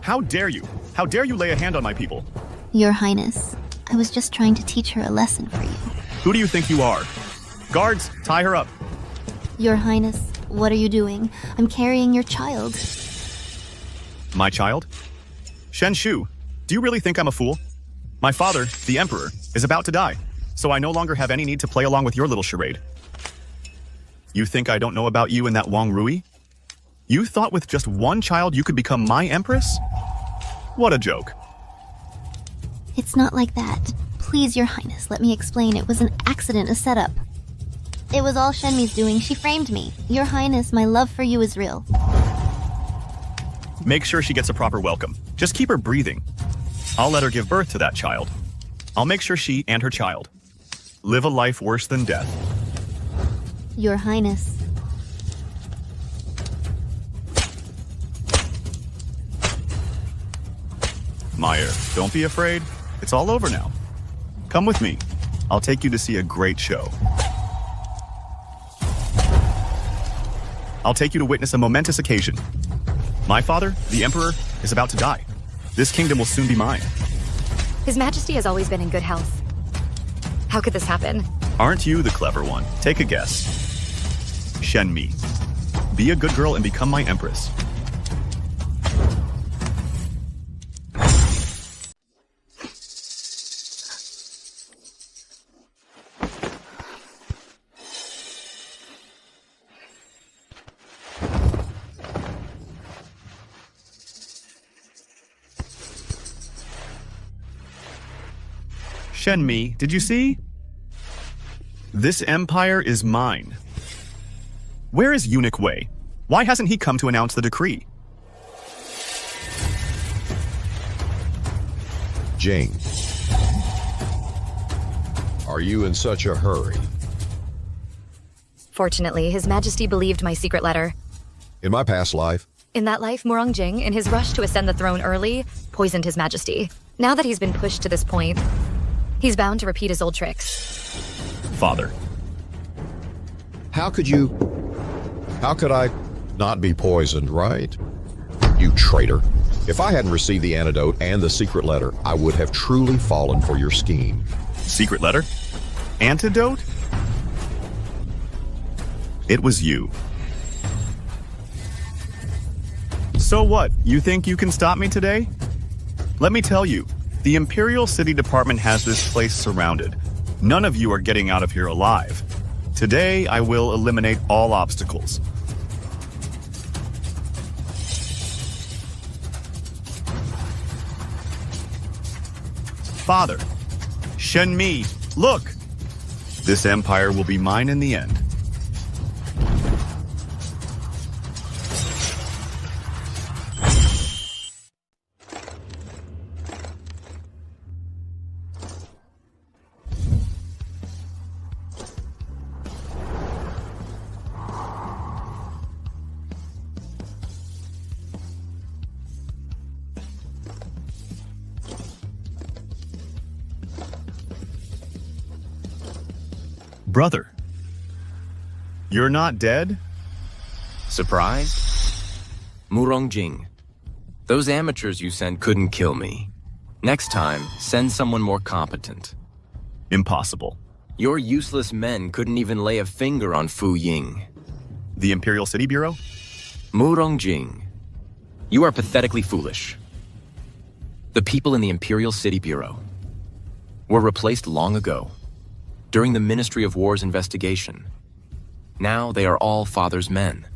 How dare you? How dare you lay a hand on my people? Your Highness, I was just trying to teach her a lesson for you. Who do you think you are? Guards, tie her up. Your Highness, what are you doing? I'm carrying your child. My child? Shen Shu, do you really think I'm a fool? My father, the Emperor, is about to die, so I no longer have any need to play along with your little charade. You think I don't know about you and that Wang Rui? You thought with just 1 child you could become my Empress? What a joke. It's not like that. Please, Your Highness, let me explain. It was an accident, a setup. It was all Shenmi's doing. She framed me. Your Highness, my love for you is real. Make sure she gets a proper welcome. Just keep her breathing. I'll let her give birth to that child. I'll make sure she and her child live a life worse than death. Your Highness. Meyer, don't be afraid. It's all over now. Come with me. I'll take you to see a great show. I'll take you to witness a momentous occasion. My father, the Emperor, is about to die. This kingdom will soon be mine. His Majesty has always been in good health. How could this happen? Aren't you the clever one? Take a guess. Shen Mi. Be a good girl and become my Empress. Shenmi, did you see? This empire is mine. Where is Eunuch Wei? Why hasn't he come to announce the decree? Jing, are you in such a hurry? Fortunately, His Majesty believed my secret letter. In my past life, In that life, Murong Jing, in his rush to ascend the throne early, poisoned His Majesty. Now that he's been pushed to this point, he's bound to repeat his old tricks. Father. how could I not be poisoned, right? You traitor. If I hadn't received the antidote and the secret letter, I would have truly fallen for your scheme. Secret letter? Antidote? It was you. So what? You think you can stop me today? Let me tell you, the Imperial City Department has this place surrounded. None of you are getting out of here alive. Today, I will eliminate all obstacles. Father, Shenmi, look! This empire will be mine in the end. Brother, you're not dead? Surprised? Murong Jing, those amateurs you sent couldn't kill me. Next time, send someone more competent. Impossible. Your useless men couldn't even lay a finger on Fu Ying. The Imperial City Bureau? Murong Jing, you are pathetically foolish. The people in the Imperial City Bureau were replaced long ago, during the Ministry of War's investigation. Now they are all Father's men.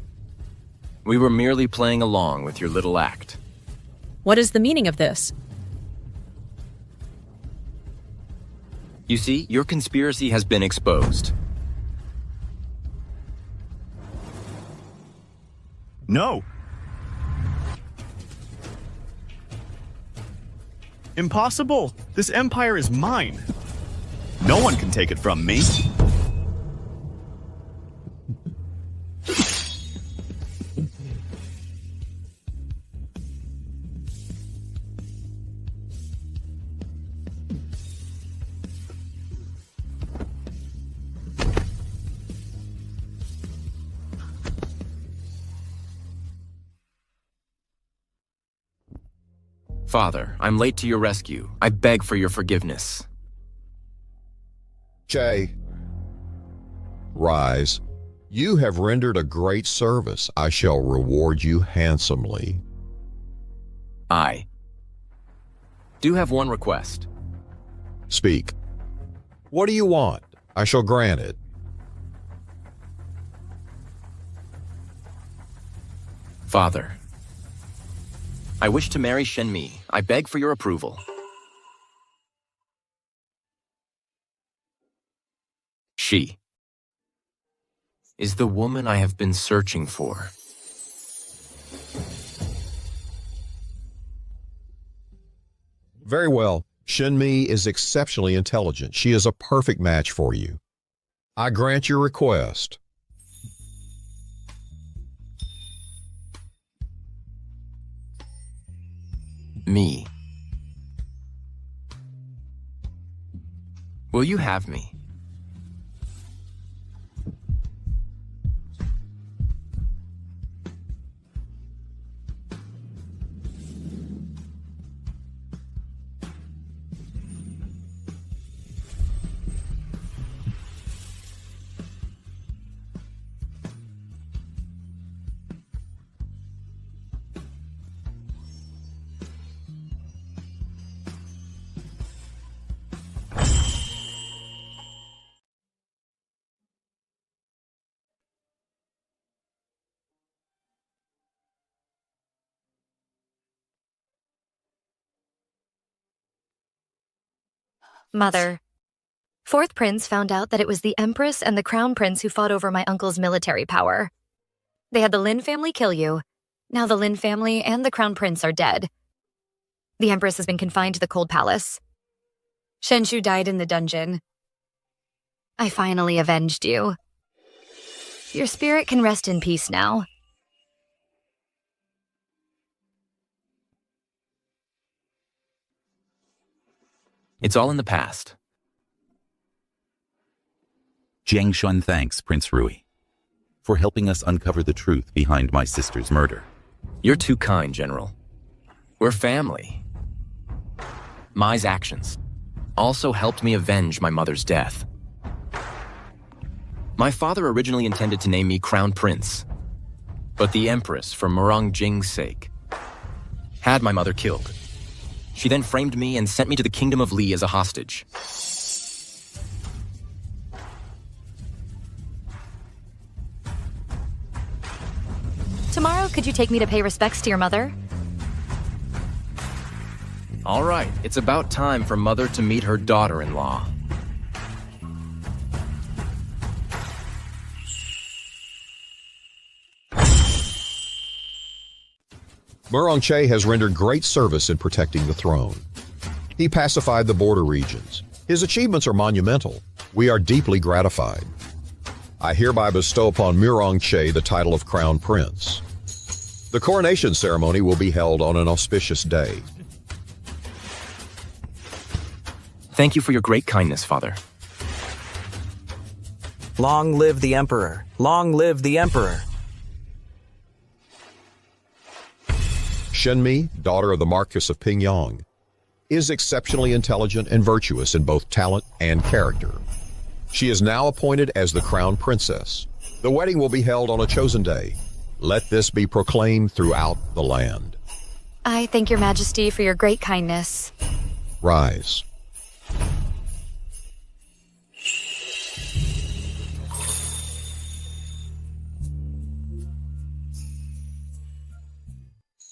We were merely playing along with your little act. What is the meaning of this? You see, your conspiracy has been exposed. No. Impossible! This empire is mine. No one can take it from me. Father, I'm late to your rescue. I beg for your forgiveness. Che, rise. You have rendered a great service. I shall reward you handsomely. I do have one request. Speak. What do you want? I shall grant it. Father, I wish to marry Shenmi. I beg for your approval. She is the woman I have been searching for. Very well. Shenmi is exceptionally intelligent. She is a perfect match for you. I grant your request. Me. Will you have me? Mother, Fourth Prince found out that it was the Empress and the Crown Prince who fought over my uncle's military power. They had the Lin family kill you. Now the Lin family and the Crown Prince are dead. The Empress has been confined to the Cold Palace. Shenshu died in the dungeon. I finally avenged you. Your spirit can rest in peace now. It's all in the past. Jiang Shun thanks Prince Rui for helping us uncover the truth behind my sister's murder. You're too kind, General. We're family. Mai's actions also helped me avenge my mother's death. My father originally intended to name me Crown Prince, but the Empress, for Murong Jing's sake, had my mother killed. She then framed me and sent me to the Kingdom of Li as a hostage. Tomorrow, could you take me to pay respects to your mother? All right, it's about time for Mother to meet her daughter-in-law. Murong Che has rendered great service in protecting the throne. He pacified the border regions. His achievements are monumental. We are deeply gratified. I hereby bestow upon Murong Che the title of Crown Prince. The coronation ceremony will be held on an auspicious day. Thank you for your great kindness, Father. Long live the Emperor! Long live the Emperor! Shenmi, daughter of the Marquis of Pingyang, is exceptionally intelligent and virtuous in both talent and character. She is now appointed as the Crown Princess. The wedding will be held on a chosen day. Let this be proclaimed throughout the land. I thank your majesty for your great kindness. Rise.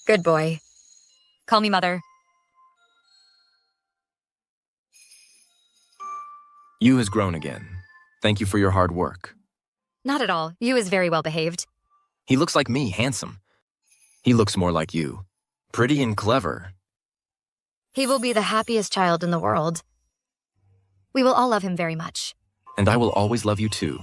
Good boy. Call me Mother. Yu has grown again. Thank you for your hard work. Not at all. Yu is very well behaved. He looks like me, handsome. He looks more like you. Pretty and clever. He will be the happiest child in the world. We will all love him very much. And I will always love you too.